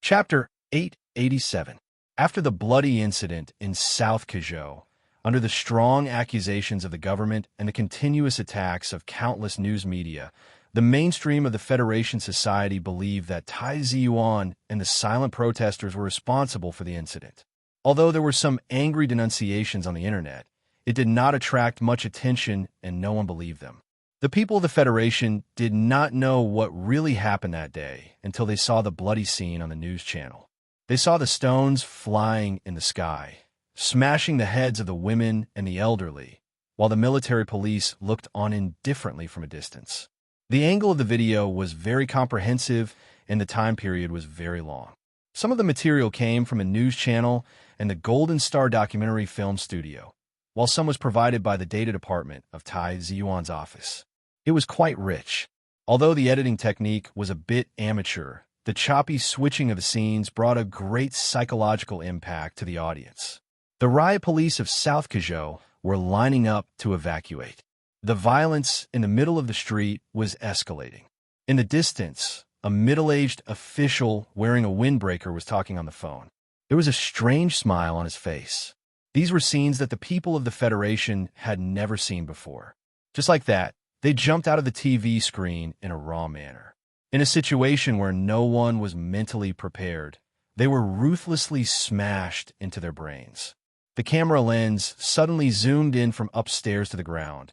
Chapter 887. After the bloody incident in South Cajou, under the strong accusations of the government and the continuous attacks of countless news media, the mainstream of the Federation Society believed that Tai Ziyuan and the silent protesters were responsible for the incident. Although there were some angry denunciations on the internet, it did not attract much attention and no one believed them. The people of the Federation did not know what really happened that day until they saw the bloody scene on the news channel. They saw the stones flying in the sky, smashing the heads of the women and the elderly, while the military police looked on indifferently from a distance. The angle of the video was very comprehensive and the time period was very long. Some of the material came from a news channel and the Golden Star documentary film studio, while some was provided by the data department of Tai Ziyuan's office. It was quite rich. Although the editing technique was a bit amateur, the choppy switching of the scenes brought a great psychological impact to the audience. The riot police of South Cajou were lining up to evacuate. The violence in the middle of the street was escalating. In the distance, a middle-aged official wearing a windbreaker was talking on the phone. There was a strange smile on his face. These were scenes that the people of the Federation had never seen before. Just like that, they jumped out of the TV screen in a raw manner. In a situation where no one was mentally prepared, they were ruthlessly smashed into their brains. The camera lens suddenly zoomed in from upstairs to the ground,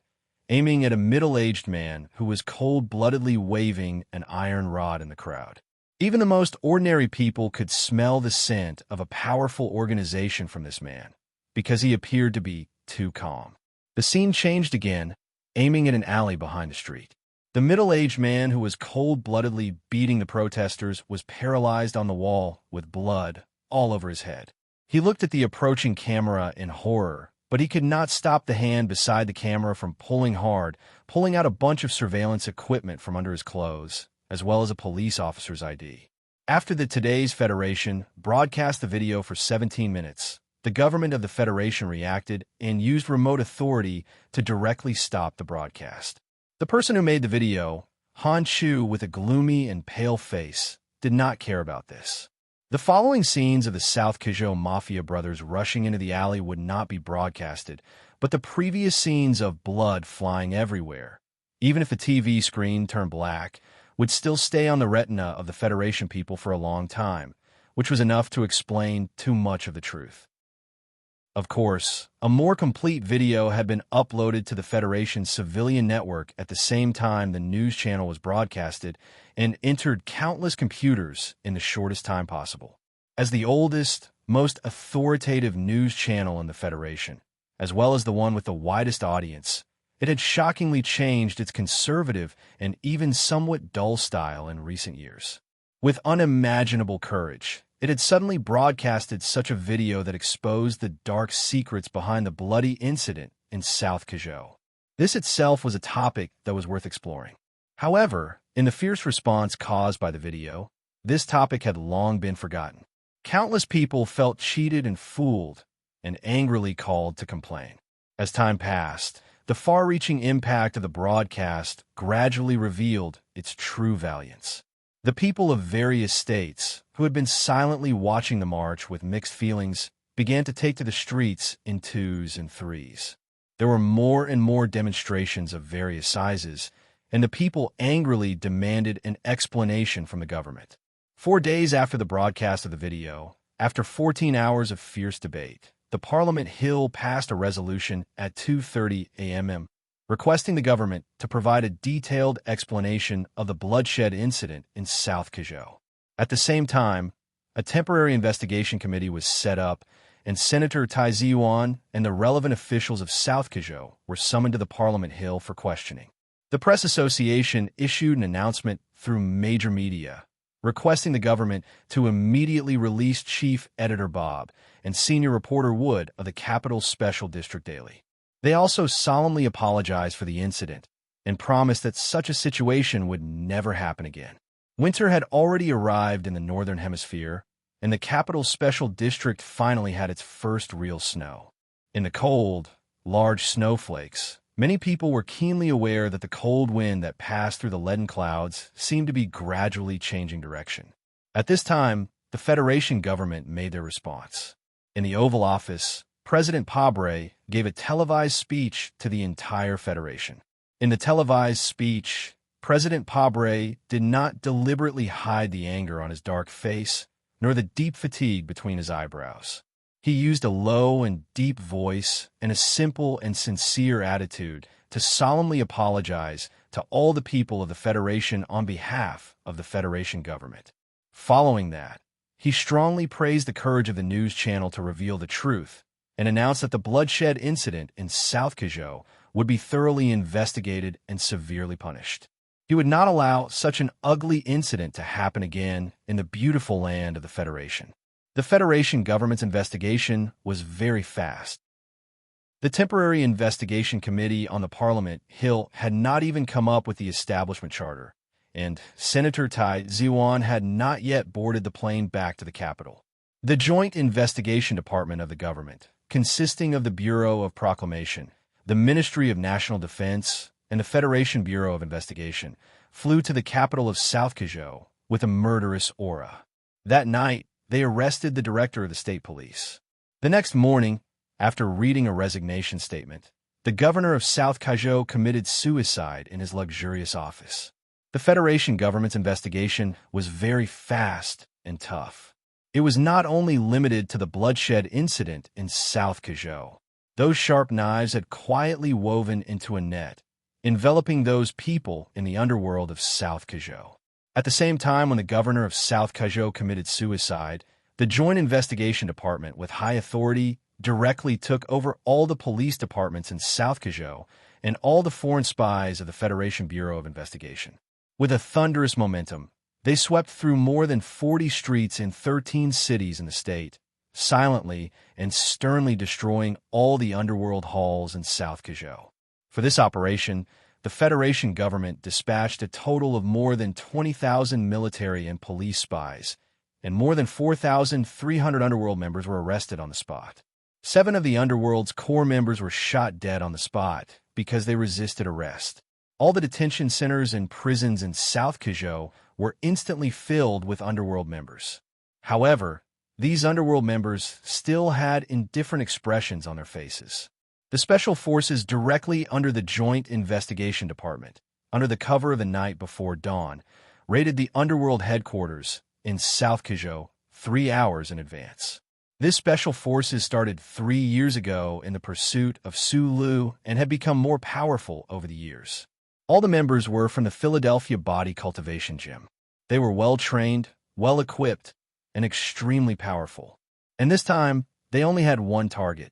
aiming at a middle-aged man who was cold-bloodedly waving an iron rod in the crowd. Even the most ordinary people could smell the scent of a powerful organization from this man, because he appeared to be too calm. The scene changed again, aiming at an alley behind the street. The middle-aged man who was cold-bloodedly beating the protesters was paralyzed on the wall with blood all over his head. He looked at the approaching camera in horror, but he could not stop the hand beside the camera from pulling hard, pulling out a bunch of surveillance equipment from under his clothes, as well as a police officer's ID. After the Today's Federation broadcast the video for 17 minutes, the government of the Federation reacted and used remote authority to directly stop the broadcast. The person who made the video, Han Chu with a gloomy and pale face, did not care about this. The following scenes of the South Cajou Mafia brothers rushing into the alley would not be broadcasted, but the previous scenes of blood flying everywhere, even if the TV screen turned black, would still stay on the retina of the Federation people for a long time, which was enough to explain too much of the truth. Of course, a more complete video had been uploaded to the Federation's civilian network at the same time the news channel was broadcasted and entered countless computers in the shortest time possible. As the oldest, most authoritative news channel in the Federation, as well as the one with the widest audience, it had shockingly changed its conservative and even somewhat dull style in recent years. With unimaginable courage, it had suddenly broadcasted such a video that exposed the dark secrets behind the bloody incident in South Cajou. This itself was a topic that was worth exploring. However, in the fierce response caused by the video, this topic had long been forgotten. Countless people felt cheated and fooled and angrily called to complain. As time passed, the far-reaching impact of the broadcast gradually revealed its true valiance. The people of various states, who had been silently watching the march with mixed feelings, began to take to the streets in twos and threes. There were more and more demonstrations of various sizes, and the people angrily demanded an explanation from the government. 4 days after the broadcast of the video, after 14 hours of fierce debate, the Parliament Hill passed a resolution at 2:30 a.m. requesting the government to provide a detailed explanation of the bloodshed incident in South Cajou. At the same time, a temporary investigation committee was set up, and Senator Tai Ziyuan and the relevant officials of South Cajou were summoned to the Parliament Hill for questioning. The Press Association issued an announcement through major media, requesting the government to immediately release Chief Editor Bob and Senior Reporter Wood of the Capital Special District Daily. They also solemnly apologized for the incident and promised that such a situation would never happen again. Winter had already arrived in the Northern Hemisphere, and the Capital Special District finally had its first real snow. In the cold, large snowflakes, many people were keenly aware that the cold wind that passed through the leaden clouds seemed to be gradually changing direction. At this time, the Federation government made their response. In the Oval Office, President Pabre gave a televised speech to the entire Federation. In the televised speech, President Pabre did not deliberately hide the anger on his dark face, nor the deep fatigue between his eyebrows. He used a low and deep voice and a simple and sincere attitude to solemnly apologize to all the people of the Federation on behalf of the Federation government. Following that, he strongly praised the courage of the news channel to reveal the truth and announced that the bloodshed incident in South Cajou would be thoroughly investigated and severely punished. He would not allow such an ugly incident to happen again in the beautiful land of the Federation. The Federation government's investigation was very fast. The Temporary Investigation Committee on the Parliament Hill had not even come up with the establishment charter, and Senator Tai Ziwan had not yet boarded the plane back to the capital. The Joint Investigation Department of the government, consisting of the Bureau of Proclamation, the Ministry of National Defense, and the Federation Bureau of Investigation, flew to the capital of South Cajou with a murderous aura. That night, they arrested the director of the state police. The next morning, after reading a resignation statement, the governor of South Cajou committed suicide in his luxurious office. The Federation government's investigation was very fast and tough. It was not only limited to the bloodshed incident in South Cajou. Those sharp knives had quietly woven into a net, enveloping those people in the underworld of South Cajou. At the same time when the governor of South Cajou committed suicide, the Joint Investigation Department with high authority directly took over all the police departments in South Cajou and all the foreign spies of the Federation Bureau of Investigation. With a thunderous momentum, they swept through more than 40 streets in 13 cities in the state, silently and sternly destroying all the underworld halls in South Cajou. For this operation, the Federation government dispatched a total of more than 20,000 military and police spies, and more than 4,300 underworld members were arrested on the spot. 7 of the underworld's core members were shot dead on the spot because they resisted arrest. All the detention centers and prisons in South Cajou were instantly filled with underworld members. However, these underworld members still had indifferent expressions on their faces. The Special Forces directly under the Joint Investigation Department, under the cover of the night before dawn, raided the underworld headquarters in South Cajou 3 hours in advance. This Special Forces started 3 years ago in the pursuit of Sulu and had become more powerful over the years. All the members were from the Philadelphia Body Cultivation Gym. They were well-trained, well-equipped, and extremely powerful. And this time, they only had one target,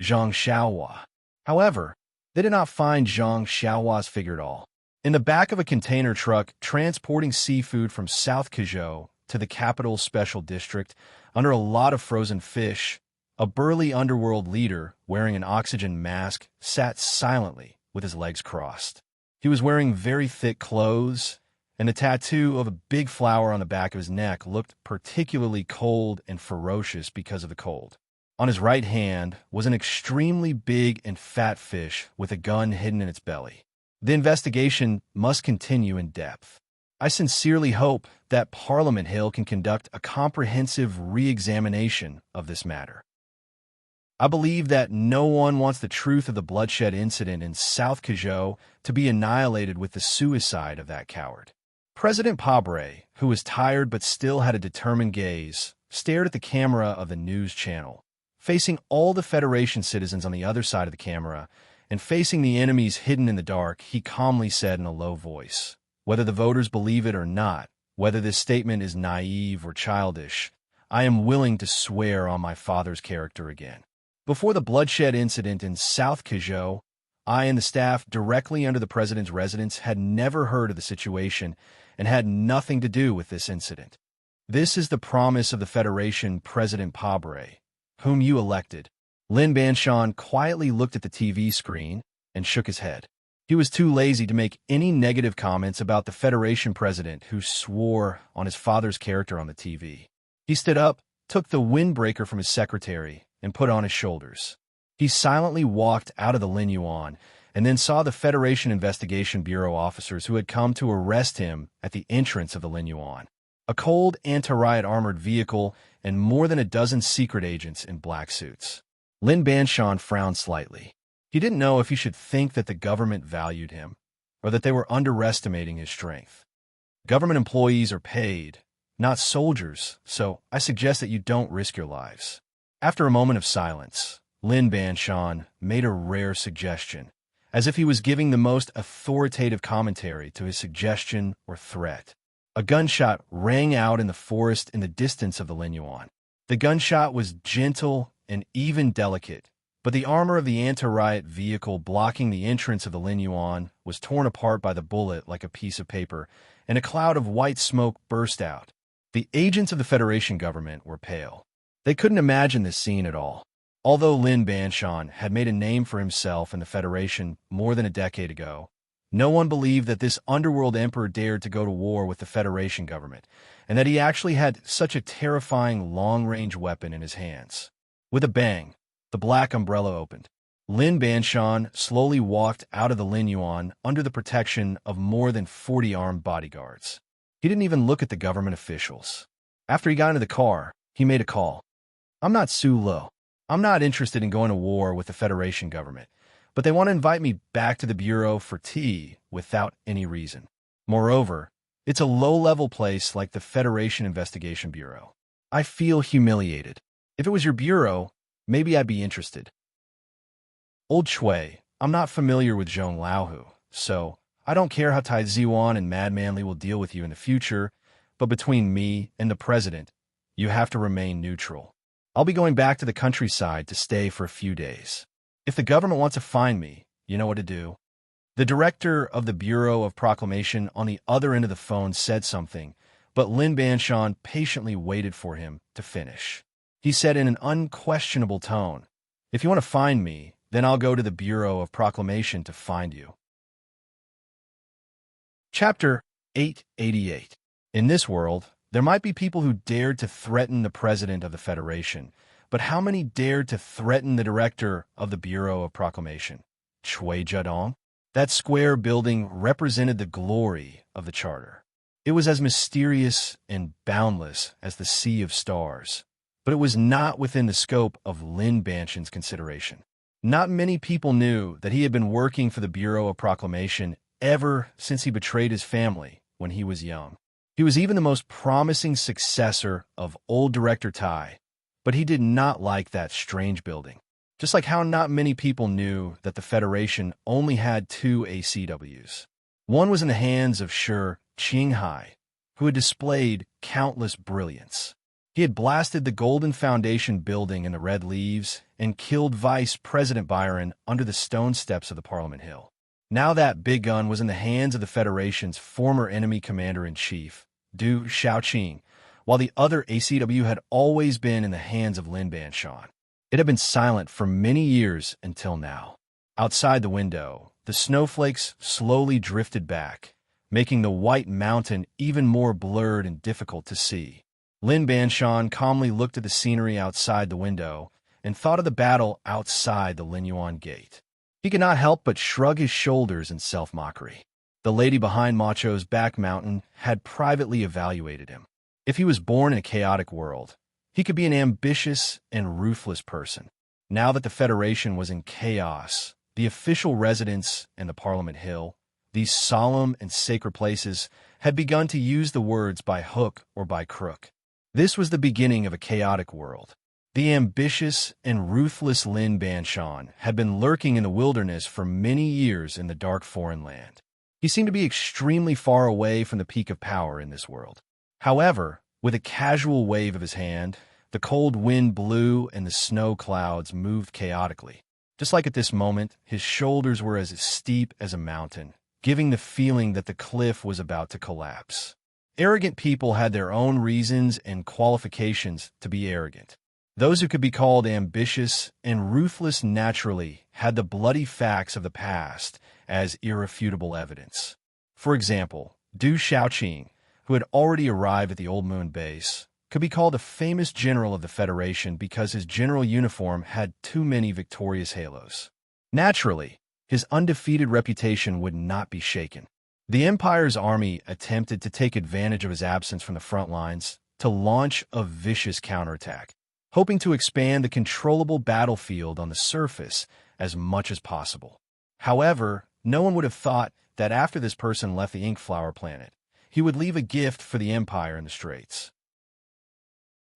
Zhang Xiaohua. However, they did not find Zhang Xiaohua's figure at all. In the back of a container truck transporting seafood from South Cajou to the capital's special district, under a lot of frozen fish, a burly underworld leader wearing an oxygen mask sat silently with his legs crossed. He was wearing very thick clothes, and the tattoo of a big flower on the back of his neck looked particularly cold and ferocious because of the cold. On his right hand was an extremely big and fat fish with a gun hidden in its belly. The investigation must continue in depth. I sincerely hope that Parliament Hill can conduct a comprehensive re-examination of this matter. I believe that no one wants the truth of the bloodshed incident in South Cajou to be annihilated with the suicide of that coward. President Pabre, who was tired but still had a determined gaze, stared at the camera of the news channel, facing all the Federation citizens on the other side of the camera, and facing the enemies hidden in the dark. He calmly said in a low voice, "Whether the voters believe it or not, whether this statement is naive or childish, I am willing to swear on my father's character again. Before the bloodshed incident in South Cajou, I and the staff directly under the president's residence had never heard of the situation and had nothing to do with this incident. This is the promise of the Federation President Pabre, whom you elected." Lin Banshan quietly looked at the TV screen and shook his head. He was too lazy to make any negative comments about the Federation president who swore on his father's character on the TV. He stood up, took the windbreaker from his secretary, and put on his shoulders. He silently walked out of the Lin Yuan and then saw the Federation Investigation Bureau officers who had come to arrest him at the entrance of the Lin Yuan. a cold anti-riot armored vehicle, and more than a dozen secret agents in black suits. Lin Banshan frowned slightly. He didn't know if he should think that the government valued him, or that they were underestimating his strength. Government employees are paid, not soldiers, so I suggest that you don't risk your lives. After a moment of silence, Lin Banshan made a rare suggestion, as if he was giving the most authoritative commentary to his suggestion or threat. A gunshot rang out in the forest in the distance of the Lin Yuan. The gunshot was gentle and even delicate, but the armor of the anti-riot vehicle blocking the entrance of the Lin Yuan was torn apart by the bullet like a piece of paper, and a cloud of white smoke burst out. The agents of the Federation government were pale. They couldn't imagine this scene at all. Although Lin Banshan had made a name for himself in the Federation more than a decade ago, no one believed that this underworld emperor dared to go to war with the Federation government, and that he actually had such a terrifying long-range weapon in his hands. With a bang, the black umbrella opened. Lin Banshan slowly walked out of the Lin Yuan under the protection of more than 40 armed bodyguards. He didn't even look at the government officials. After he got into the car, he made a call. "I'm not Su Lo. I'm not interested in going to war with the Federation government, but they want to invite me back to the Bureau for tea without any reason. Moreover, it's a low-level place like the Federation Investigation Bureau. I feel humiliated. If it was your bureau, maybe I'd be interested." "Old Shui, I'm not familiar with Zhong Laohu, so I don't care how Tai Ziwan and Mad Manly will deal with you in the future, but between me and the president, you have to remain neutral. I'll be going back to the countryside to stay for a few days. If the government wants to find me, you know what to do." The director of the Bureau of Proclamation on the other end of the phone said something, but Lin Banshan patiently waited for him to finish. He said in an unquestionable tone, "If you want to find me, then I'll go to the Bureau of Proclamation to find you." Chapter 888. In this world, there might be people who dared to threaten the president of the Federation, but how many dared to threaten the director of the Bureau of Proclamation? Chui Jiadong? That square building represented the glory of the Charter. It was as mysterious and boundless as the sea of stars, but it was not within the scope of Lin Banshan's consideration. Not many people knew that he had been working for the Bureau of Proclamation ever since he betrayed his family when he was young. He was even the most promising successor of old Director Tai, but he did not like that strange building. Just like how not many people knew that the Federation only had 2 ACWs. One was in the hands of Shi Qinghai, who had displayed countless brilliance. He had blasted the Golden Foundation building in the Red Leaves and killed Vice President Byron under the stone steps of the Parliament Hill. Now that big gun was in the hands of the Federation's former enemy commander-in-chief, Du Shaoqing, while the other ACW had always been in the hands of Lin Banshan. It had been silent for many years until now. Outside the window, the snowflakes slowly drifted back, making the white mountain even more blurred and difficult to see. Lin Banshan calmly looked at the scenery outside the window and thought of the battle outside the Lin Yuan gate. He could not help but shrug his shoulders in self-mockery. The lady behind Macho's back mountain had privately evaluated him. If he was born in a chaotic world, he could be an ambitious and ruthless person. Now that the Federation was in chaos, the official residence and the Parliament Hill, these solemn and sacred places, had begun to use the words by hook or by crook. This was the beginning of a chaotic world. The ambitious and ruthless Lin Banshan had been lurking in the wilderness for many years in the dark foreign land. He seemed to be extremely far away from the peak of power in this world. However, with a casual wave of his hand, the cold wind blew and the snow clouds moved chaotically. Just like at this moment, his shoulders were as steep as a mountain, giving the feeling that the cliff was about to collapse. Arrogant people had their own reasons and qualifications to be arrogant. Those who could be called ambitious and ruthless naturally had the bloody facts of the past as irrefutable evidence. For example, Du Shaoqing, who had already arrived at the Old Moon base, could be called a famous general of the Federation because his general uniform had too many victorious halos. Naturally, his undefeated reputation would not be shaken. The Empire's army attempted to take advantage of his absence from the front lines to launch a vicious counterattack, hoping to expand the controllable battlefield on the surface as much as possible. However, no one would have thought that after this person left the Inkflower planet, he would leave a gift for the Empire in the Straits.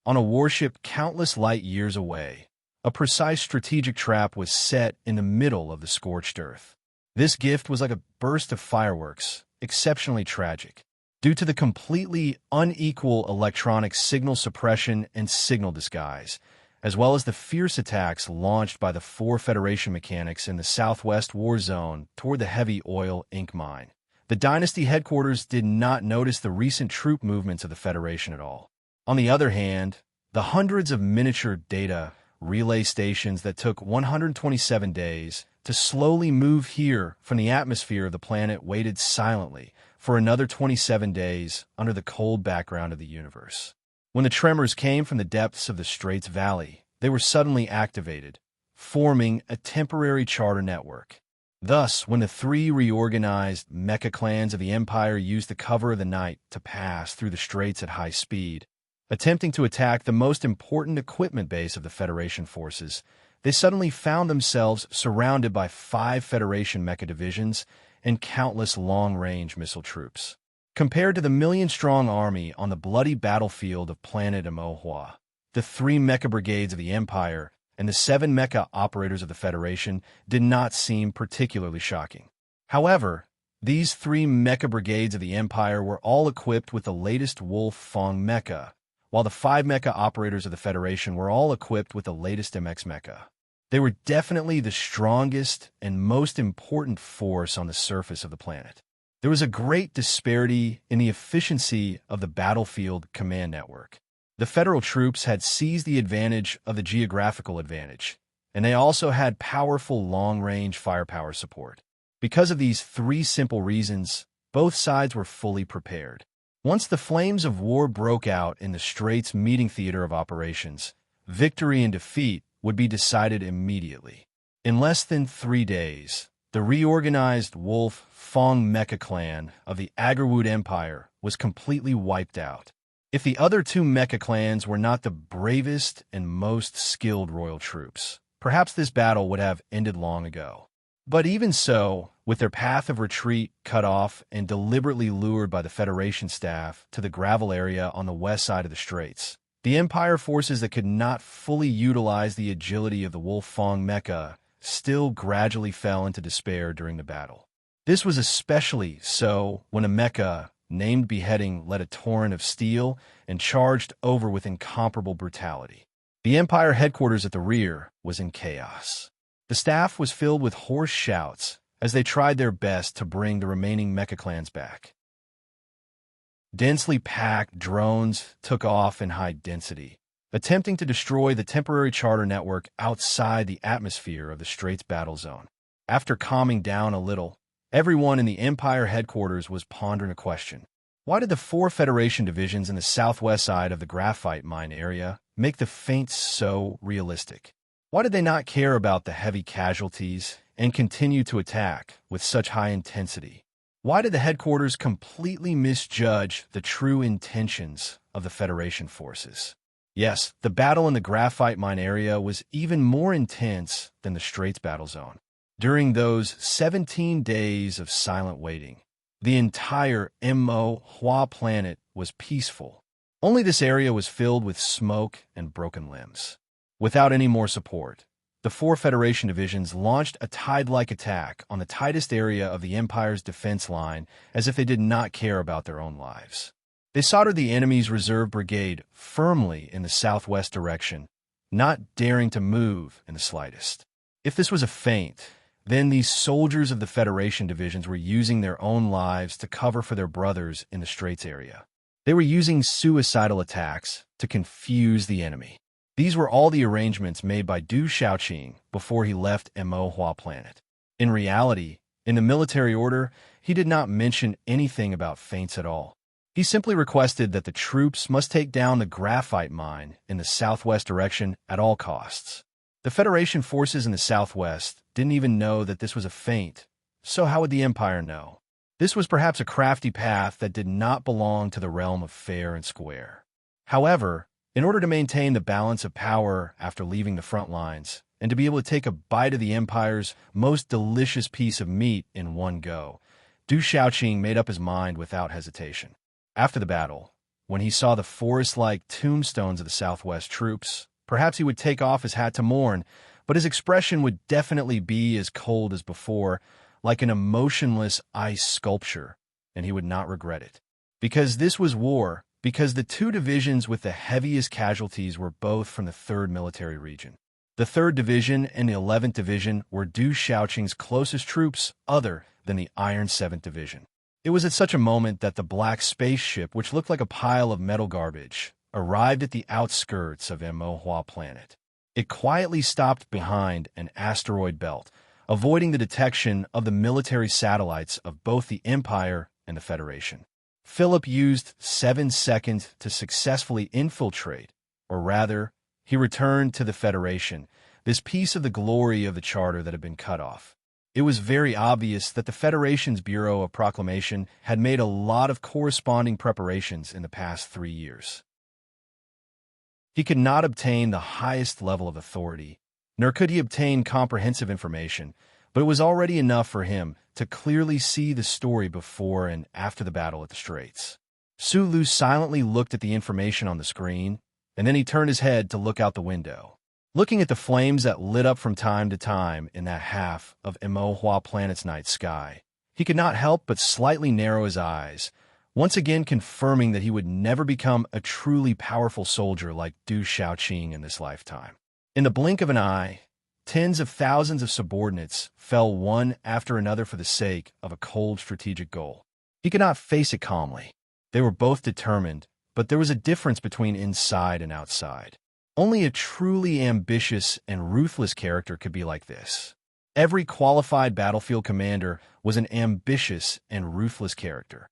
On a warship countless light years away, a precise strategic trap was set in the middle of the scorched earth. This gift was like a burst of fireworks, exceptionally tragic, due to the completely unequal electronic signal suppression and signal disguise, as well as the fierce attacks launched by the 4 Federation mechanics in the Southwest War Zone toward the heavy oil ink mine. The Dynasty headquarters did not notice the recent troop movements of the Federation at all. On the other hand, the hundreds of miniature data relay stations that took 127 days to slowly move here from the atmosphere of the planet waited silently for another 27 days under the cold background of the universe. When the tremors came from the depths of the Straits Valley, they were suddenly activated, forming a temporary charter network. Thus, when the 3 reorganized mecha clans of the Empire used the cover of the night to pass through the straits at high speed, attempting to attack the most important equipment base of the Federation forces, they suddenly found themselves surrounded by 5 Federation mecha divisions and countless long-range missile troops. Compared to the million-strong army on the bloody battlefield of planet Emohua, the 3 mecha brigades of the Empire and the 7 mecha operators of the Federation did not seem particularly shocking. However, these 3 mecha brigades of the Empire were all equipped with the latest Wolf Fong mecha, while the 5 mecha operators of the Federation were all equipped with the latest MX mecha. They were definitely the strongest and most important force on the surface of the planet. There was a great disparity in the efficiency of the battlefield command network. The Federal troops had seized the advantage of the geographical advantage, and they also had powerful long-range firepower support. Because of these 3 simple reasons, both sides were fully prepared. Once the flames of war broke out in the Straits meeting theater of operations, victory and defeat would be decided immediately. In less than 3 days, the reorganized Wolf Fong mecha clan of the Agarwood Empire was completely wiped out. If the other 2 mecha clans were not the bravest and most skilled royal troops, perhaps this battle would have ended long ago. But even so, with their path of retreat cut off and deliberately lured by the Federation staff to the gravel area on the west side of the Straits, the Empire forces that could not fully utilize the agility of the Wolf Fong mecha still gradually fell into despair during the battle. This was especially so when a mecha named Beheading led a torrent of steel and charged over with incomparable brutality. The Empire headquarters at the rear was in chaos. The staff was filled with hoarse shouts as they tried their best to bring the remaining mecha clans back. Densely packed drones took off in high density, attempting to destroy the temporary charter network outside the atmosphere of the Straits battle zone. After calming down a little, everyone in the Empire headquarters was pondering a question. Why did the 4 Federation divisions in the southwest side of the graphite mine area make the feints so realistic? Why did they not care about the heavy casualties and continue to attack with such high intensity? Why did the headquarters completely misjudge the true intentions of the Federation forces? Yes, the battle in the graphite mine area was even more intense than the Straits battle zone. During those 17 days of silent waiting, the entire Emohua planet was peaceful. Only this area was filled with smoke and broken limbs. Without any more support, the 4 Federation divisions launched a tide-like attack on the tightest area of the Empire's defense line as if they did not care about their own lives. They soldered the enemy's reserve brigade firmly in the southwest direction, not daring to move in the slightest. If this was a feint, then these soldiers of the Federation divisions were using their own lives to cover for their brothers in the Straits area. They were using suicidal attacks to confuse the enemy. These were all the arrangements made by Du Shaoqing before he left Emohua planet. In reality, in the military order, he did not mention anything about feints at all. He simply requested that the troops must take down the graphite mine in the southwest direction at all costs. The Federation forces in the southwest didn't even know that this was a feint, so how would the Empire know? This was perhaps a crafty path that did not belong to the realm of fair and square. However, in order to maintain the balance of power after leaving the front lines, and to be able to take a bite of the Empire's most delicious piece of meat in one go, Du Shaoqing made up his mind without hesitation. After the battle, when he saw the forest-like tombstones of the Southwest troops, perhaps he would take off his hat to mourn, but his expression would definitely be as cold as before, like an emotionless ice sculpture, and he would not regret it. Because this was war, because the two divisions with the heaviest casualties were both from the 3rd Military Region. The 3rd Division and the 11th Division were Du Shaoqing's closest troops other than the Iron 7th Division. It was at such a moment that the black spaceship, which looked like a pile of metal garbage, arrived at the outskirts of Emohua Planet. It quietly stopped behind an asteroid belt, avoiding the detection of the military satellites of both the Empire and the Federation. Philip used 7 seconds to successfully infiltrate, or rather, he returned to the Federation, this piece of the glory of the Charter that had been cut off. It was very obvious that the Federation's Bureau of Proclamation had made a lot of corresponding preparations in the past 3 years. He could not obtain the highest level of authority, nor could he obtain comprehensive information, but it was already enough for him to clearly see the story before and after the battle at the Straits. Sulu silently looked at the information on the screen, and then he turned his head to look out the window. Looking at the flames that lit up from time to time in that half of Emohua Planet's night sky, he could not help but slightly narrow his eyes, once again confirming that he would never become a truly powerful soldier like Du Shaoqing in this lifetime. In the blink of an eye, tens of thousands of subordinates fell one after another for the sake of a cold strategic goal. He could not face it calmly. They were both determined, but there was a difference between inside and outside. Only a truly ambitious and ruthless character could be like this. Every qualified battlefield commander was an ambitious and ruthless character.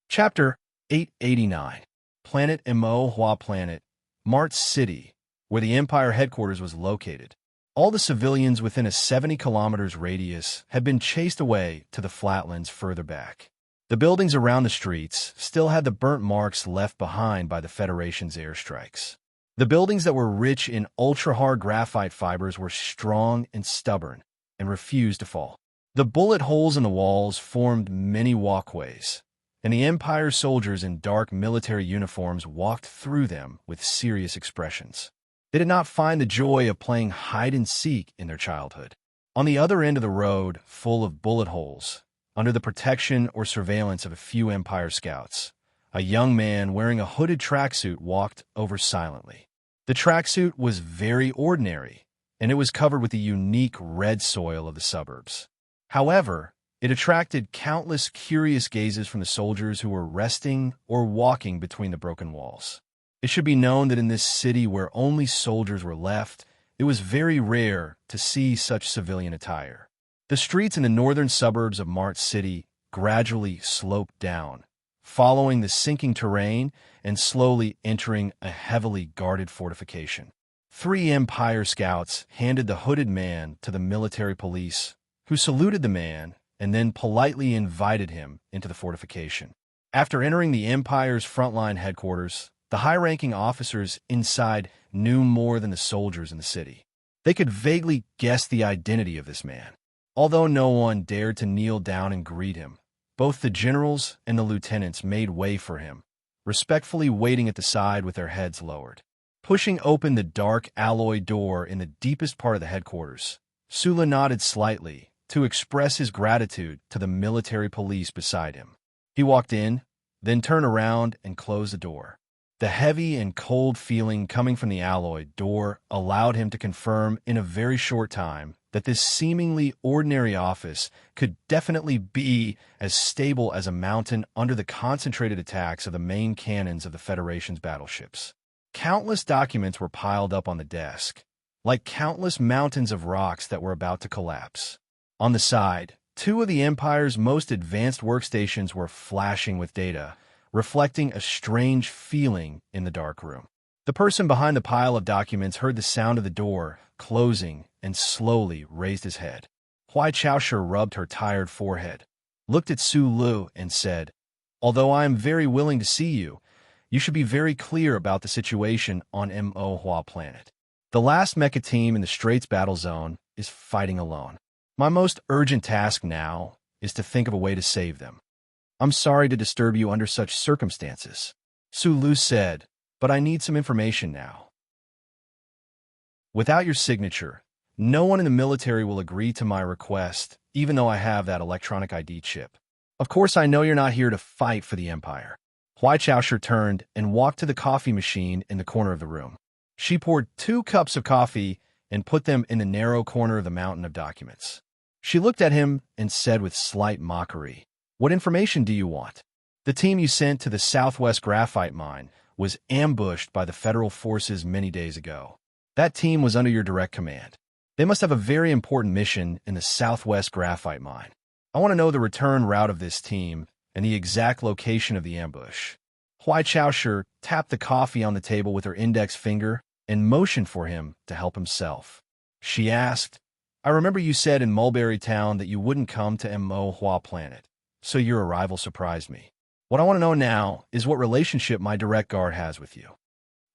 Chapter 889. Planet Emohua Planet, Mart City, where the Empire headquarters was located. All the civilians within a 70 kilometers radius had been chased away to the flatlands further back. The buildings around the streets still had the burnt marks left behind by the Federation's airstrikes. The buildings that were rich in ultra-hard graphite fibers were strong and stubborn and refused to fall. The bullet holes in the walls formed many walkways, and the Empire's soldiers in dark military uniforms walked through them with serious expressions. They did not find the joy of playing hide-and-seek in their childhood. On the other end of the road, full of bullet holes, under the protection or surveillance of a few Empire scouts, a young man wearing a hooded tracksuit walked over silently. The tracksuit was very ordinary, and it was covered with the unique red soil of the suburbs. However, it attracted countless curious gazes from the soldiers who were resting or walking between the broken walls. It should be known that in this city where only soldiers were left, it was very rare to see such civilian attire. The streets in the northern suburbs of Mart City gradually sloped down, following the sinking terrain and slowly entering a heavily guarded fortification. 3 Empire scouts handed the hooded man to the military police, who saluted the man and then politely invited him into the fortification. After entering the Empire's frontline headquarters, the high-ranking officers inside knew more than the soldiers in the city. They could vaguely guess the identity of this man. Although no one dared to kneel down and greet him, both the generals and the lieutenants made way for him, respectfully waiting at the side with their heads lowered. Pushing open the dark alloy door in the deepest part of the headquarters, Sula nodded slightly to express his gratitude to the military police beside him. He walked in, then turned around and closed the door. The heavy and cold feeling coming from the alloy door allowed him to confirm in a very short time that this seemingly ordinary office could definitely be as stable as a mountain under the concentrated attacks of the main cannons of the Federation's battleships. Countless documents were piled up on the desk, like countless mountains of rocks that were about to collapse. On the side, 2 of the Empire's most advanced workstations were flashing with data, reflecting a strange feeling in the dark room. The person behind the pile of documents heard the sound of the door closing and slowly raised his head. Huai Chaoshi rubbed her tired forehead, looked at Su Lu, and said, "Although I am very willing to see you, you should be very clear about the situation on Mo Hua planet. The last mecha team in the Straits battle zone is fighting alone. My most urgent task now is to think of a way to save them. I'm sorry to disturb you under such circumstances," Su Lu said, "but I need some information now. Without your signature, no one in the military will agree to my request, even though I have that electronic ID chip. Of course, I know you're not here to fight for the Empire." Huai Chaoshi turned and walked to the coffee machine in the corner of the room. She poured 2 cups of coffee and put them in the narrow corner of the mountain of documents. She looked at him and said with slight mockery, "What information do you want?" "The team you sent to the Southwest Graphite Mine was ambushed by the federal forces many days ago. That team was under your direct command. They must have a very important mission in the Southwest Graphite Mine. I want to know the return route of this team and the exact location of the ambush." Huai Chaoshi tapped the coffee on the table with her index finger and motioned for him to help himself. She asked, "I remember you said in Mulberry Town that you wouldn't come to Mo Hua planet, so your arrival surprised me. What I want to know now is what relationship my direct guard has with you.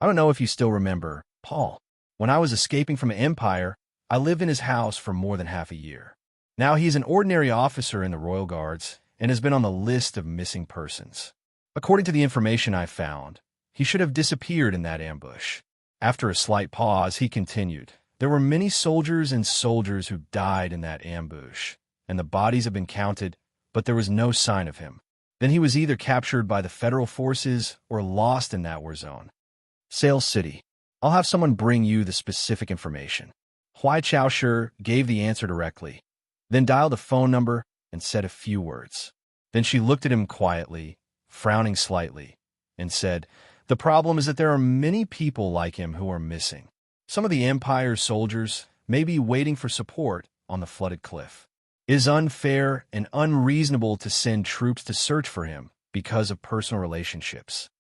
I don't know if you still remember, Paul. When I was escaping from Empire, I lived in his house for more than half a year. Now he's an ordinary officer in the Royal Guards and has been on the list of missing persons. According to the information I found, he should have disappeared in that ambush." After a slight pause, he continued, "There were many soldiers and soldiers who died in that ambush, and the bodies have been counted, but there was no sign of him. Then he was either captured by the federal forces or lost in that war zone. Sales City. I'll have someone bring you the specific information." Huai Chaoshi gave the answer directly, then dialed a phone number and said a few words. Then she looked at him quietly, frowning slightly, and said, "The problem is that there are many people like him who are missing. Some of the Empire's soldiers may be waiting for support on the flooded cliff. It is unfair and unreasonable to send troops to search for him because of personal relationships.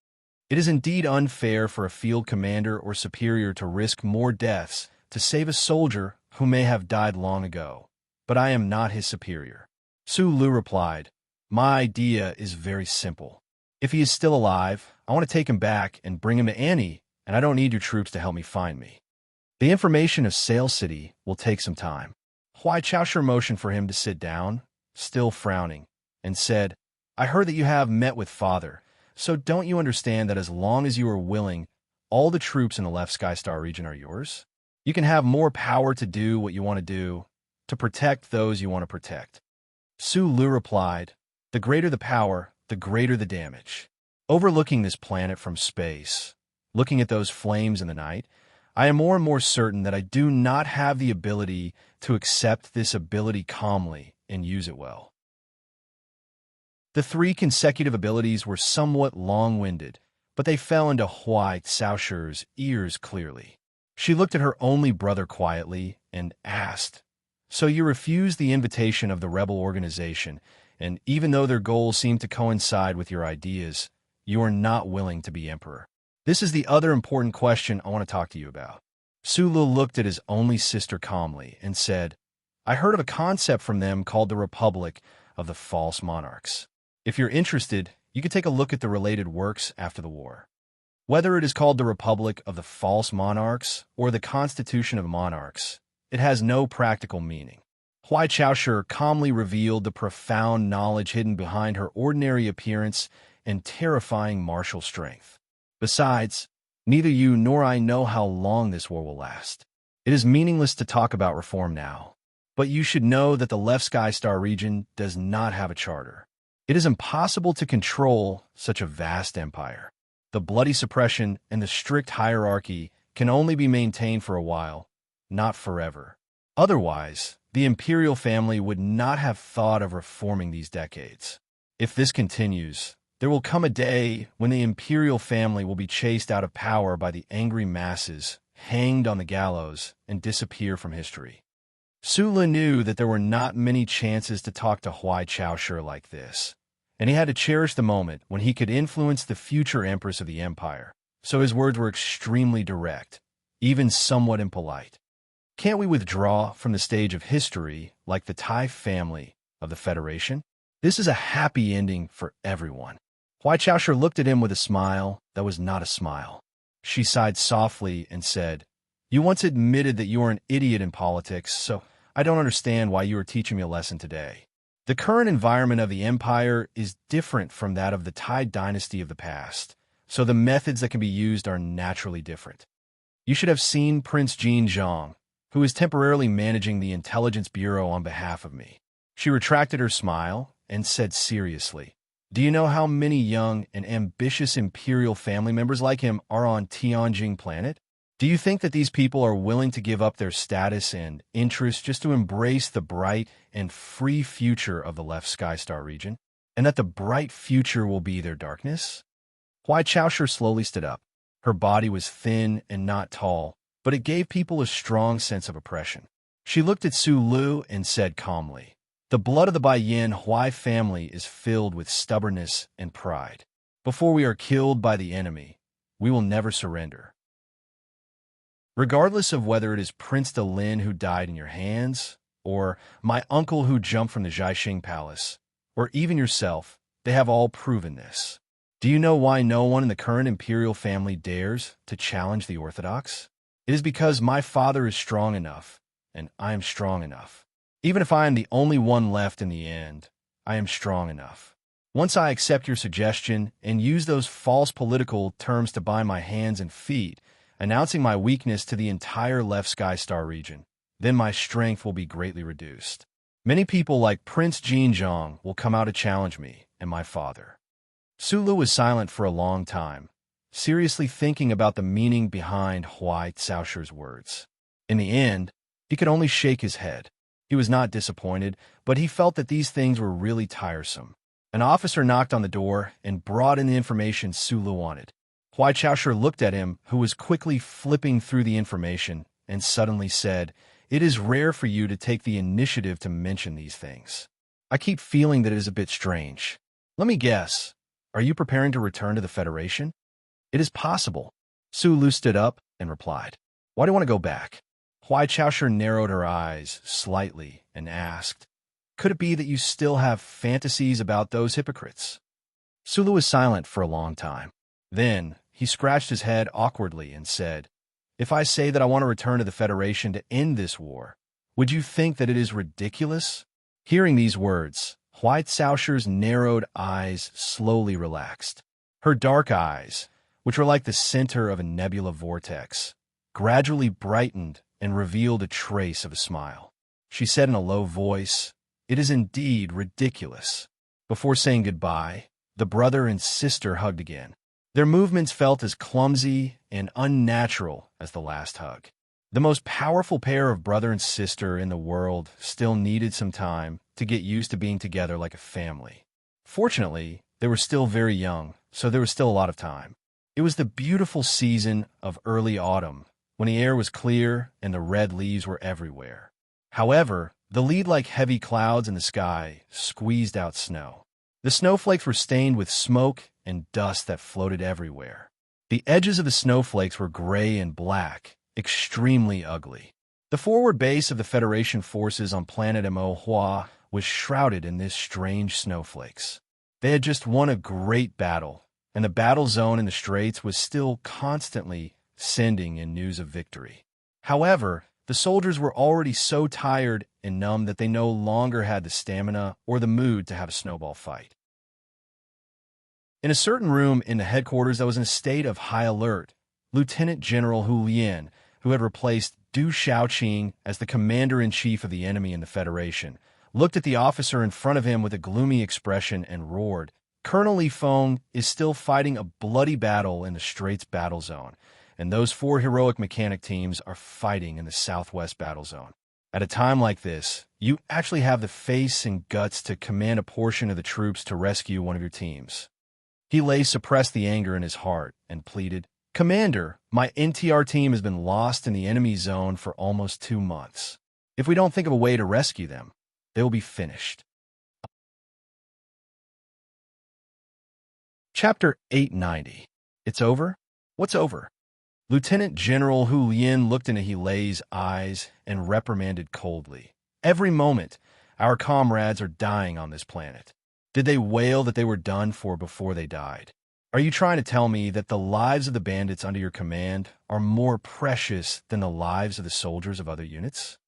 It is indeed unfair for a field commander or superior to risk more deaths to save a soldier who may have died long ago, but I am not his superior." Su Lu replied, "My idea is very simple. If he is still alive, I want to take him back and bring him to Annie, and I don't need your troops to help me find me. The information of Sale City will take some time." Huai Chaoshi motioned for him to sit down, still frowning, and said, "I heard that you have met with Father, so don't you understand that as long as you are willing, all the troops in the left Sky Star region are yours? You can have more power to do what you want to do, to protect those you want to protect." Su Lu replied, "The greater the power, the greater the damage. Overlooking this planet from space, looking at those flames in the night, I am more and more certain that I do not have the ability to accept this ability calmly and use it well." The 3 consecutive abilities were somewhat long-winded, but they fell into Huai Chaoshi's ears clearly. She looked at her only brother quietly and asked, "So you refuse the invitation of the rebel organization, and even though their goals seem to coincide with your ideas, you are not willing to be emperor? This is the other important question I want to talk to you about." Su Lu looked at his only sister calmly and said, "I heard of a concept from them called the Republic of the False Monarchs. If you're interested, you could take a look at the related works after the war. Whether it is called the Republic of the False Monarchs or the Constitution of Monarchs, it has no practical meaning." Huai Chaoshi calmly revealed the profound knowledge hidden behind her ordinary appearance and terrifying martial strength. "Besides, neither you nor I know how long this war will last. It is meaningless to talk about reform now. But you should know that the left Sky Star region does not have a charter. It is impossible to control such a vast empire. The bloody suppression and the strict hierarchy can only be maintained for a while, not forever. Otherwise, the imperial family would not have thought of reforming these decades. If this continues, there will come a day when the imperial family will be chased out of power by the angry masses, hanged on the gallows, and disappear from history." Su Lu knew that there were not many chances to talk to Huai Chaoshi like this, and he had to cherish the moment when he could influence the future empress of the empire, so his words were extremely direct, even somewhat impolite. "Can't we withdraw from the stage of history like the Thai family of the Federation? This is a happy ending for everyone. Huai Chaoshu looked at him with a smile that was not a smile. She sighed softly and said, "You once admitted that you are an idiot in politics, so I don't understand why you are teaching me a lesson today. The current environment of the empire is different from that of the Thai dynasty of the past, so the methods that can be used are naturally different. You should have seen Prince Jin Zhang, who is temporarily managing the Intelligence Bureau on behalf of me." She retracted her smile and said seriously, "Do you know how many young and ambitious imperial family members like him are on Tianjin planet? Do you think that these people are willing to give up their status and interests just to embrace the bright and free future of the left Sky Star region, and that the bright future will be their darkness?" Huai Chaoshu slowly stood up. Her body was thin and not tall, but it gave people a strong sense of oppression. She looked at Su Lu and said calmly, "The blood of the Baiyin Huai family is filled with stubbornness and pride. Before we are killed by the enemy, we will never surrender. Regardless of whether it is Prince De Lin who died in your hands, or my uncle who jumped from the Jiaxing Palace, or even yourself, they have all proven this. Do you know why no one in the current imperial family dares to challenge the orthodox? It is because my father is strong enough, and I am strong enough. Even if I am the only one left in the end, I am strong enough. Once I accept your suggestion and use those false political terms to bind my hands and feet, announcing my weakness to the entire left Sky Star region, then my strength will be greatly reduced. Many people like Prince Jin Zhang will come out to challenge me and my father." Sulu was silent for a long time, seriously thinking about the meaning behind Huai Caoshu's words. In the end, he could only shake his head. He was not disappointed, but he felt that these things were really tiresome. An officer knocked on the door and brought in the information Sulu wanted. Huai Chaoshu looked at him, who was quickly flipping through the information, and suddenly said, "It is rare for you to take the initiative to mention these things. I keep feeling that it is a bit strange. Let me guess. Are you preparing to return to the Federation?" "It is possible." Sulu stood up and replied, "Why do you want to go back?" Huai Chaoshu narrowed her eyes slightly and asked, "Could it be that you still have fantasies about those hypocrites?" Sulu was silent for a long time. Then he scratched his head awkwardly and said, "If I say that I want to return to the Federation to end this war, would you think that it is ridiculous?" Hearing these words, Huai Caoshu's narrowed eyes slowly relaxed. Her dark eyes, which were like the center of a nebula vortex, gradually brightened and revealed a trace of a smile. She said in a low voice, "It is indeed ridiculous." Before saying goodbye, the brother and sister hugged again. Their movements felt as clumsy and unnatural as the last hug. The most powerful pair of brother and sister in the world still needed some time to get used to being together like a family. Fortunately, they were still very young, so there was still a lot of time. It was the beautiful season of early autumn, when the air was clear and the red leaves were everywhere. However, the lead-like heavy clouds in the sky squeezed out snow. The snowflakes were stained with smoke and dust that floated everywhere. The edges of the snowflakes were gray and black, extremely ugly. The forward base of the Federation forces on planet Mo Hua was shrouded in this strange snowflakes. They had just won a great battle, and the battle zone in the Straits was still constantly sending in news of victory. However, the soldiers were already so tired and numb that they no longer had the stamina or the mood to have a snowball fight. In a certain room in the headquarters that was in a state of high alert, Lieutenant General Hu Lian, who had replaced Du Shaoqing as the commander-in-chief of the enemy in the Federation, looked at the officer in front of him with a gloomy expression and roared, "Colonel Li Feng is still fighting a bloody battle in the Straits battle zone, and those 4 heroic mechanic teams are fighting in the Southwest battle zone. At a time like this, you actually have the face and guts to command a portion of the troops to rescue one of your teams." He lay suppressed the anger in his heart and pleaded, "Commander, my NTR team has been lost in the enemy zone for almost 2 months. If we don't think of a way to rescue them, they will be finished." Chapter 890. It's over? What's over? Lieutenant General Hu Lian looked into He Lei's eyes and reprimanded coldly, Every moment, our comrades are dying on this planet. Did they wail that they were done for before they died? Are you trying to tell me that the lives of the bandits under your command are more precious than the lives of the soldiers of other units?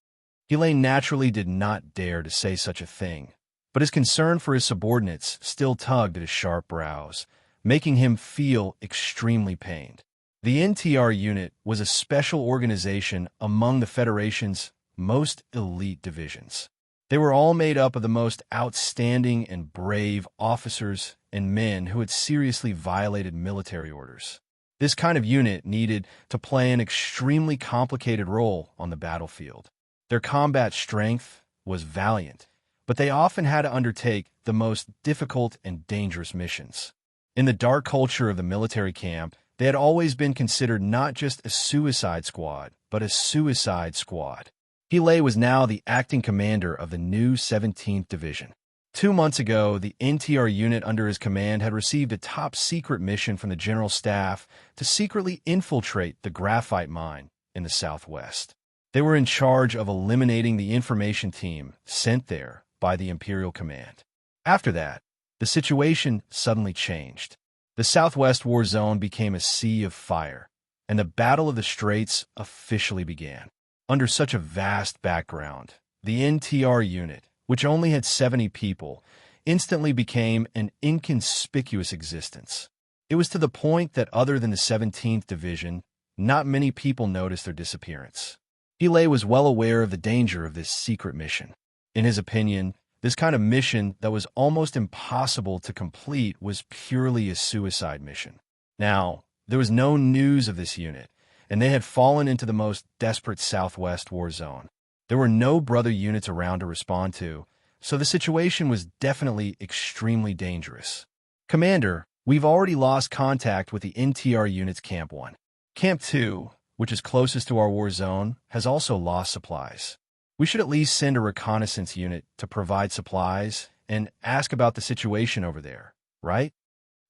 Elaine naturally did not dare to say such a thing, but his concern for his subordinates still tugged at his sharp brows, making him feel extremely pained. The NTR unit was a special organization among the Federation's most elite divisions. They were all made up of the most outstanding and brave officers and men who had seriously violated military orders. This kind of unit needed to play an extremely complicated role on the battlefield. Their combat strength was valiant, but they often had to undertake the most difficult and dangerous missions. In the dark culture of the military camp, they had always been considered not just a suicide squad, but a suicide squad. Hele was now the acting commander of the new 17th Division. 2 months ago, the NTR unit under his command had received a top-secret mission from the General Staff to secretly infiltrate the graphite mine in the southwest. They were in charge of eliminating the information team sent there by the Imperial Command. After that, the situation suddenly changed. The Southwest War Zone became a sea of fire, and the Battle of the Straits officially began. Under such a vast background, the NTR unit, which only had 70 people, instantly became an inconspicuous existence. It was to the point that other than the 17th Division, not many people noticed their disappearance. Hele was well aware of the danger of this secret mission. In his opinion, this kind of mission that was almost impossible to complete was purely a suicide mission. Now, there was no news of this unit, and they had fallen into the most desperate Southwest War Zone. There were no brother units around to respond to, so the situation was definitely extremely dangerous. Commander, we've already lost contact with the NTR unit's Camp 1. Camp 2, which is closest to our war zone, has also lost supplies. We should at least send a reconnaissance unit to provide supplies and ask about the situation over there, right?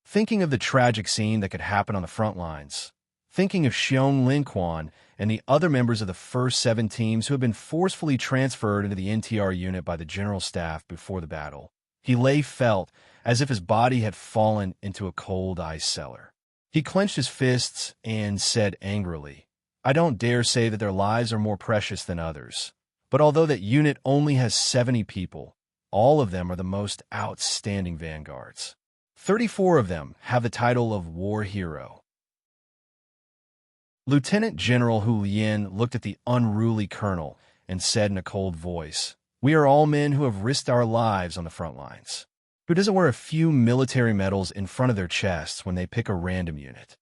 Thinking of the tragic scene that could happen on the front lines, thinking of Xiong Linquan and the other members of the first 7 teams who had been forcefully transferred into the NTR unit by the General Staff before the battle, Hele felt as if his body had fallen into a cold ice cellar. He clenched his fists and said angrily, "I don't dare say that their lives are more precious than others, but although that unit only has 70 people, all of them are the most outstanding vanguards. 34 of them have the title of War Hero." Lieutenant General Hu Lian looked at the unruly colonel and said in a cold voice, "We are all men who have risked our lives on the front lines. Who doesn't wear a few military medals in front of their chests when they pick a random unit?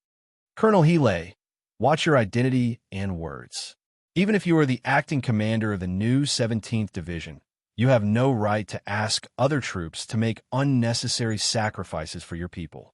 Colonel Hele, watch your identity and words. Even if you are the acting commander of the new 17th Division, you have no right to ask other troops to make unnecessary sacrifices for your people.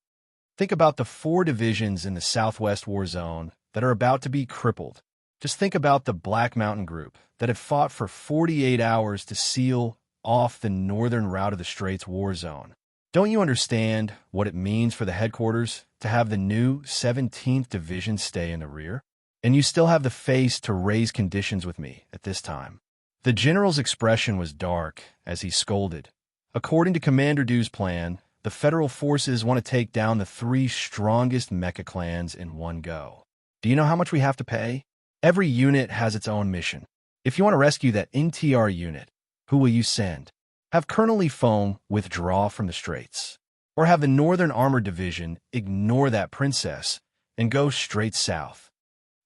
Think about the 4 divisions in the Southwest War Zone that are about to be crippled. Just think about the Black Mountain Group that had fought for 48 hours to seal off the northern route of the Straits War Zone. Don't you understand what it means for the headquarters to have the new 17th Division stay in the rear? And you still have the face to raise conditions with me at this time." The general's expression was dark as he scolded. "According to Commander Du's plan, the federal forces want to take down the 3 strongest mecha clans in one go. Do you know how much we have to pay? Every unit has its own mission. If you want to rescue that NTR unit, who will you send? Have Colonel Li Feng withdraw from the Straits? Or have the Northern Armored Division ignore that princess and go straight south?"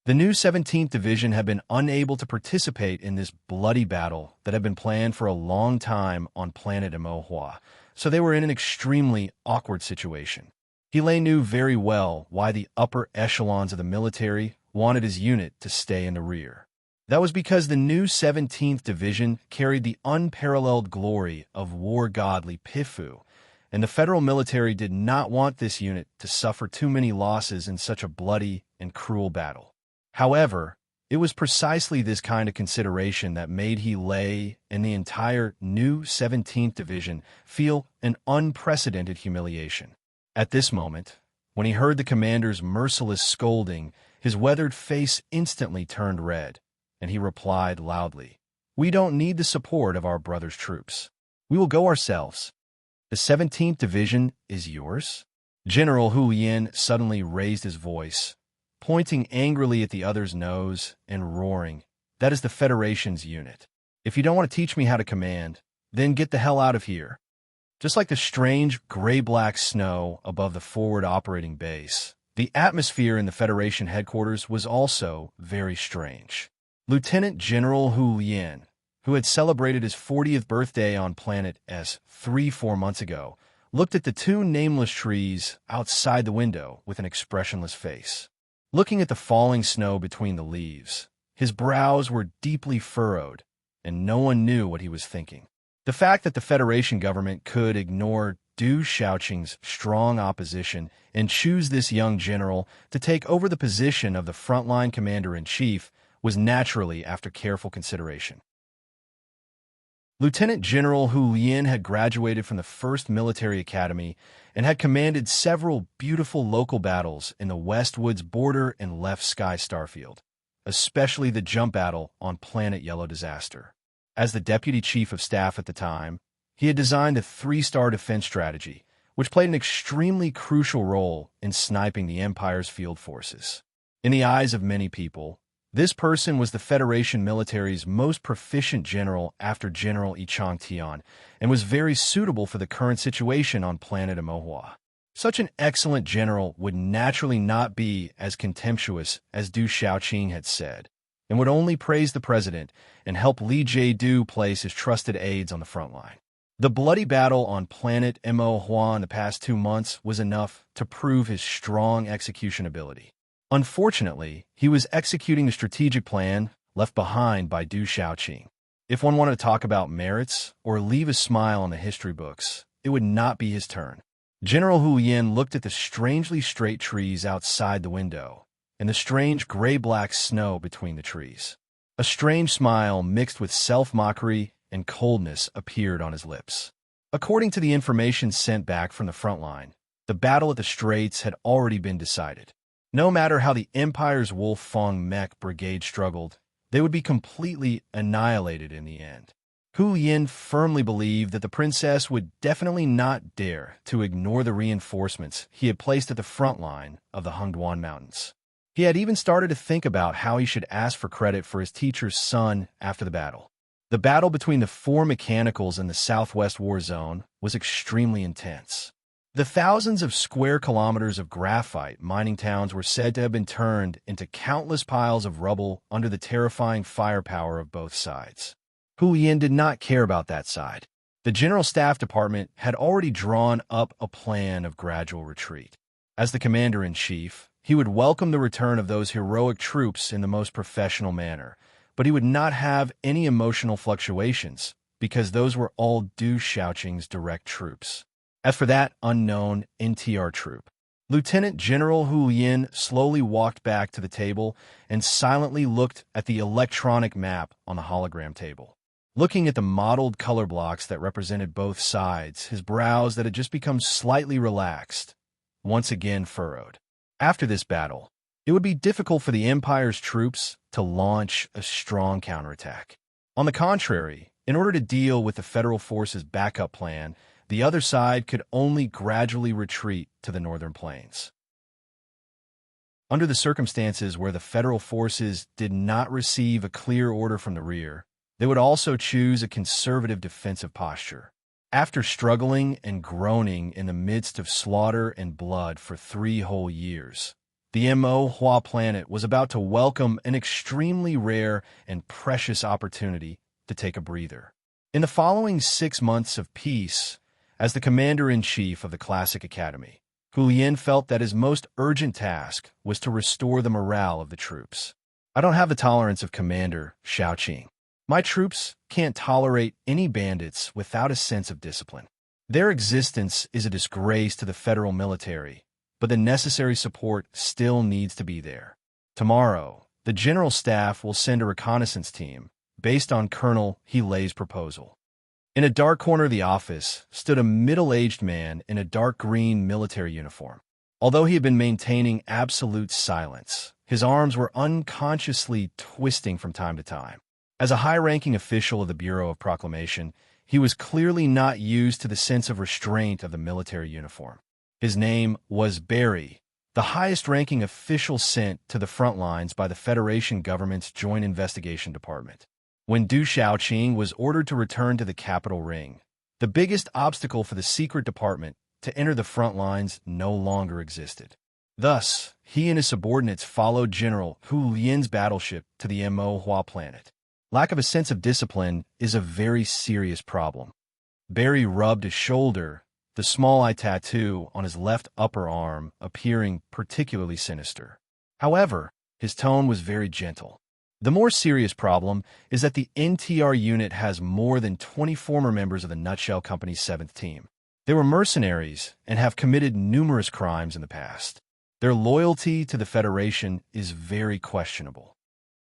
The new 17th Division had been unable to participate in this bloody battle that had been planned for a long time on planet Emohua, so they were in an extremely awkward situation. Hele knew very well why the upper echelons of the military wanted his unit to stay in the rear. That was because the new 17th Division carried the unparalleled glory of war god Li Pifu, and the federal military did not want this unit to suffer too many losses in such a bloody and cruel battle. However, it was precisely this kind of consideration that made Hele and the entire new 17th Division feel an unprecedented humiliation. At this moment, when he heard the commander's merciless scolding, his weathered face instantly turned red, and he replied loudly, We don't need the support of our brother's troops. We will go ourselves. The 17th Division is yours?" General Hu Yin suddenly raised his voice, pointing angrily at the other's nose and roaring, "That is the Federation's unit. If you don't want to teach me how to command, then get the hell out of here." Just like the strange gray-black snow above the forward operating base, the atmosphere in the Federation headquarters was also very strange. Lieutenant General Hu Yin, who had celebrated his 40th birthday on planet S 3-4 months ago, looked at the two nameless trees outside the window with an expressionless face. Looking at the falling snow between the leaves, his brows were deeply furrowed, and no one knew what he was thinking. The fact that the Federation government could ignore Du Shaoqing's strong opposition and choose this young general to take over the position of the frontline commander-in-chief was naturally after careful consideration. Lieutenant General Hu Yin had graduated from the 1st Military Academy and had commanded several beautiful local battles in the Westwoods Border and Left Sky Starfield, especially the jump battle on Planet Yellow Disaster. As the Deputy Chief of Staff at the time, he had designed a 3-star defense strategy, which played an extremely crucial role in sniping the Empire's field forces. In the eyes of many people, this person was the Federation military's most proficient general after General Yichang Tian, and was very suitable for the current situation on planet Amohua. Such an excellent general would naturally not be as contemptuous as Du Shaoqing had said, and would only praise the president and help Li Jiedu place his trusted aides on the front line. The bloody battle on planet Amohua in the past 2 months was enough to prove his strong execution ability. Unfortunately, he was executing the strategic plan left behind by Du Shaoqing. If one wanted to talk about merits or leave a smile on the history books, it would not be his turn. General Hu Yin looked at the strangely straight trees outside the window and the strange gray-black snow between the trees. A strange smile mixed with self-mockery and coldness appeared on his lips. According to the information sent back from the front line, the battle at the Straits had already been decided. No matter how the Empire's Wolf Fong Mech Brigade struggled, they would be completely annihilated in the end. Hu Yin firmly believed that the princess would definitely not dare to ignore the reinforcements he had placed at the front line of the Hongduan Mountains. He had even started to think about how he should ask for credit for his teacher's son after the battle. The battle between the 4 mechanicals in the Southwest War Zone was extremely intense. The thousands of square kilometers of graphite mining towns were said to have been turned into countless piles of rubble under the terrifying firepower of both sides. Hu Yin did not care about that side. The General Staff Department had already drawn up a plan of gradual retreat. As the Commander-in-Chief, he would welcome the return of those heroic troops in the most professional manner, but he would not have any emotional fluctuations, because those were all Du Shaoqing's direct troops. As for that unknown NTR troop, Lieutenant General Hu Yin slowly walked back to the table and silently looked at the electronic map on the hologram table. Looking at the mottled color blocks that represented both sides, his brows that had just become slightly relaxed, once again furrowed. After this battle, it would be difficult for the Empire's troops to launch a strong counterattack. On the contrary, in order to deal with the Federal Forces' backup plan, the other side could only gradually retreat to the northern plains. Under the circumstances where the Federal Forces did not receive a clear order from the rear, they would also choose a conservative defensive posture. After struggling and groaning in the midst of slaughter and blood for 3 whole years, the Mo Hua planet was about to welcome an extremely rare and precious opportunity to take a breather. In the following 6 months of peace, as the Commander-in-Chief of the Classic Academy, Hu Yin felt that his most urgent task was to restore the morale of the troops. "I don't have the tolerance of Commander Shaoqing. My troops can't tolerate any bandits without a sense of discipline. Their existence is a disgrace to the federal military, but the necessary support still needs to be there. Tomorrow, the General Staff will send a reconnaissance team based on Colonel Helay's proposal." In a dark corner of the office stood a middle-aged man in a dark green military uniform. Although he had been maintaining absolute silence, his arms were unconsciously twisting from time to time. As a high-ranking official of the Bureau of Proclamation, he was clearly not used to the sense of restraint of the military uniform. His name was Barry, the highest-ranking official sent to the front lines by the Federation government's Joint Investigation Department. When Du Shaoqing was ordered to return to the capital ring, the biggest obstacle for the secret department to enter the front lines no longer existed. Thus, he and his subordinates followed General Hu Lian's battleship to the Mo Hua planet. Lack of a sense of discipline is a very serious problem. Barry rubbed his shoulder, the small eye tattoo on his left upper arm appearing particularly sinister. However, his tone was very gentle. The more serious problem is that the NTR unit has more than 20 former members of the Nutshell Company's 7th team. They were mercenaries and have committed numerous crimes in the past. Their loyalty to the Federation is very questionable.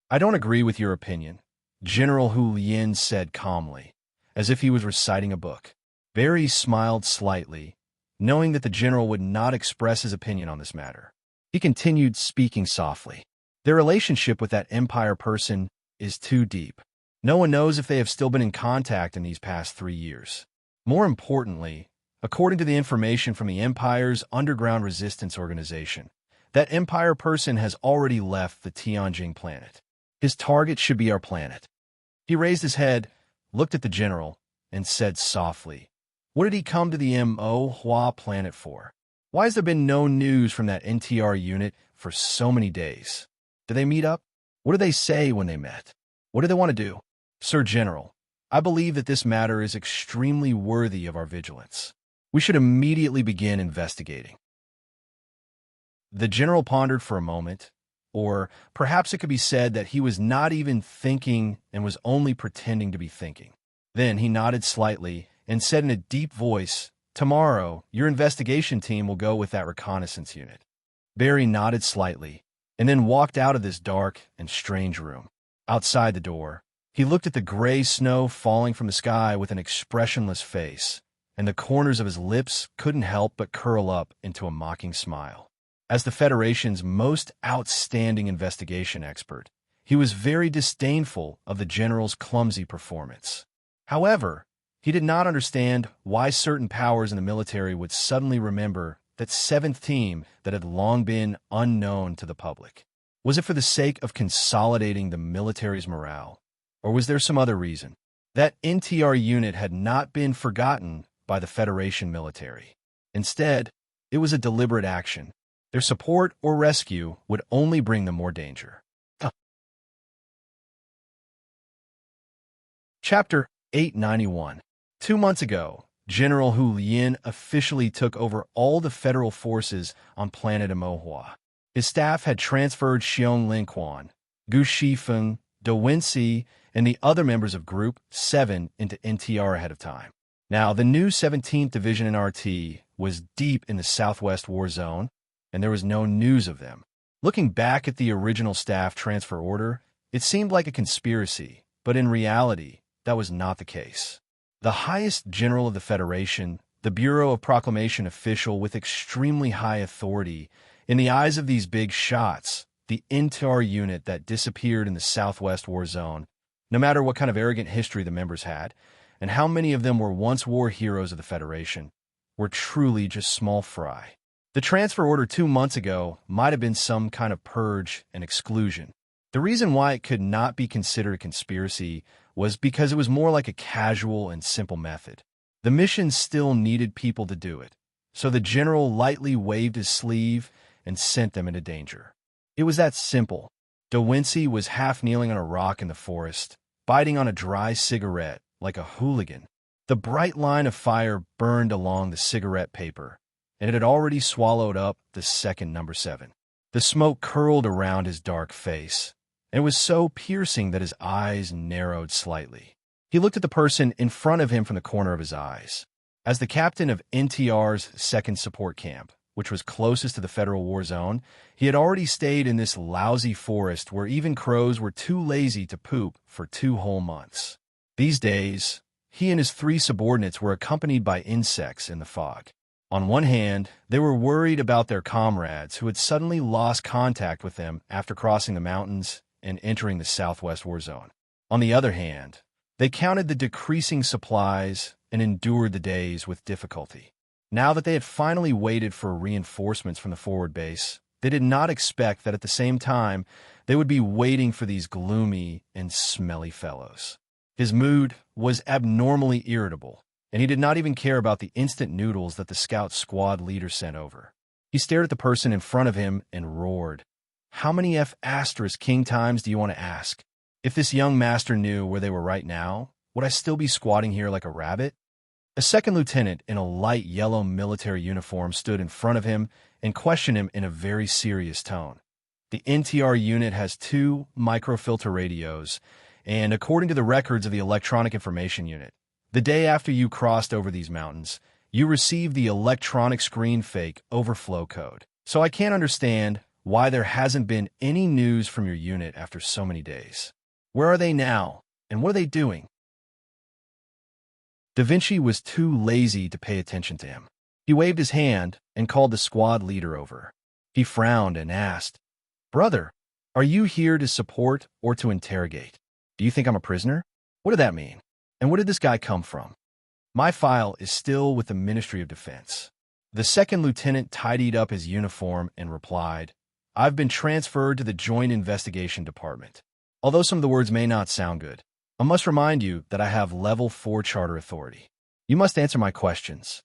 I don't agree with your opinion, General Hu Lian said calmly, as if he was reciting a book. Barry smiled slightly, knowing that the general would not express his opinion on this matter. He continued speaking softly. Their relationship with that Empire person is too deep. No one knows if they have still been in contact in these past 3 years. More importantly, according to the information from the Empire's underground resistance organization, that Empire person has already left the Tianjing planet. His target should be our planet. He raised his head, looked at the general, and said softly, "What did he come to the Mo Hua planet for? Why has there been no news from that NTR unit for so many days? Did they meet up? What did they say when they met? What do they want to do?" "Sir General, I believe that this matter is extremely worthy of our vigilance. We should immediately begin investigating." The general pondered for a moment, or perhaps it could be said that he was not even thinking and was only pretending to be thinking. Then he nodded slightly and said in a deep voice, "Tomorrow, your investigation team will go with that reconnaissance unit." Barry nodded slightly and then walked out of this dark and strange room. Outside the door, he looked at the gray snow falling from the sky with an expressionless face, and the corners of his lips couldn't help but curl up into a mocking smile. As the Federation's most outstanding investigation expert, he was very disdainful of the general's clumsy performance. However, he did not understand why certain powers in the military would suddenly remember that 7th team that had long been unknown to the public. Was it for the sake of consolidating the military's morale, or was there some other reason? That NTR unit had not been forgotten by the Federation military. Instead, it was a deliberate action. Their support or rescue would only bring them more danger. Chapter 891. 2 months ago, General Hu Lian officially took over all the federal forces on planet Mo Hua. His staff had transferred Xiong Linquan, Gu Shifeng, De Wincy, and the other members of Group 7 into NTR ahead of time. Now, the new 17th Division in RT was deep in the Southwest War Zone, and there was no news of them. Looking back at the original staff transfer order, it seemed like a conspiracy, but in reality, that was not the case. The highest general of the Federation, the Bureau of Proclamation official with extremely high authority, in the eyes of these big shots, the NTR unit that disappeared in the Southwest War Zone, no matter what kind of arrogant history the members had, and how many of them were once war heroes of the Federation, were truly just small fry. The transfer order 2 months ago might have been some kind of purge and exclusion. The reason why it could not be considered a conspiracy was because it was more like a casual and simple method. The mission still needed people to do it, so the general lightly waved his sleeve and sent them into danger. It was that simple. De Wincy was half kneeling on a rock in the forest, biting on a dry cigarette like a hooligan. The bright line of fire burned along the cigarette paper, and it had already swallowed up the second number 7. The smoke curled around his dark face, and it was so piercing that his eyes narrowed slightly. He looked at the person in front of him from the corner of his eyes. As the captain of NTR's 2nd Support Camp, which was closest to the Federal War Zone, he had already stayed in this lousy forest where even crows were too lazy to poop for 2 whole months. These days, he and his 3 subordinates were accompanied by insects in the fog. On one hand, they were worried about their comrades who had suddenly lost contact with them after crossing the mountains and entering the Southwest War Zone. On the other hand, they counted the decreasing supplies and endured the days with difficulty. Now that they had finally waited for reinforcements from the forward base, they did not expect that at the same time they would be waiting for these gloomy and smelly fellows. His mood was abnormally irritable, and he did not even care about the instant noodles that the scout squad leader sent over. He stared at the person in front of him and roared, "How many F***king times do you want to ask? If this young master knew where they were right now, would I still be squatting here like a rabbit?" A second lieutenant in a light yellow military uniform stood in front of him and questioned him in a very serious tone. The NTR unit has 2 microfilter radios, and according to the records of the Electronic Information Unit, the day after you crossed over these mountains, you received the electronic screen fake overflow code. So I can't understand why there hasn't been any news from your unit after so many days. Where are they now, and what are they doing? Da Vinci was too lazy to pay attention to him. He waved his hand and called the squad leader over. He frowned and asked, "Brother, are you here to support or to interrogate? Do you think I'm a prisoner? What did that mean? And where did this guy come from?" "My file is still with the Ministry of Defense." The second lieutenant tidied up his uniform and replied, "I've been transferred to the Joint Investigation Department. Although some of the words may not sound good, I must remind you that I have Level 4 charter authority. You must answer my questions."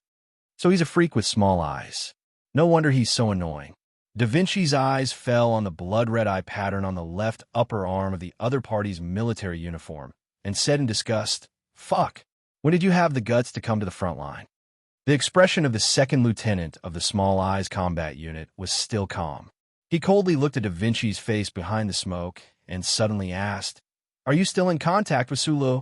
So he's a freak with small eyes. No wonder he's so annoying. Da Vinci's eyes fell on the blood-red eye pattern on the left upper arm of the other party's military uniform and said in disgust, "Fuck, when did you have the guts to come to the front line?" The expression of the second lieutenant of the Small Eyes Combat Unit was still calm. He coldly looked at Da Vinci's face behind the smoke and suddenly asked, "Are you still in contact with Sulu?"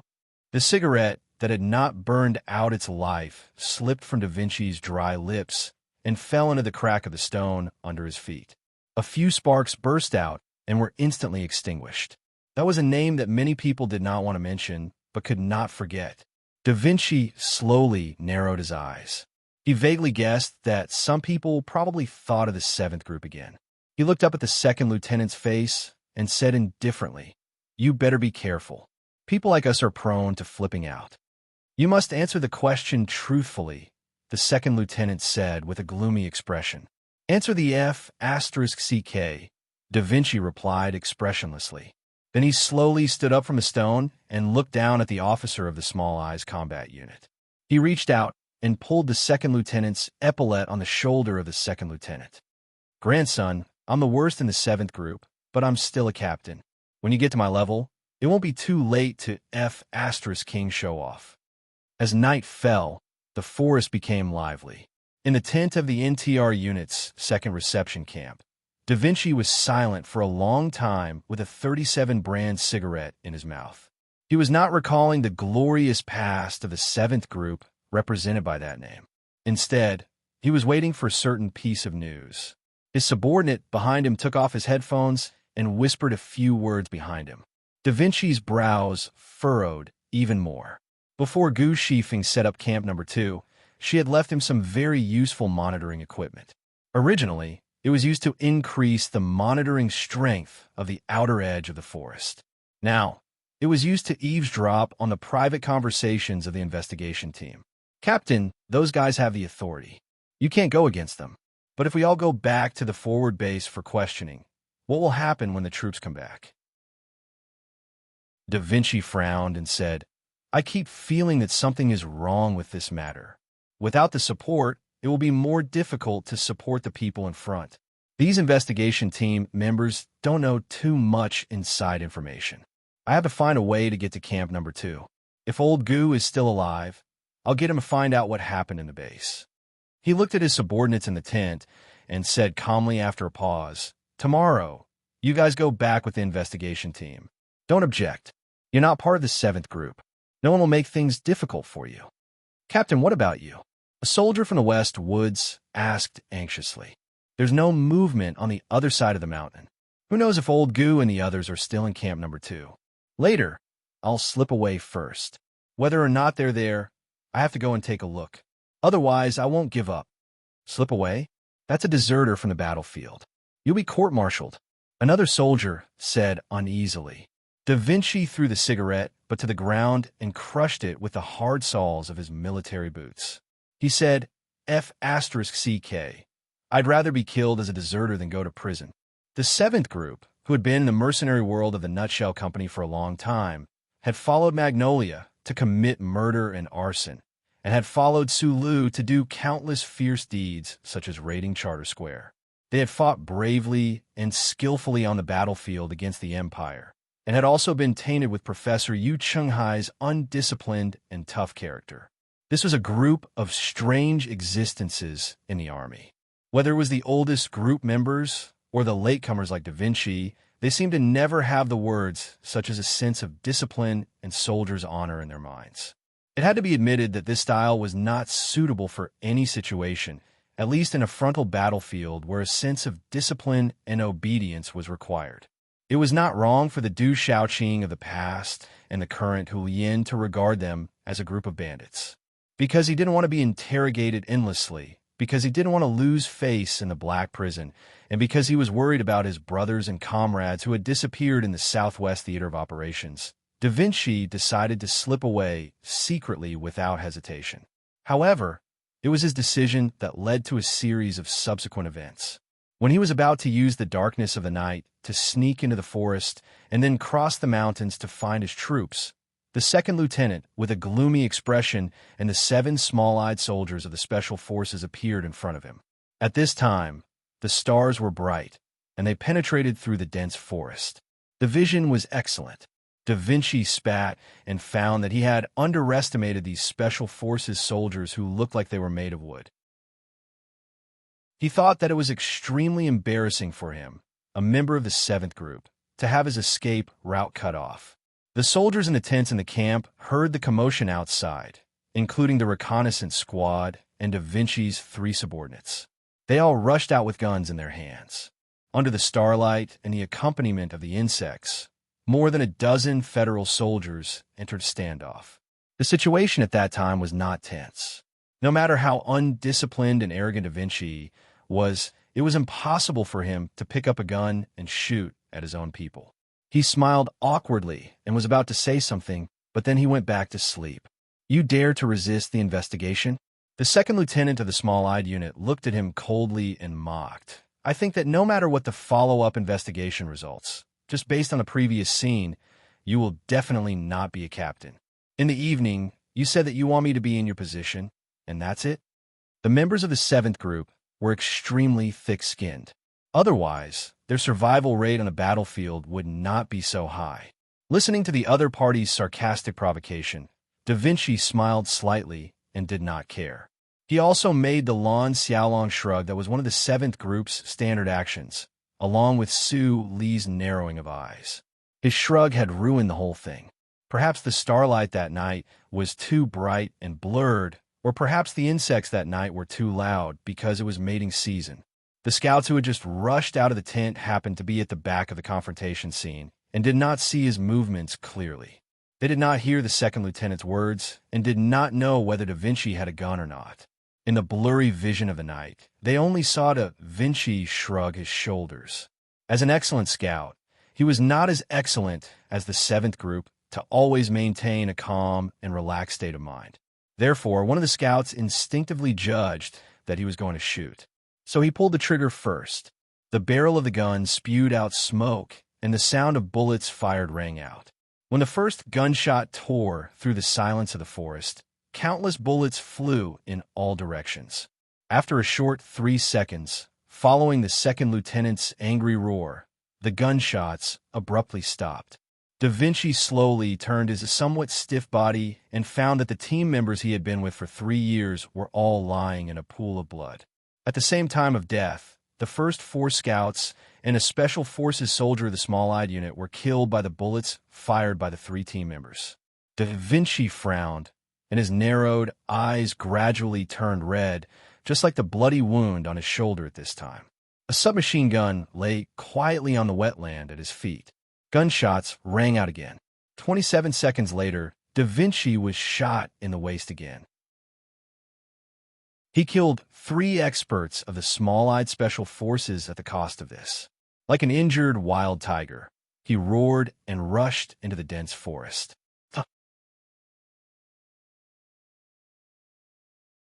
The cigarette that had not burned out its life slipped from Da Vinci's dry lips and fell into the crack of the stone under his feet. A few sparks burst out and were instantly extinguished. That was a name that many people did not want to mention, but could not forget. Da Vinci slowly narrowed his eyes. He vaguely guessed that some people probably thought of the 7th group again. He looked up at the second lieutenant's face and said indifferently, "You better be careful. People like us are prone to flipping out." "You must answer the question truthfully," the second lieutenant said with a gloomy expression. "Answer the F***CK, Da Vinci replied expressionlessly. Then he slowly stood up from the stone and looked down at the officer of the Small Eyes Combat Unit. He reached out and pulled the second lieutenant's epaulette on the shoulder of the second lieutenant. "Grandson, I'm the worst in the 7th group, but I'm still a captain. When you get to my level, it won't be too late to F***king show off." As night fell, the forest became lively. In the tent of the NTR unit's second reception camp, Da Vinci was silent for a long time with a 37 brand cigarette in his mouth. He was not recalling the glorious past of the 7th group represented by that name. Instead, he was waiting for a certain piece of news. His subordinate behind him took off his headphones and whispered a few words behind him. Da Vinci's brows furrowed even more. Before Gu Shifeng set up Camp Number 2, she had left him some very useful monitoring equipment. Originally, it was used to increase the monitoring strength of the outer edge of the forest. Now, it was used to eavesdrop on the private conversations of the investigation team. "Captain, those guys have the authority. You can't go against them. But if we all go back to the forward base for questioning, what will happen when the troops come back?" Da Vinci frowned and said, "I keep feeling that something is wrong with this matter. Without the support, it will be more difficult to support the people in front. These investigation team members don't know too much inside information. I have to find a way to get to Camp Number 2. If old Gu is still alive, I'll get him to find out what happened in the base." He looked at his subordinates in the tent and said calmly after a pause, "Tomorrow, you guys go back with the investigation team. Don't object. You're not part of the 7th group. No one will make things difficult for you." "Captain, what about you?" a soldier from the West Woods asked anxiously. "There's no movement on the other side of the mountain. Who knows if old Gu and the others are still in Camp Number 2. Later, I'll slip away first. Whether or not they're there, I have to go and take a look. Otherwise, I won't give up." "Slip away? That's a deserter from the battlefield. You'll be court-martialed," another soldier said uneasily. Da Vinci threw the cigarette, but to the ground, and crushed it with the hard soles of his military boots. He said, F***CK. I'd rather be killed as a deserter than go to prison. The seventh group, who had been in the mercenary world of the Nutshell Company for a long time, had followed Magnolia to commit murder and arson, and had followed Sulu to do countless fierce deeds such as raiding Charter Square. They had fought bravely and skillfully on the battlefield against the Empire, and had also been tainted with Professor Yu Chunghai's undisciplined and tough character. This was a group of strange existences in the army. Whether it was the oldest group members or the latecomers like Da Vinci, they seemed to never have the words such as a sense of discipline and soldier's honor in their minds. It had to be admitted that this style was not suitable for any situation, at least in a frontal battlefield where a sense of discipline and obedience was required. It was not wrong for the Du Shaoqing of the past and the current Hu Yin to regard them as a group of bandits. Because he didn't want to be interrogated endlessly, because he didn't want to lose face in the Black Prison, and because he was worried about his brothers and comrades who had disappeared in the Southwest Theater of Operations, Da Vinci decided to slip away secretly without hesitation. However, it was his decision that led to a series of subsequent events. When he was about to use the darkness of the night to sneak into the forest and then cross the mountains to find his troops, the second lieutenant, with a gloomy expression, and the 7 small-eyed soldiers of the Special Forces appeared in front of him. At this time, the stars were bright, and they penetrated through the dense forest. The vision was excellent. Da Vinci spat and found that he had underestimated these Special Forces soldiers who looked like they were made of wood. He thought that it was extremely embarrassing for him, a member of the 7th group, to have his escape route cut off. The soldiers in the tents in the camp heard the commotion outside, including the reconnaissance squad and Da Vinci's 3 subordinates. They all rushed out with guns in their hands. Under the starlight and the accompaniment of the insects, more than a dozen federal soldiers entered standoff. The situation at that time was not tense. No matter how undisciplined and arrogant Da Vinci was, it was impossible for him to pick up a gun and shoot at his own people. He smiled awkwardly and was about to say something, but then he went back to sleep. You dare to resist the investigation? The second lieutenant of the small-eyed unit looked at him coldly and mocked. I think that no matter what the follow-up investigation results, just based on the previous scene, you will definitely not be a captain. In the evening, you said that you want me to be in your position, and that's it? The members of the 7th group were extremely thick-skinned. Otherwise, their survival rate on a battlefield would not be so high. Listening to the other party's sarcastic provocation, Da Vinci smiled slightly and did not care. He also made the Lan Xiaolong shrug that was one of the 7th group's standard actions, along with Su Li's narrowing of eyes. His shrug had ruined the whole thing. Perhaps the starlight that night was too bright and blurred, or perhaps the insects that night were too loud because it was mating season. The scouts who had just rushed out of the tent happened to be at the back of the confrontation scene and did not see his movements clearly. They did not hear the second lieutenant's words and did not know whether Da Vinci had a gun or not. In the blurry vision of the night, they only saw Da Vinci shrug his shoulders. As an excellent scout, he was not as excellent as the 7th group to always maintain a calm and relaxed state of mind. Therefore, one of the scouts instinctively judged that he was going to shoot. So he pulled the trigger first. The barrel of the gun spewed out smoke, and the sound of bullets fired rang out. When the first gunshot tore through the silence of the forest, countless bullets flew in all directions. After a short 3 seconds, following the second lieutenant's angry roar, the gunshots abruptly stopped. Da Vinci slowly turned his somewhat stiff body and found that the team members he had been with for 3 years were all lying in a pool of blood. At the same time of death, the first 4 scouts and a Special Forces soldier of the small-eyed unit were killed by the bullets fired by the 3 team members. Da Vinci frowned, and his narrowed eyes gradually turned red, just like the bloody wound on his shoulder at this time. A submachine gun lay quietly on the wetland at his feet. Gunshots rang out again. 27 seconds later, Da Vinci was shot in the waist again. He killed 3 experts of the small-eyed Special Forces at the cost of this. Like an injured wild tiger, He roared and rushed into the dense forest.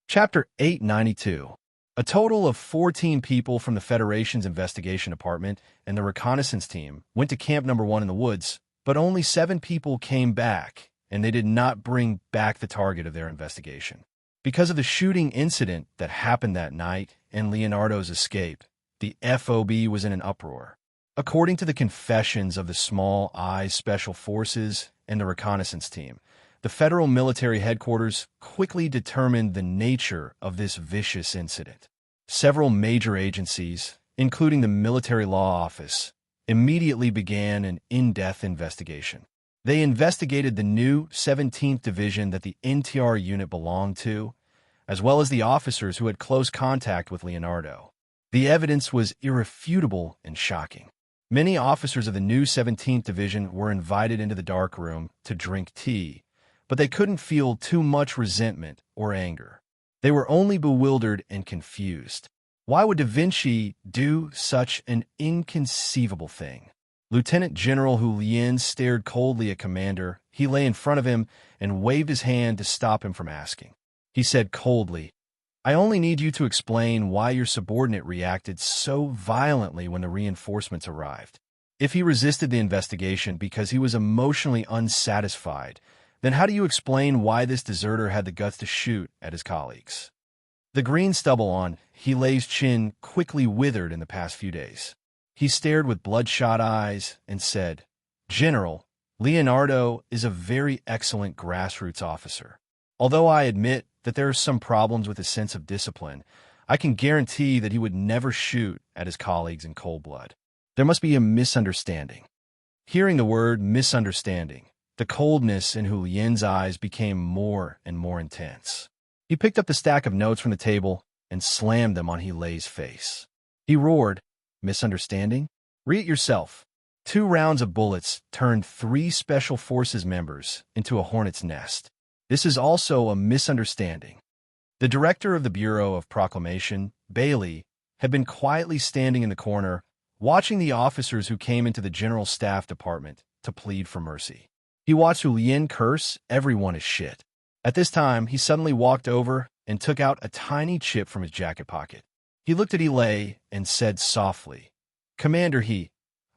Chapter 892. A total of 14 people from the Federation's investigation department and the reconnaissance team went to Camp Number 1 in the woods, but only 7 people came back, and they did not bring back the target of their investigation. Because of the shooting incident that happened that night and Leonardo's escape, the FOB was in an uproar. According to the confessions of the Small Eyes Special Forces and the reconnaissance team, the federal military headquarters quickly determined the nature of this vicious incident. Several major agencies, including the Military Law Office, immediately began an in-depth investigation. They investigated the new 17th Division that the NTR unit belonged to, as well as the officers who had close contact with Leonardo. The evidence was irrefutable and shocking. Many officers of the new 17th Division were invited into the dark room to drink tea, but they couldn't feel too much resentment or anger. They were only bewildered and confused. Why would Da Vinci do such an inconceivable thing? Lieutenant General Hu Lien stared coldly at Commander. He lay in front of him and waved his hand to stop him from asking. He said coldly, "I only need you to explain why your subordinate reacted so violently when the reinforcements arrived. If he resisted the investigation because he was emotionally unsatisfied, then how do you explain why this deserter had the guts to shoot at his colleagues?" The green stubble on Hilei's chin quickly withered in the past few days. He stared with bloodshot eyes and said, "General, Leonardo is a very excellent grassroots officer. Although I admit that there are some problems with his sense of discipline, I can guarantee that he would never shoot at his colleagues in cold blood. There must be a misunderstanding." Hearing the word misunderstanding, the coldness in Hu Lien's eyes became more and more intense. He picked up the stack of notes from the table and slammed them on Hilei's face. He roared, "Misunderstanding? Read it yourself." 2 rounds of bullets turned 3 Special Forces members into a hornet's nest. This is also a misunderstanding. The director of the Bureau of Proclamation, Bailey, had been quietly standing in the corner, watching the officers who came into the General Staff Department to plead for mercy. He watched Hu Lien curse everyone as shit. At this time, he suddenly walked over and took out a tiny chip from his jacket pocket. He looked at Hilei and said softly, "Commander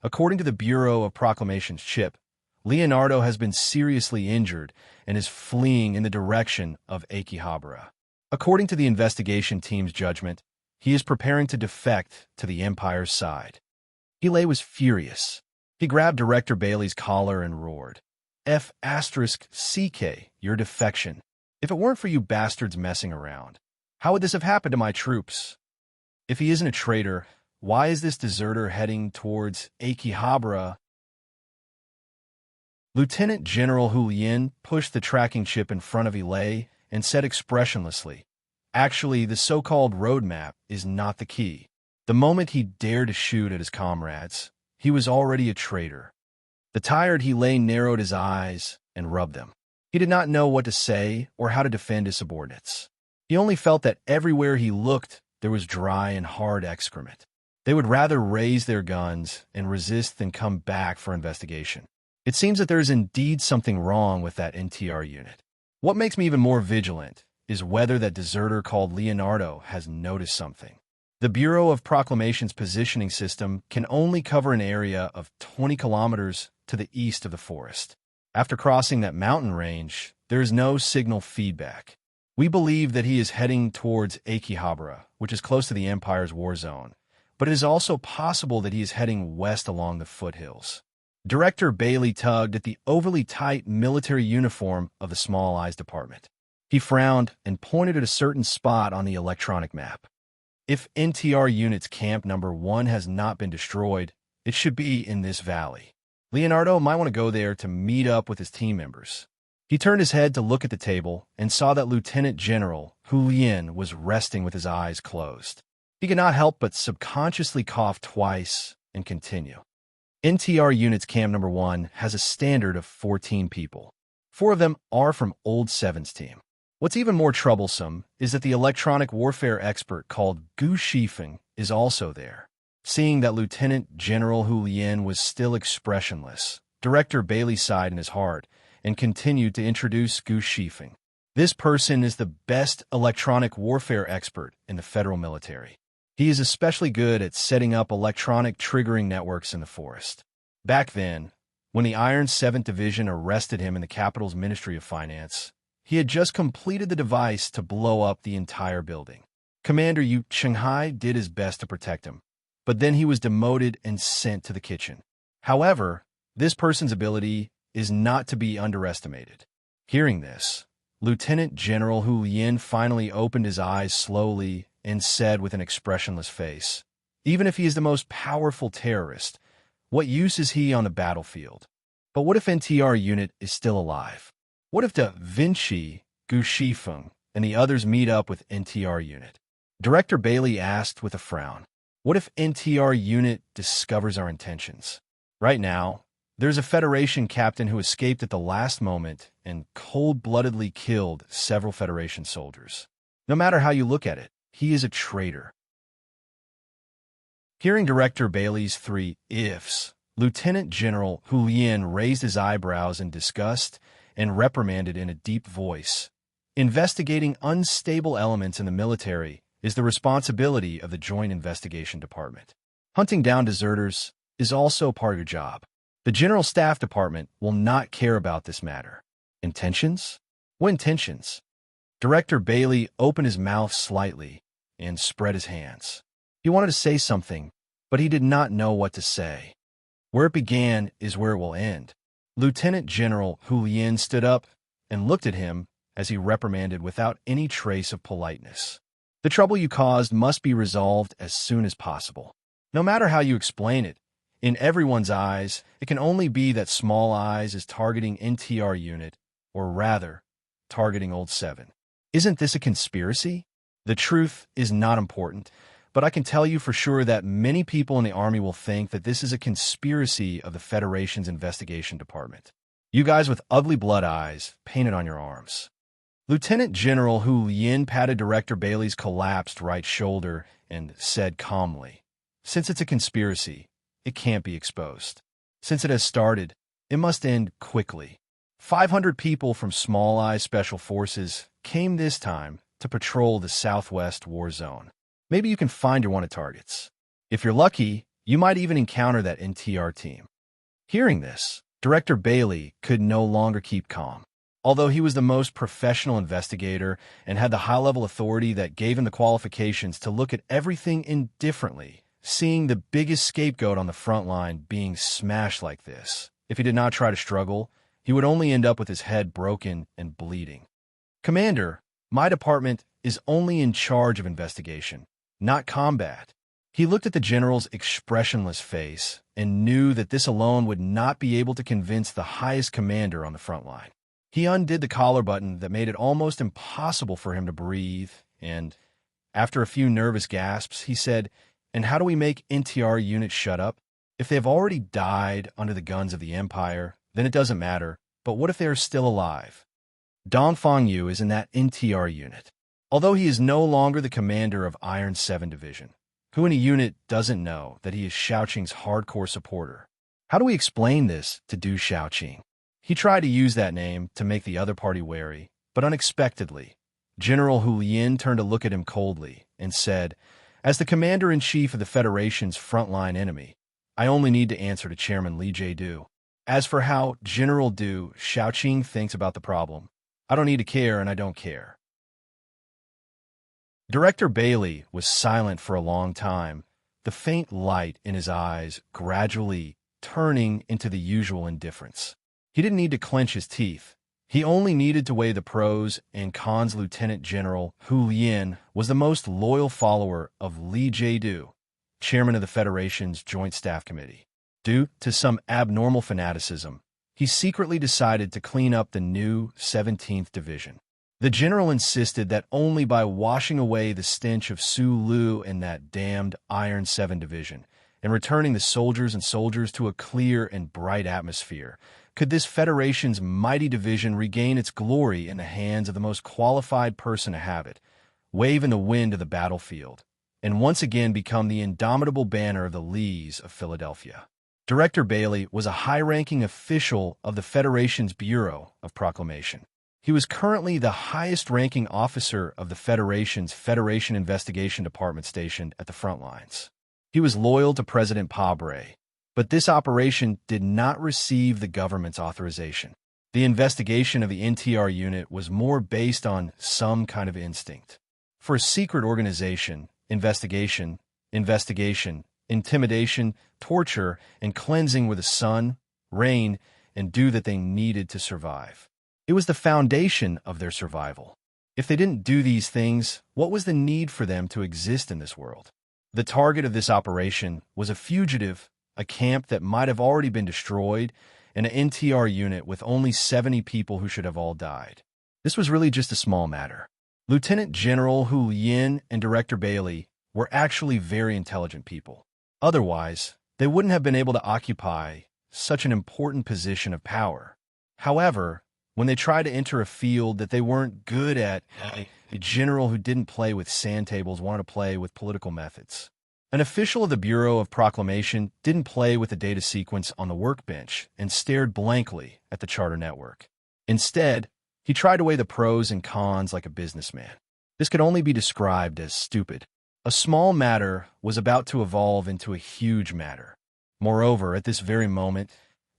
according to the Bureau of Proclamation's chip, Leonardo has been seriously injured and is fleeing in the direction of Akihabara. According to the investigation team's judgment, he is preparing to defect to the Empire's side." Hilei was furious. He grabbed Director Bailey's collar and roared, "F***CK, your defection. If it weren't for you bastards messing around, how would this have happened to my troops? If he isn't a traitor, why is this deserter heading towards Akihabara?" Lieutenant General Hu Lien pushed the tracking chip in front of Hilei and said expressionlessly, "Actually, the so-called roadmap is not the key. The moment he dared to shoot at his comrades, he was already a traitor." The tired Hilei narrowed his eyes and rubbed them. He did not know what to say or how to defend his subordinates. He only felt that everywhere he looked, there was dry and hard excrement. They would rather raise their guns and resist than come back for investigation. It seems that there is indeed something wrong with that NTR unit. What makes me even more vigilant is whether that deserter called Leonardo has noticed something. The Bureau of Proclamation's positioning system can only cover an area of 20 kilometers to the east of the forest. After crossing that mountain range, there is no signal feedback. We believe that he is heading towards Akihabara, which is close to the Empire's war zone, but it is also possible that he is heading west along the foothills. Director Bailey tugged at the overly tight military uniform of the Small Eyes Department. He frowned and pointed at a certain spot on the electronic map. If NTR Unit's Camp Number 1 has not been destroyed, it should be in this valley. Leonardo might want to go there to meet up with his team members. He turned his head to look at the table and saw that Lieutenant General Hu Lien was resting with his eyes closed. He could not help but subconsciously cough twice and continue. NTR Unit's Camp Number 1 has a standard of 14 people. 4 of them are from Old Seven's team. What's even more troublesome is that the electronic warfare expert called Gu Shifeng is also there. Seeing that Lieutenant General Hu Lien was still expressionless, Director Bailey sighed in his heart and continued to introduce Gu Shifeng. This person is the best electronic warfare expert in the federal military. He is especially good at setting up electronic triggering networks in the forest. Back then, when the Iron 7th Division arrested him in the capital's Ministry of Finance, he had just completed the device to blow up the entire building. Commander Yu Chenghai did his best to protect him, but then he was demoted and sent to the kitchen. However, this person's ability is not to be underestimated. Hearing this, Lieutenant General Hu Lien finally opened his eyes slowly and said with an expressionless face, "Even if he is the most powerful terrorist, what use is he on the battlefield? But what if NTR unit is still alive? What if Da Vinci, Gu Shifeng, and the others meet up with NTR unit?" Director Bailey asked with a frown, "What if NTR unit discovers our intentions? Right now, there's a Federation captain who escaped at the last moment and cold-bloodedly killed several Federation soldiers. No matter how you look at it, he is a traitor." Hearing Director Bailey's three ifs, Lieutenant General Hu Lien raised his eyebrows in disgust and reprimanded in a deep voice, "Investigating unstable elements in the military is the responsibility of the Joint Investigation Department. Hunting down deserters is also part of your job. The General Staff Department will not care about this matter." Intentions? What intentions? Director Bailey opened his mouth slightly and spread his hands. He wanted to say something, but he did not know what to say. Where it began is where it will end. Lieutenant General Hu Lien stood up and looked at him as he reprimanded without any trace of politeness. "The trouble you caused must be resolved as soon as possible. No matter how you explain it, in everyone's eyes, it can only be that Small Eyes is targeting NTR unit, or rather, targeting Old 7. Isn't this a conspiracy? The truth is not important, but I can tell you for sure that many people in the Army will think that this is a conspiracy of the Federation's investigation department. You guys with ugly blood eyes painted on your arms." Lieutenant General Hu Lien patted Director Bailey's collapsed right shoulder and said calmly, "Since it's a conspiracy, it can't be exposed. Since it has started, it must end quickly. 500 people from Small Eye Special Forces came this time to patrol the Southwest War Zone. Maybe you can find your wanted targets. If you're lucky, you might even encounter that NTR team." Hearing this, Director Bailey could no longer keep calm. Although he was the most professional investigator and had the high-level authority that gave him the qualifications to look at everything indifferently, seeing the biggest scapegoat on the front line being smashed like this, if he did not try to struggle, he would only end up with his head broken and bleeding. "Commander, my department is only in charge of investigation, not combat." He looked at the general's expressionless face and knew that this alone would not be able to convince the highest commander on the front line. He undid the collar button that made it almost impossible for him to breathe, and, after a few nervous gasps, he said, "And how do we make NTR units shut up? If they have already died under the guns of the Empire, then it doesn't matter, but what if they are still alive? Dongfang Yu is in that NTR unit. Although he is no longer the commander of Iron 7 Division, who in a unit doesn't know that he is Shaoqing's hardcore supporter? How do we explain this to Du Shaoqing?" He tried to use that name to make the other party wary, but unexpectedly, General Hu Lien turned to look at him coldly and said, "As the commander-in-chief of the Federation's frontline enemy, I only need to answer to Chairman Li Jiedu. As for how General Du Shaoqing thinks about the problem, I don't need to care and I don't care." Director Bailey was silent for a long time, the faint light in his eyes gradually turning into the usual indifference. He didn't need to clench his teeth. He only needed to weigh the pros and cons. Lieutenant General Hu Lien was the most loyal follower of Li Jiedu, chairman of the Federation's Joint Staff Committee. Due to some abnormal fanaticism, he secretly decided to clean up the new 17th Division. The general insisted that only by washing away the stench of Su Lu and that damned Iron 7 Division and returning the soldiers to a clear and bright atmosphere could this Federation's mighty division regain its glory in the hands of the most qualified person to have it, wave in the wind of the battlefield, and once again become the indomitable banner of the Lees of Philadelphia. Director Bailey was a high-ranking official of the Federation's Bureau of Proclamation. He was currently the highest-ranking officer of the Federation's Federation Investigation Department stationed at the front lines. He was loyal to President Pabre, but this operation did not receive the government's authorization. The investigation of the NTR unit was more based on some kind of instinct. For a secret organization, investigation, intimidation, torture, and cleansing were the sun, rain, and dew that they needed to survive. It was the foundation of their survival. If they didn't do these things, what was the need for them to exist in this world? The target of this operation was a fugitive, a camp that might have already been destroyed, and an NTR unit with only 70 people who should have all died. This was really just a small matter. Lieutenant General Hu Yin and Director Bailey were actually very intelligent people. Otherwise, they wouldn't have been able to occupy such an important position of power. However, when they tried to enter a field that they weren't good at, a general who didn't play with sand tables wanted to play with political methods. An official of the Bureau of Proclamation didn't play with the data sequence on the workbench and stared blankly at the charter network. Instead, he tried to weigh the pros and cons like a businessman. This could only be described as stupid. A small matter was about to evolve into a huge matter. Moreover, at this very moment,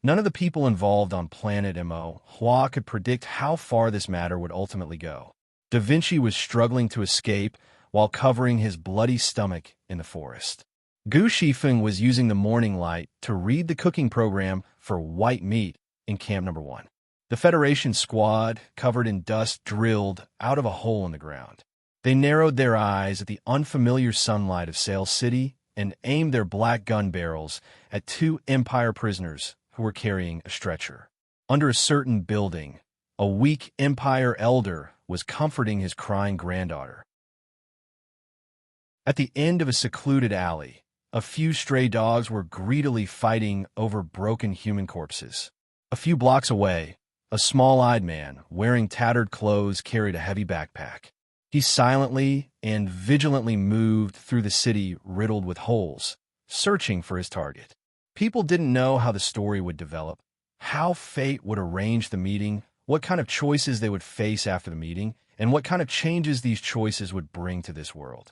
none of the people involved on planet Hua could predict how far this matter would ultimately go. Da Vinci was struggling to escape while covering his bloody stomach in the forest. Gu Shifeng was using the morning light to read the cooking program for white meat in Camp Number 1. The Federation squad, covered in dust, drilled out of a hole in the ground. They narrowed their eyes at the unfamiliar sunlight of Sail City and aimed their black gun barrels at 2 Empire prisoners who were carrying a stretcher. Under a certain building, a weak Empire elder was comforting his crying granddaughter. At the end of a secluded alley, a few stray dogs were greedily fighting over broken human corpses. A few blocks away, a small-eyed man wearing tattered clothes carried a heavy backpack. He silently and vigilantly moved through the city riddled with holes, searching for his target. People didn't know how the story would develop, how fate would arrange the meeting, what kind of choices they would face after the meeting, and what kind of changes these choices would bring to this world.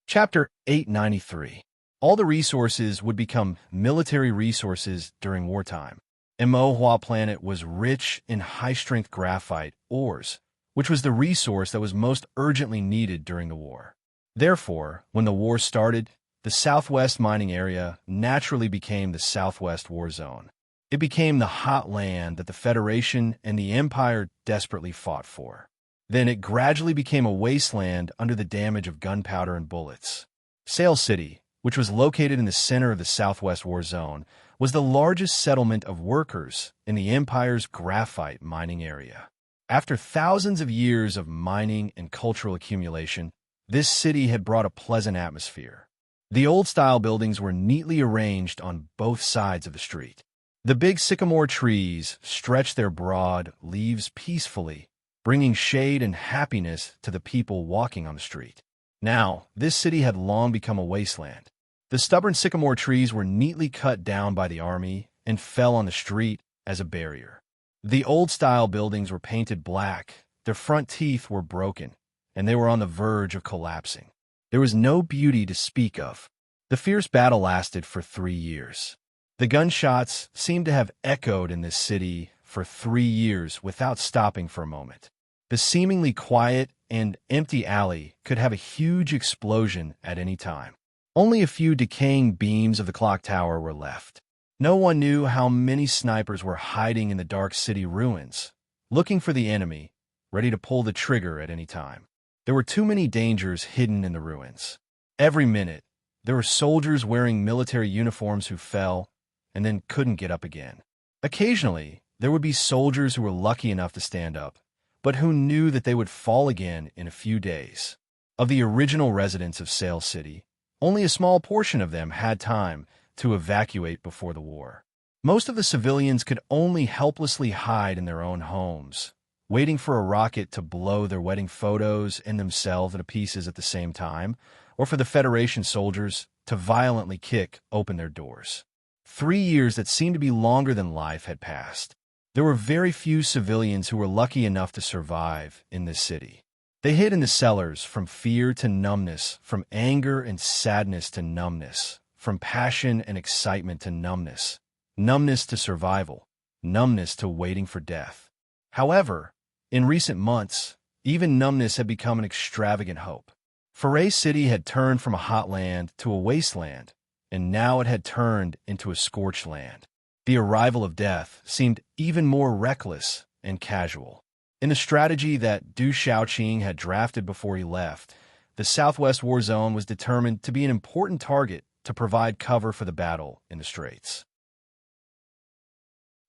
Chapter 893. All the resources would become military resources during wartime. Hua planet was rich in high-strength graphite ores, which was the resource that was most urgently needed during the war. Therefore, when the war started, the Southwest mining area naturally became the Southwest War Zone. It became the hot land that the Federation and the Empire desperately fought for. Then it gradually became a wasteland under the damage of gunpowder and bullets. Sail City, which was located in the center of the Southwest War Zone, was the largest settlement of workers in the Empire's graphite mining area. After thousands of years of mining and cultural accumulation, this city had brought a pleasant atmosphere. The old-style buildings were neatly arranged on both sides of the street. The big sycamore trees stretched their broad leaves peacefully, bringing shade and happiness to the people walking on the street. Now, this city had long become a wasteland. The stubborn sycamore trees were neatly cut down by the army and fell on the street as a barrier. The old-style buildings were painted black, their front teeth were broken, and they were on the verge of collapsing. There was no beauty to speak of. The fierce battle lasted for 3 years. The gunshots seemed to have echoed in this city for 3 years without stopping for a moment. The seemingly quiet and empty alley could have a huge explosion at any time. Only a few decaying beams of the clock tower were left. No one knew how many snipers were hiding in the dark city ruins, looking for the enemy, ready to pull the trigger at any time. There were too many dangers hidden in the ruins. Every minute, there were soldiers wearing military uniforms who fell and then couldn't get up again. Occasionally, there would be soldiers who were lucky enough to stand up, but who knew that they would fall again in a few days. Of the original residents of Sail City, only a small portion of them had time to evacuate before the war. Most of the civilians could only helplessly hide in their own homes, waiting for a rocket to blow their wedding photos and themselves to pieces at the same time, or for the Federation soldiers to violently kick open their doors. 3 years that seemed to be longer than life had passed. There were very few civilians who were lucky enough to survive in this city. They hid in the cellars from fear to numbness, from anger and sadness to numbness, from passion and excitement to numbness, numbness to survival, numbness to waiting for death. However, in recent months, even numbness had become an extravagant hope. Foray City had turned from a hot land to a wasteland, and now it had turned into a scorched land. The arrival of death seemed even more reckless and casual. In the strategy that Du Shaoqing had drafted before he left, the Southwest War Zone was determined to be an important target to provide cover for the battle in the Straits.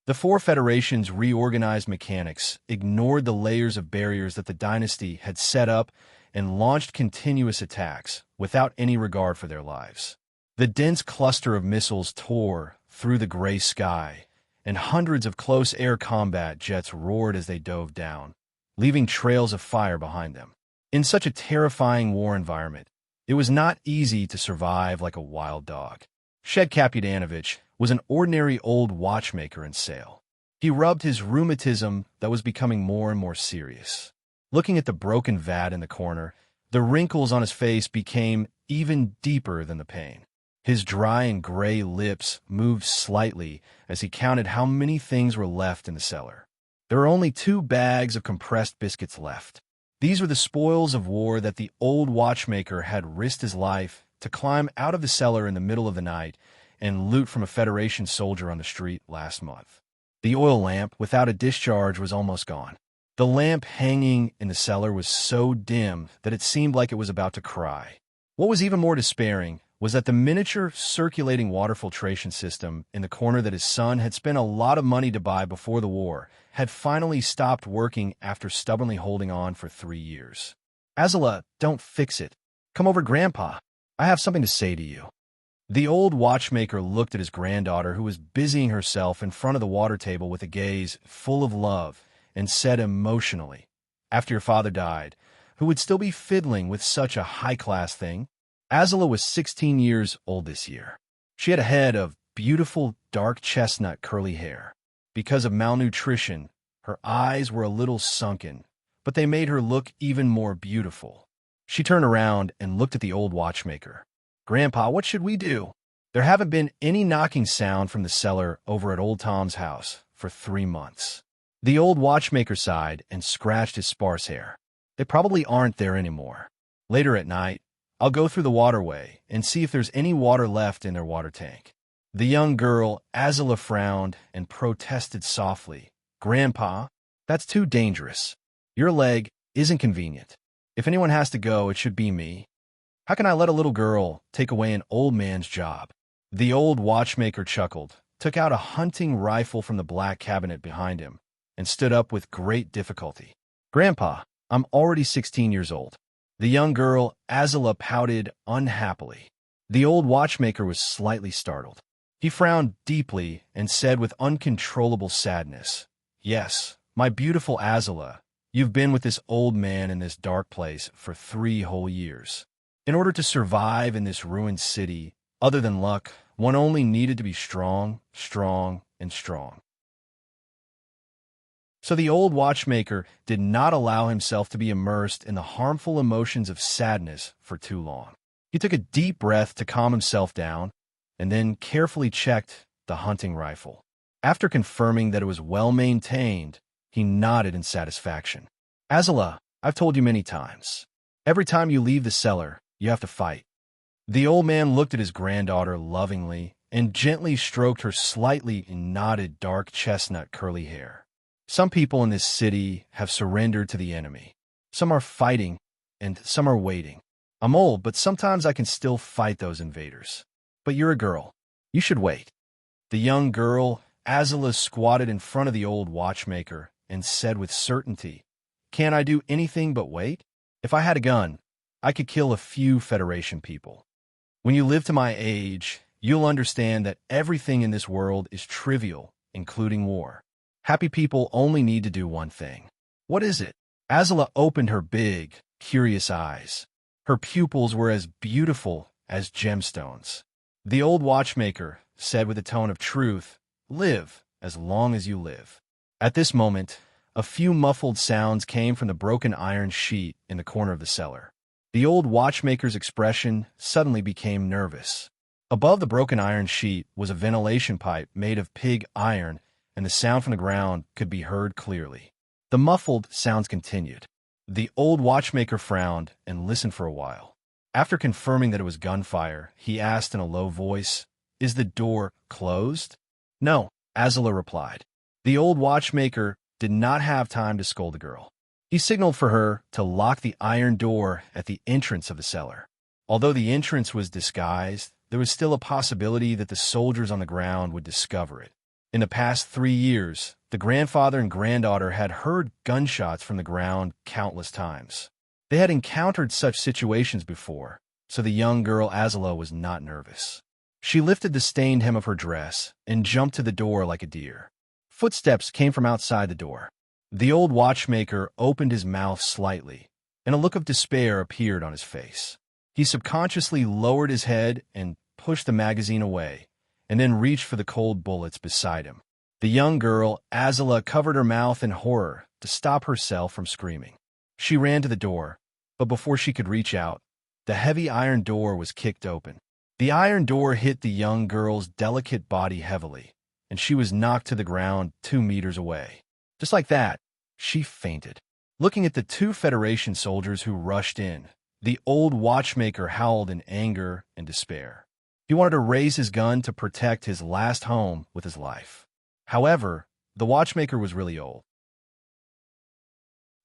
The four Federation's reorganized mechanics ignored the layers of barriers that the dynasty had set up and launched continuous attacks without any regard for their lives. The dense cluster of missiles tore through the gray sky, and hundreds of close air combat jets roared as they dove down, leaving trails of fire behind them. In such a terrifying war environment, it was not easy to survive like a wild dog. Shed Kaputanovich was an ordinary old watchmaker in sail. He rubbed his rheumatism that was becoming more and more serious. Looking at the broken vat in the corner, the wrinkles on his face became even deeper than the pain. His dry and gray lips moved slightly as he counted how many things were left in the cellar. There were only 2 bags of compressed biscuits left. These were the spoils of war that the old watchmaker had risked his life to climb out of the cellar in the middle of the night and loot from a Federation soldier on the street last month. The oil lamp without a discharge was almost gone. The lamp hanging in the cellar was so dim that it seemed like it was about to cry. What was even more despairing was that the miniature circulating water filtration system in the corner that his son had spent a lot of money to buy before the war had finally stopped working after stubbornly holding on for 3 years. Azula, don't fix it. Come over, Grandpa. I have something to say to you. The old watchmaker looked at his granddaughter, who was busying herself in front of the water table with a gaze full of love, and said emotionally, "After your father died, who would still be fiddling with such a high-class thing?" Azula was 16 years old this year. She had a head of beautiful dark chestnut curly hair. Because of malnutrition, her eyes were a little sunken, but they made her look even more beautiful. She turned around and looked at the old watchmaker. "Grandpa, what should we do? There haven't been any knocking sound from the cellar over at Old Tom's house for 3 months." The old watchmaker sighed and scratched his sparse hair. "They probably aren't there anymore. Later at night, I'll go through the waterway and see if there's any water left in their water tank." The young girl, Azula, frowned and protested softly. "Grandpa, that's too dangerous. Your leg isn't convenient. If anyone has to go, it should be me. How can I let a little girl take away an old man's job?" The old watchmaker chuckled, took out a hunting rifle from the black cabinet behind him, and stood up with great difficulty. "Grandpa, I'm already 16 years old." The young girl, Azula, pouted unhappily. The old watchmaker was slightly startled. He frowned deeply and said with uncontrollable sadness, "Yes, my beautiful Azula, you've been with this old man in this dark place for 3 whole years. In order to survive in this ruined city, other than luck, one only needed to be strong, strong, and strong." So the old watchmaker did not allow himself to be immersed in the harmful emotions of sadness for too long. He took a deep breath to calm himself down, and then carefully checked the hunting rifle. After confirming that it was well maintained, he nodded in satisfaction. "Azula, I've told you many times. Every time you leave the cellar, you have to fight." The old man looked at his granddaughter lovingly and gently stroked her slightly knotted dark chestnut curly hair. "Some people in this city have surrendered to the enemy. Some are fighting, and some are waiting. I'm old, but sometimes I can still fight those invaders. But you're a girl. You should wait." The young girl, Azula, squatted in front of the old watchmaker and said with certainty, "Can't I do anything but wait? If I had a gun, I could kill a few Federation people. When you live to my age, you'll understand that everything in this world is trivial, including war. Happy people only need to do one thing: What is it? Azula opened her big, curious eyes. Her pupils were as beautiful as gemstones. The old watchmaker said with a tone of truth, "Live as long as you live." At this moment, a few muffled sounds came from the broken iron sheet in the corner of the cellar. The old watchmaker's expression suddenly became nervous. Above the broken iron sheet was a ventilation pipe made of pig iron, and the sound from the ground could be heard clearly. The muffled sounds continued. The old watchmaker frowned and listened for a while. After confirming that it was gunfire, he asked in a low voice, "Is the door closed?" "No," Azula replied. The old watchmaker did not have time to scold the girl. He signaled for her to lock the iron door at the entrance of the cellar. Although the entrance was disguised, there was still a possibility that the soldiers on the ground would discover it. In the past 3 years, the grandfather and granddaughter had heard gunshots from the ground countless times. They had encountered such situations before, so the young girl Azula was not nervous. She lifted the stained hem of her dress and jumped to the door like a deer. Footsteps came from outside the door. The old watchmaker opened his mouth slightly, and a look of despair appeared on his face. He subconsciously lowered his head and pushed the magazine away, and then reached for the cold bullets beside him. The young girl, Azula, covered her mouth in horror to stop herself from screaming. She ran to the door, but before she could reach out, the heavy iron door was kicked open. The iron door hit the young girl's delicate body heavily, and she was knocked to the ground 2 meters away. Just like that, she fainted. Looking at the 2 Federation soldiers who rushed in, the old watchmaker howled in anger and despair. He wanted to raise his gun to protect his last home with his life. However, the watchmaker was really old.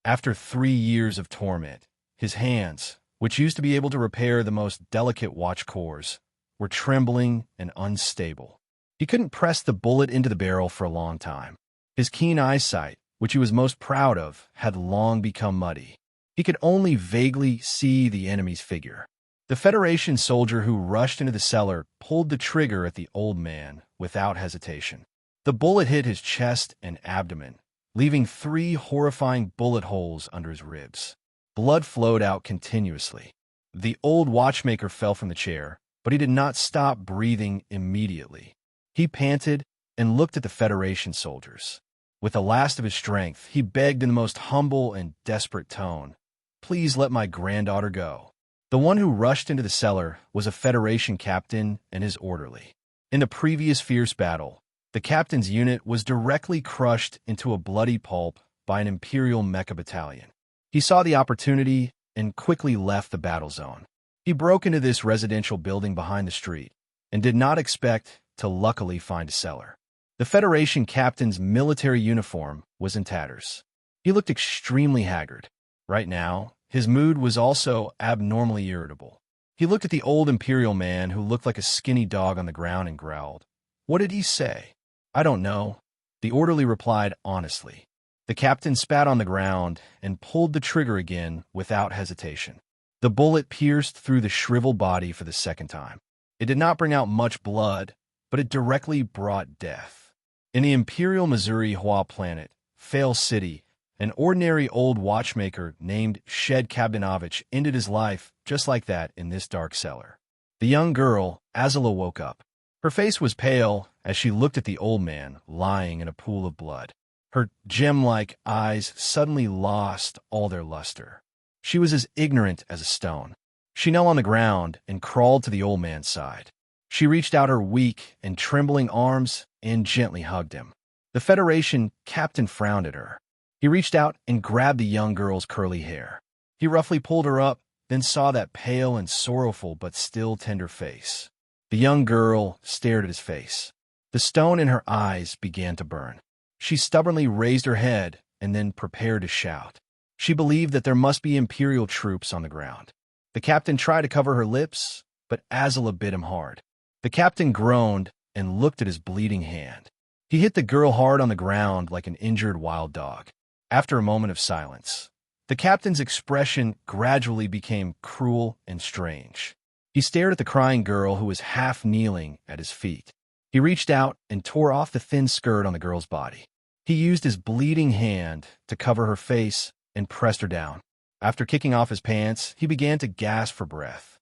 After 3 years of torment, his hands, which used to be able to repair the most delicate watch cores, were trembling and unstable. He couldn't press the bullet into the barrel for a long time. His keen eyesight, which he was most proud of, had long become muddy. He could only vaguely see the enemy's figure. The Federation soldier who rushed into the cellar pulled the trigger at the old man without hesitation. The bullet hit his chest and abdomen, leaving 3 horrifying bullet holes under his ribs. Blood flowed out continuously. The old watchmaker fell from the chair, but he did not stop breathing immediately. He panted and looked at the Federation soldiers. With the last of his strength, he begged in the most humble and desperate tone, "Please let my granddaughter go." The one who rushed into the cellar was a Federation captain and his orderly. In the previous fierce battle, the captain's unit was directly crushed into a bloody pulp by an Imperial mecha battalion. He saw the opportunity and quickly left the battle zone. He broke into this residential building behind the street and did not expect to luckily find a cellar. The Federation captain's military uniform was in tatters. He looked extremely haggard. Right now, his mood was also abnormally irritable. He looked at the old Imperial man who looked like a skinny dog on the ground and growled. "What did he say?" "I don't know," the orderly replied honestly. The captain spat on the ground and pulled the trigger again without hesitation. The bullet pierced through the shriveled body for the second time. It did not bring out much blood, but it directly brought death. In the Imperial Missouri Hua planet, Fail City, an ordinary old watchmaker named Shed Kabdanovich ended his life just like that in this dark cellar. The young girl, Azula, woke up. Her face was pale as she looked at the old man lying in a pool of blood. Her gem-like eyes suddenly lost all their luster. She was as ignorant as a stone. She knelt on the ground and crawled to the old man's side. She reached out her weak and trembling arms and gently hugged him. The Federation captain frowned at her. He reached out and grabbed the young girl's curly hair. He roughly pulled her up, then saw that pale and sorrowful but still tender face. The young girl stared at his face. The stone in her eyes began to burn. She stubbornly raised her head and then prepared to shout. She believed that there must be Imperial troops on the ground. The captain tried to cover her lips, but Azula bit him hard. The captain groaned and looked at his bleeding hand. He hit the girl hard on the ground like an injured wild dog. After a moment of silence, the captain's expression gradually became cruel and strange. He stared at the crying girl who was half kneeling at his feet. He reached out and tore off the thin skirt on the girl's body. He used his bleeding hand to cover her face and pressed her down. After kicking off his pants, he began to gasp for breath.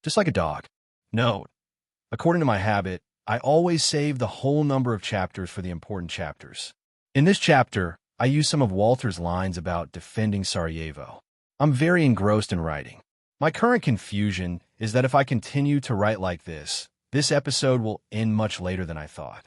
Just like a dog. Note: according to my habit, I always save the whole number of chapters for the important chapters. In this chapter, I use some of Walter's lines about defending Sarajevo. I'm very engrossed in writing. My current confusion is that if I continue to write like this episode will end much later than I thought.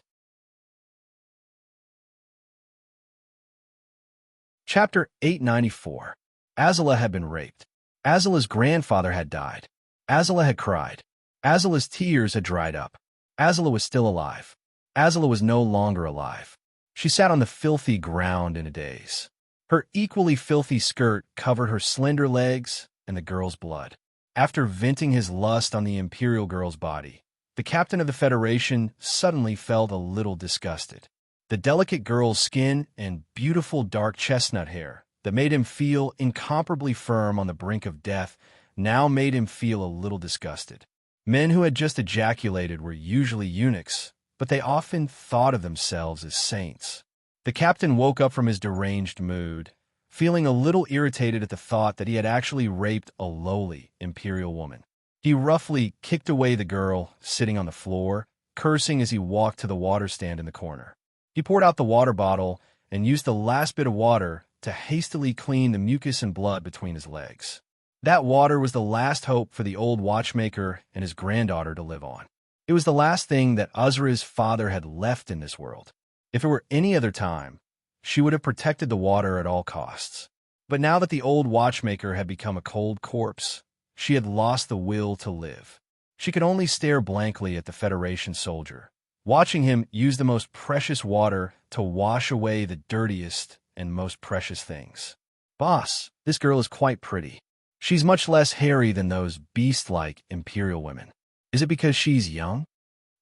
Chapter 894. Azala had been raped. Azala's grandfather had died. Azala had cried. Azala's tears had dried up. Azala was still alive. Azala was no longer alive. She sat on the filthy ground in a daze. Her equally filthy skirt covered her slender legs and the girl's blood. After venting his lust on the imperial girl's body, the captain of the Federation suddenly felt a little disgusted. The delicate girl's skin and beautiful dark chestnut hair that made him feel incomparably firm on the brink of death now made him feel a little disgusted. Men who had just ejaculated were usually eunuchs, but they often thought of themselves as saints. The captain woke up from his deranged mood, feeling a little irritated at the thought that he had actually raped a lowly imperial woman. He roughly kicked away the girl sitting on the floor, cursing as he walked to the water stand in the corner. He poured out the water bottle and used the last bit of water to hastily clean the mucus and blood between his legs. That water was the last hope for the old watchmaker and his granddaughter to live on. It was the last thing that Azra's father had left in this world. If it were any other time, she would have protected the water at all costs. But now that the old watchmaker had become a cold corpse, she had lost the will to live. She could only stare blankly at the Federation soldier, watching him use the most precious water to wash away the dirtiest and most precious things. "Boss, this girl is quite pretty. She's much less hairy than those beast-like imperial women. Is it because she's young?"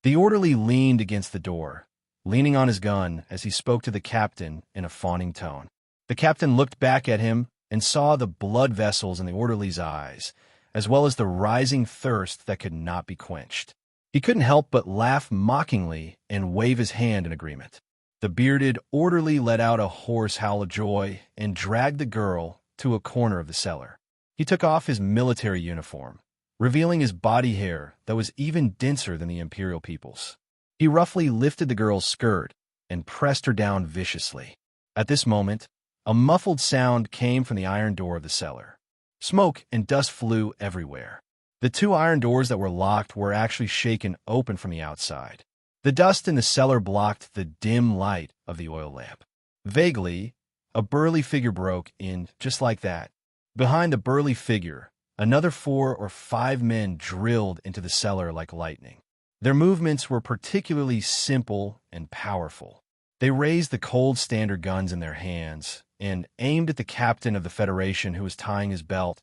The orderly leaned against the door, leaning on his gun as he spoke to the captain in a fawning tone. The captain looked back at him and saw the blood vessels in the orderly's eyes, as well as the rising thirst that could not be quenched. He couldn't help but laugh mockingly and wave his hand in agreement. The bearded orderly let out a hoarse howl of joy and dragged the girl to a corner of the cellar. He took off his military uniform, revealing his body hair that was even denser than the imperial people's. He roughly lifted the girl's skirt and pressed her down viciously. At this moment, a muffled sound came from the iron door of the cellar. Smoke and dust flew everywhere. The two iron doors that were locked were actually shaken open from the outside. The dust in the cellar blocked the dim light of the oil lamp. Vaguely, a burly figure broke in just like that. Behind the burly figure, another 4 or 5 men drilled into the cellar like lightning. Their movements were particularly simple and powerful. They raised the cold standard guns in their hands and aimed at the captain of the Federation who was tying his belt,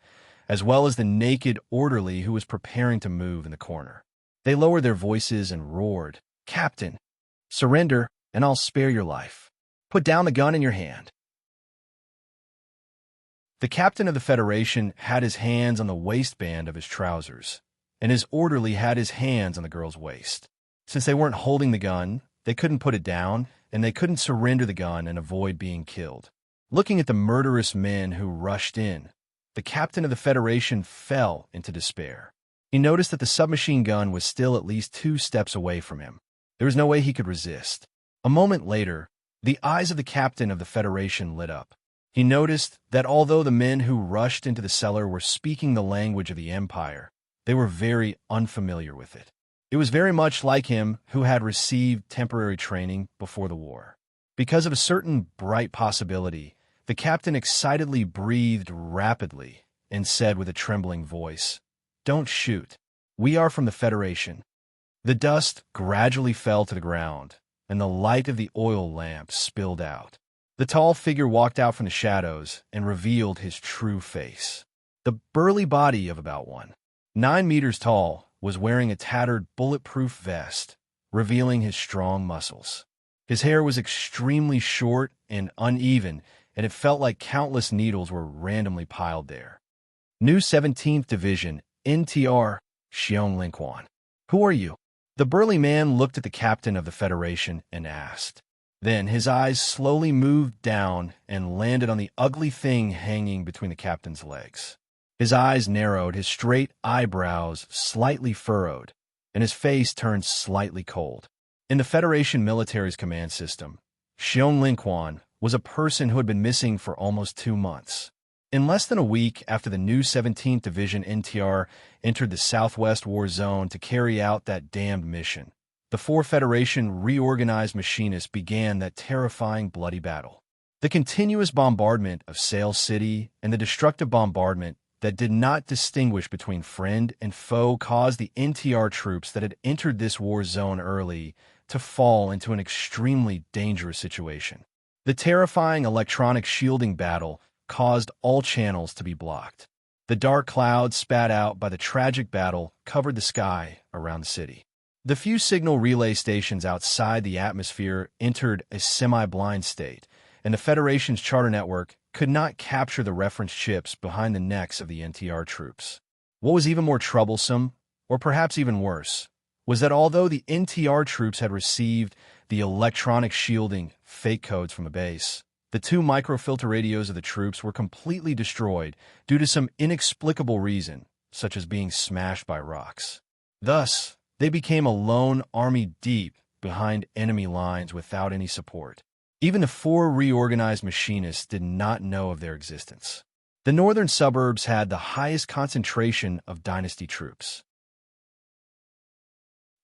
as well as the naked orderly who was preparing to move in the corner. They lowered their voices and roared, "Captain, surrender and I'll spare your life. Put down the gun in your hand." The captain of the Federation had his hands on the waistband of his trousers, and his orderly had his hands on the girl's waist. Since they weren't holding the gun, they couldn't put it down, and they couldn't surrender the gun and avoid being killed. Looking at the murderous men who rushed in, the captain of the Federation fell into despair. He noticed that the submachine gun was still at least 2 steps away from him. There was no way he could resist. A moment later, the eyes of the captain of the Federation lit up. He noticed that although the men who rushed into the cellar were speaking the language of the Empire, they were very unfamiliar with it. It was very much like him who had received temporary training before the war. Because of a certain bright possibility, the captain excitedly breathed rapidly and said with a trembling voice, "Don't shoot. We are from the Federation." The dust gradually fell to the ground, and the light of the oil lamp spilled out. The tall figure walked out from the shadows and revealed his true face. The burly body of about 9 meters tall was wearing a tattered bulletproof vest, revealing his strong muscles. His hair was extremely short and uneven, and it felt like countless needles were randomly piled there. New 17th Division, NTR, Xiong Linquan. "Who are you?" The burly man looked at the captain of the Federation and asked. Then his eyes slowly moved down and landed on the ugly thing hanging between the captain's legs. His eyes narrowed, his straight eyebrows slightly furrowed, and his face turned slightly cold. In the Federation military's command system, Xiong Linquan was a person who had been missing for almost 2 months. In less than a week after the new 17th Division NTR entered the Southwest War Zone to carry out that damned mission, the 4 Federation reorganized machinists began that terrifying bloody battle. The continuous bombardment of Sail City and the destructive bombardment that did not distinguish between friend and foe caused the NTR troops that had entered this war zone early to fall into an extremely dangerous situation. The terrifying electronic shielding battle caused all channels to be blocked. The dark clouds spat out by the tragic battle covered the sky around the city. The few signal relay stations outside the atmosphere entered a semi-blind state, and the Federation's charter network could not capture the reference chips behind the necks of the NTR troops. What was even more troublesome, or perhaps even worse, was that although the NTR troops had received the electronic shielding fake codes from the base, the 2 microfilter radios of the troops were completely destroyed due to some inexplicable reason, such as being smashed by rocks. Thus, they became a lone army deep behind enemy lines without any support. Even the 4 reorganized machinists did not know of their existence. The northern suburbs had the highest concentration of dynasty troops.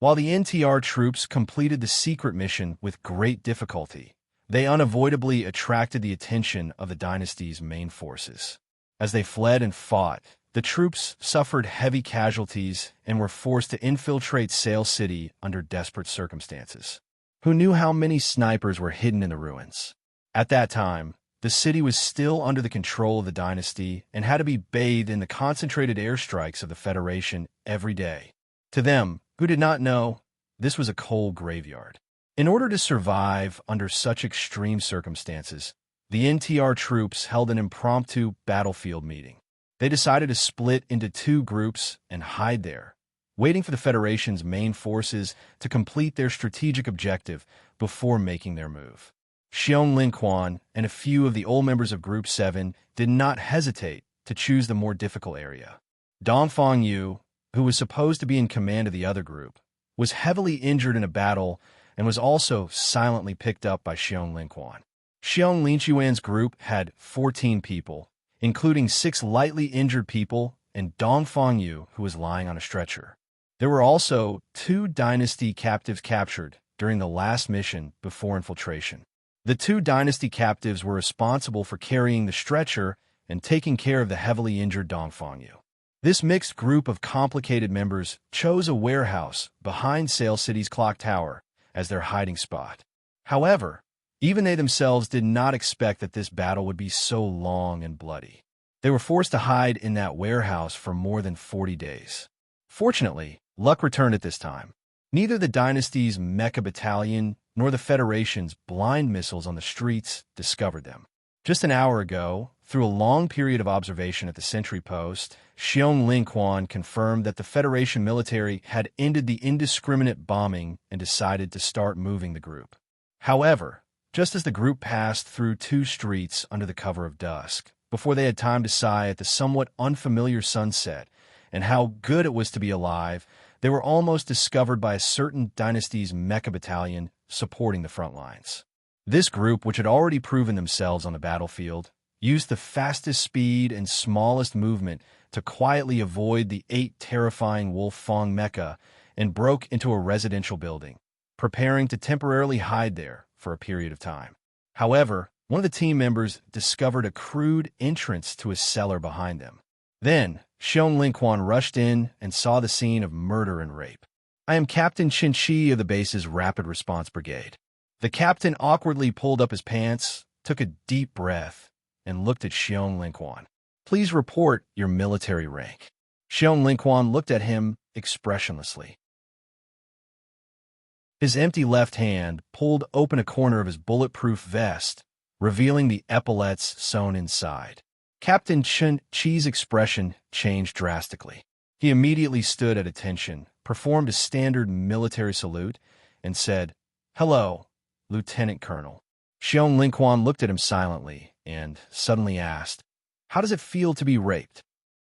While the NTR troops completed the secret mission with great difficulty, they unavoidably attracted the attention of the dynasty's main forces. As they fled and fought, the troops suffered heavy casualties and were forced to infiltrate Sail City under desperate circumstances. Who knew how many snipers were hidden in the ruins? At that time, the city was still under the control of the dynasty and had to be bathed in the concentrated airstrikes of the Federation every day. To them, who did not know, this was a cold graveyard. In order to survive under such extreme circumstances, the NTR troops held an impromptu battlefield meeting. They decided to split into 2 groups and hide there, waiting for the Federation's main forces to complete their strategic objective before making their move. Xiong Linquan and a few of the old members of Group 7 did not hesitate to choose the more difficult area. Dongfang Yu, who was supposed to be in command of the other group, was heavily injured in a battle and was also silently picked up by Xiong Linquan. Xiong Linquan's group had 14 people, including 6 lightly injured people and Dongfang Yu, who was lying on a stretcher. There were also 2 dynasty captives captured during the last mission before infiltration. The 2 dynasty captives were responsible for carrying the stretcher and taking care of the heavily injured Dongfang Yu. This mixed group of complicated members chose a warehouse behind Sail City's clock tower as their hiding spot. However, even they themselves did not expect that this battle would be so long and bloody. They were forced to hide in that warehouse for more than 40 days. Fortunately, luck returned at this time. Neither the dynasty's mecha battalion nor the Federation's blind missiles on the streets discovered them. Just an hour ago, through a long period of observation at the sentry post, Xiong Linquan confirmed that the Federation military had ended the indiscriminate bombing and decided to start moving the group. However, just as the group passed through 2 streets under the cover of dusk, before they had time to sigh at the somewhat unfamiliar sunset and how good it was to be alive, they were almost discovered by a certain dynasty's mecha battalion supporting the front lines. This group, which had already proven themselves on the battlefield, used the fastest speed and smallest movement to quietly avoid the 8 terrifying Wolf Fong mecha and broke into a residential building, preparing to temporarily hide there for a period of time. However, one of the team members discovered a crude entrance to a cellar behind them. Then, Xiong Linquan rushed in and saw the scene of murder and rape. "I am Captain Qin Chi of the base's Rapid Response Brigade." The captain awkwardly pulled up his pants, took a deep breath, and looked at Xiong Linquan. "Please report your military rank." Xiong Linquan looked at him expressionlessly. His empty left hand pulled open a corner of his bulletproof vest, revealing the epaulets sewn inside. Captain Qin Chi's expression changed drastically. He immediately stood at attention, performed a standard military salute, and said, "Hello, Lieutenant Colonel. Xiong Linquan looked at him silently and suddenly asked, "How does it feel to be raped?"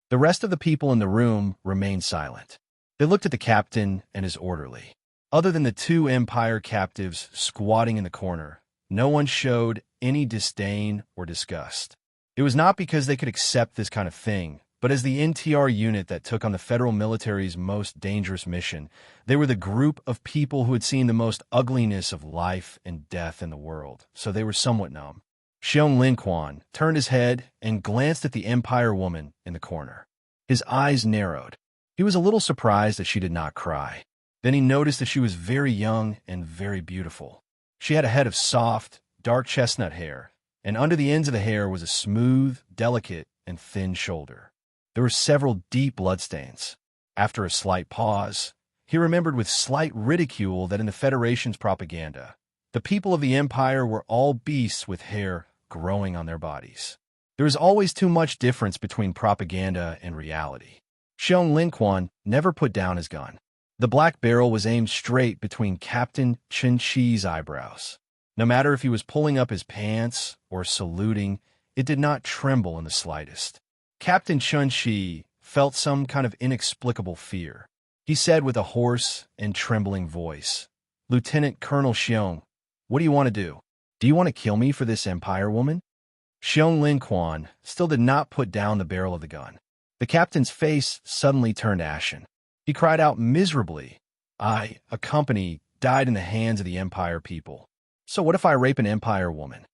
The rest of the people in the room remained silent. They looked at the captain and his orderly. Other than the two Empire captives squatting in the corner, no one showed any disdain or disgust. It was not because they could accept this kind of thing, but as the NTR unit that took on the federal military's most dangerous mission, they were the group of people who had seen the most ugliness of life and death in the world, so they were somewhat numb. Xiong Linquan turned his head and glanced at the Empire woman in the corner. His eyes narrowed. He was a little surprised that she did not cry. Then he noticed that she was very young and very beautiful. She had a head of soft, dark chestnut hair, and under the ends of the hair was a smooth, delicate, and thin shoulder. There were several deep bloodstains. After a slight pause, he remembered with slight ridicule that in the Federation's propaganda, the people of the Empire were all beasts with hair growing on their bodies. There is always too much difference between propaganda and reality. Xiong Linquan never put down his gun. The black barrel was aimed straight between Captain Chen Chi's eyebrows. No matter if he was pulling up his pants or saluting, it did not tremble in the slightest. Captain Chen Chi felt some kind of inexplicable fear. He said with a hoarse and trembling voice, "Lieutenant Colonel Xiong, what do you want to do? Do you want to kill me for this Empire woman?" Xiong Linquan still did not put down the barrel of the gun. The captain's face suddenly turned ashen. He cried out miserably, "A company, died in the hands of the Empire people. So what if I rape an Empire woman?"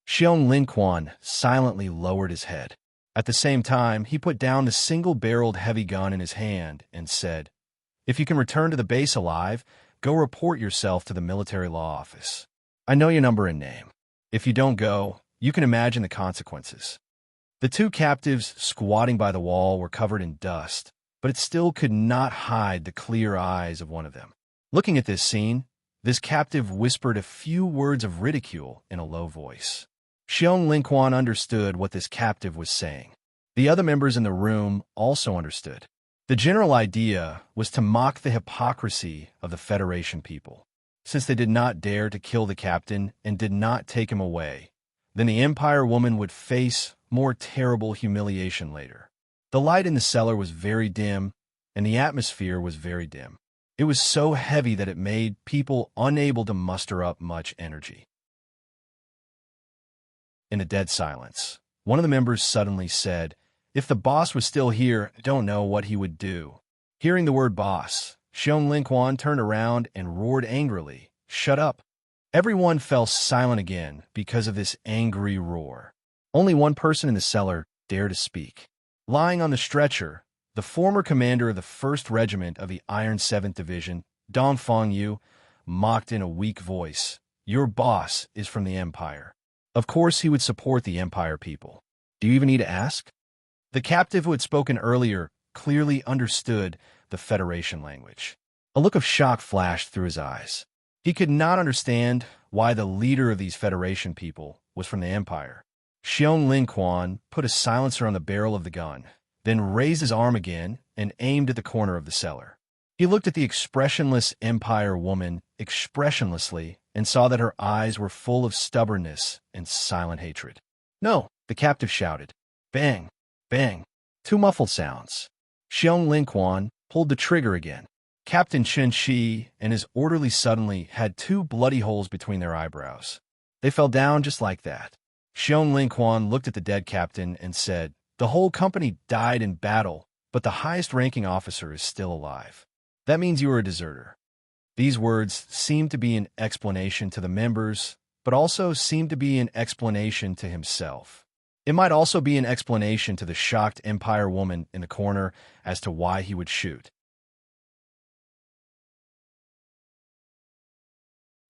Xiong Linquan silently lowered his head. At the same time, he put down the single-barreled heavy gun in his hand and said, "If you can return to the base alive, go report yourself to the military law office. I know your number and name. If you don't go, you can imagine the consequences." The two captives squatting by the wall were covered in dust, but it still could not hide the clear eyes of one of them. Looking at this scene, this captive whispered a few words of ridicule in a low voice. Xiong Linquan understood what this captive was saying. The other members in the room also understood. The general idea was to mock the hypocrisy of the Federation people. Since they did not dare to kill the captain and did not take him away, then the Empire woman would face more terrible humiliation later. The light in the cellar was very dim, and the atmosphere was very dim. It was so heavy that it made people unable to muster up much energy. In a dead silence, one of the members suddenly said, "If the boss was still here, I don't know what he would do." Hearing the word boss, Xiong Linquan turned around and roared angrily, "Shut up!" Everyone fell silent again because of this angry roar. Only one person in the cellar dared to speak. Lying on the stretcher, the former commander of the 1st Regiment of the Iron 7th Division, Dong Fengyu, mocked in a weak voice, "Your boss is from the Empire. Of course he would support the Empire people. Do you even need to ask?" The captive who had spoken earlier clearly understood the Federation language. A look of shock flashed through his eyes. He could not understand why the leader of these Federation people was from the Empire. Xiong Linquan put a silencer on the barrel of the gun, then raised his arm again and aimed at the corner of the cellar. He looked at the expressionless Empire woman expressionlessly and saw that her eyes were full of stubbornness and silent hatred. "No!" the captive shouted. Bang! Bang! Two muffled sounds. Xiong Linquan pulled the trigger again. Captain Chen Chi and his orderly suddenly had two bloody holes between their eyebrows. They fell down just like that. Xiong Linquan looked at the dead captain and said, "The whole company died in battle, but the highest-ranking officer is still alive. That means you are a deserter." These words seemed to be an explanation to the members, but also seemed to be an explanation to himself. It might also be an explanation to the shocked Empire woman in the corner as to why he would shoot.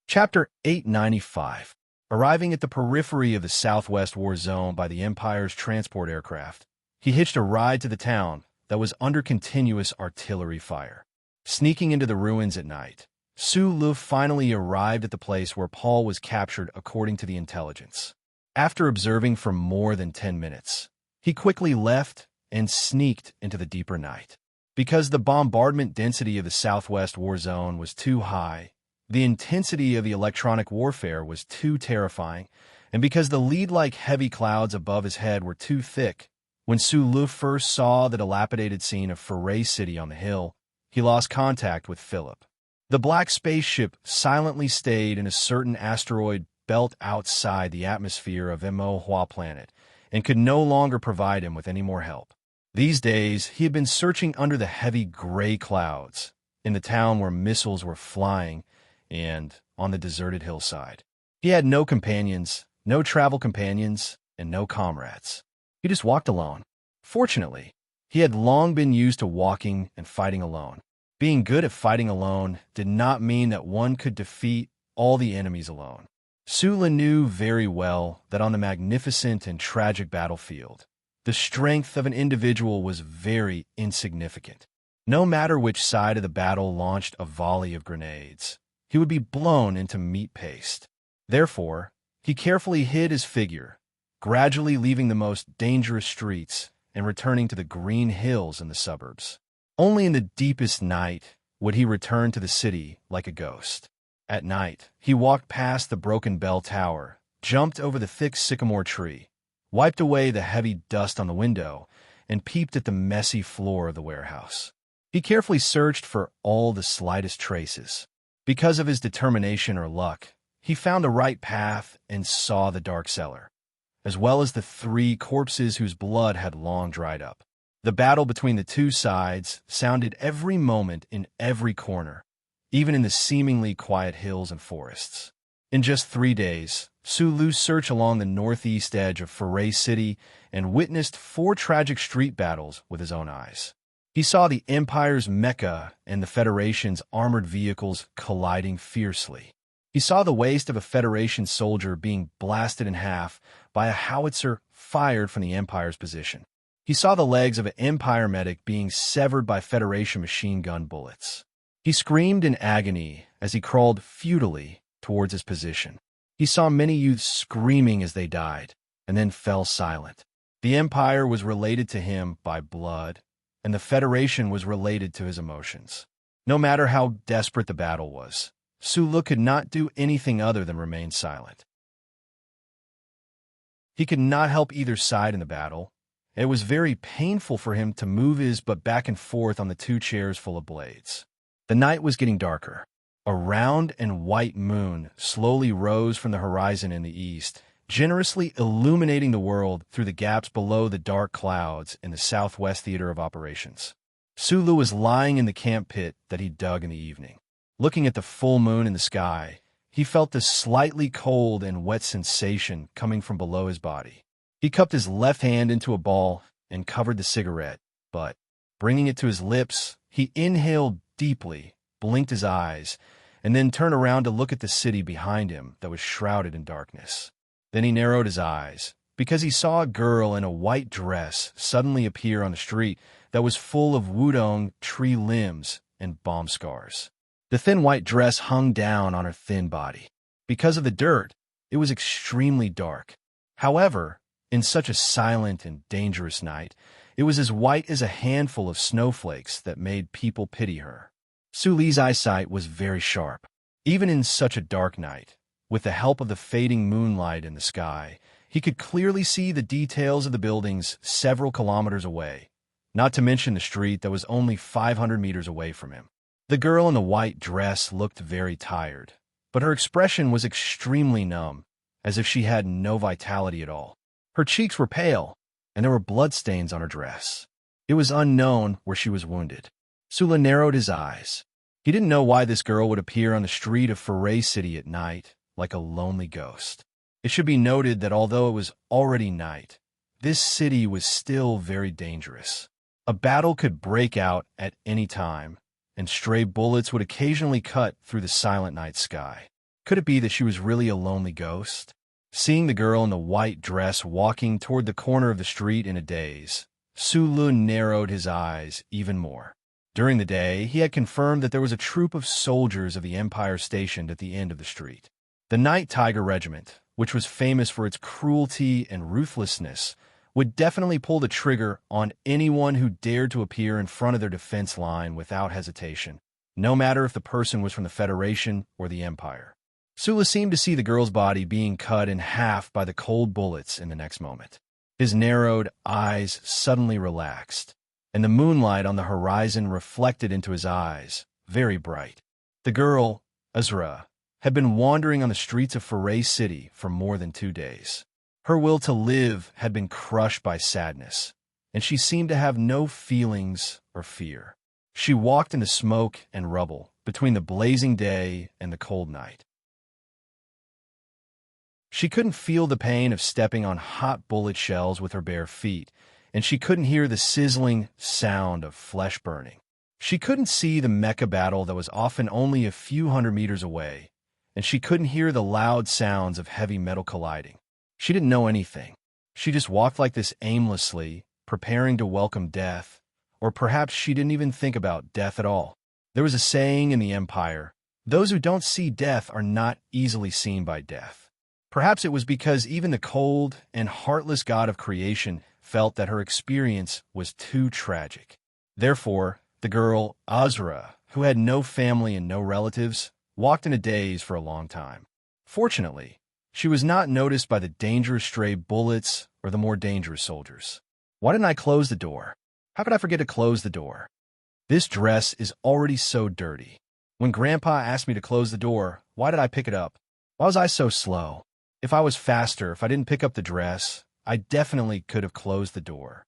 Chapter 895. Arriving at the periphery of the Southwest War Zone by the Empire's transport aircraft, he hitched a ride to the town that was under continuous artillery fire. Sneaking into the ruins at night, Su Lu finally arrived at the place where Paul was captured according to the intelligence. After observing for more than 10 minutes, he quickly left and sneaked into the deeper night. Because the bombardment density of the Southwest War Zone was too high, The intensity of the electronic warfare was too terrifying, and because the lead-like heavy clouds above his head were too thick, when Su Lu first saw the dilapidated scene of Foray City on the hill, he lost contact with Philip. The black spaceship silently stayed in a certain asteroid belt outside the atmosphere of Mo Hua planet, and could no longer provide him with any more help. These days, he had been searching under the heavy gray clouds, in the town where missiles were flying, and on the deserted hillside. He had no companions, no travel companions, and no comrades. He just walked alone. Fortunately, he had long been used to walking and fighting alone. Being good at fighting alone did not mean that one could defeat all the enemies alone. Su Lu knew very well that on the magnificent and tragic battlefield, the strength of an individual was very insignificant. No matter which side of the battle launched a volley of grenades, he would be blown into meat paste. Therefore, he carefully hid his figure, gradually leaving the most dangerous streets and returning to the green hills in the suburbs. Only in the deepest night would he return to the city like a ghost. At night, he walked past the broken bell tower, jumped over the thick sycamore tree, wiped away the heavy dust on the window, and peeped at the messy floor of the warehouse. He carefully searched for all the slightest traces. Because of his determination or luck, he found the right path and saw the dark cellar, as well as the 3 corpses whose blood had long dried up. The battle between the two sides sounded every moment in every corner, even in the seemingly quiet hills and forests. In just 3 days, Su Lu searched along the northeast edge of Foray City and witnessed 4 tragic street battles with his own eyes. He saw the Empire's mecha and the Federation's armored vehicles colliding fiercely. He saw the waist of a Federation soldier being blasted in half by a howitzer fired from the Empire's position. He saw the legs of an Empire medic being severed by Federation machine gun bullets. He screamed in agony as he crawled futilely towards his position. He saw many youths screaming as they died, and then fell silent. The Empire was related to him by blood, and the Federation was related to his emotions. No matter how desperate the battle was, Su Lu could not do anything other than remain silent. He could not help either side in the battle. It was very painful for him to move his butt back and forth on the 2 chairs full of blades. The night was getting darker. A round and white moon slowly rose from the horizon in the east, generously illuminating the world through the gaps below the dark clouds in the southwest theater of operations. Su Lu was lying in the camp pit that he dug in the evening. Looking at the full moon in the sky, he felt this slightly cold and wet sensation coming from below his body. He cupped his left hand into a ball and covered the cigarette, but, bringing it to his lips, he inhaled deeply, blinked his eyes, and then turned around to look at the city behind him that was shrouded in darkness. Then he narrowed his eyes, because he saw a girl in a white dress suddenly appear on the street that was full of wudong tree limbs and bomb scars. The thin white dress hung down on her thin body. Because of the dirt, it was extremely dark. However, in such a silent and dangerous night, it was as white as a handful of snowflakes that made people pity her. Su Li's eyesight was very sharp. Even in such a dark night, with the help of the fading moonlight in the sky, he could clearly see the details of the buildings several kilometers away, not to mention the street that was only 500 meters away from him. The girl in the white dress looked very tired, but her expression was extremely numb, as if she had no vitality at all. Her cheeks were pale, and there were bloodstains on her dress. It was unknown where she was wounded. Su Lu narrowed his eyes. He didn't know why this girl would appear on the street of Foray City at night, like a lonely ghost. It should be noted that although it was already night, this city was still very dangerous. A battle could break out at any time, and stray bullets would occasionally cut through the silent night sky. Could it be that she was really a lonely ghost? Seeing the girl in the white dress walking toward the corner of the street in a daze, Su Lu narrowed his eyes even more. During the day, he had confirmed that there was a troop of soldiers of the Empire stationed at the end of the street. The Night Tiger Regiment, which was famous for its cruelty and ruthlessness, would definitely pull the trigger on anyone who dared to appear in front of their defense line without hesitation. no matter if the person was from the Federation or the Empire. Sulu seemed to see the girl's body being cut in half by the cold bullets in the next moment. His narrowed eyes suddenly relaxed, and the moonlight on the horizon reflected into his eyes, very bright. The girl, Azra, had been wandering on the streets of Foray City for more than 2 days. Her will to live had been crushed by sadness, and she seemed to have no feelings or fear. She walked in the smoke and rubble between the blazing day and the cold night. She couldn't feel the pain of stepping on hot bullet shells with her bare feet, and she couldn't hear the sizzling sound of flesh burning. She couldn't see the mecha battle that was often only a few hundred meters away, and she couldn't hear the loud sounds of heavy metal colliding. She didn't know anything. She just walked like this aimlessly, preparing to welcome death, or perhaps she didn't even think about death at all. There was a saying in the Empire, "Those who don't see death are not easily seen by death." Perhaps it was because even the cold and heartless god of creation felt that her experience was too tragic. Therefore, the girl, Azra, who had no family and no relatives, walked in a daze for a long time. Fortunately, she was not noticed by the dangerous stray bullets or the more dangerous soldiers. Why didn't I close the door? How could I forget to close the door? This dress is already so dirty. When Grandpa asked me to close the door, why did I pick it up? Why was I so slow? If I was faster, if I didn't pick up the dress, I definitely could have closed the door.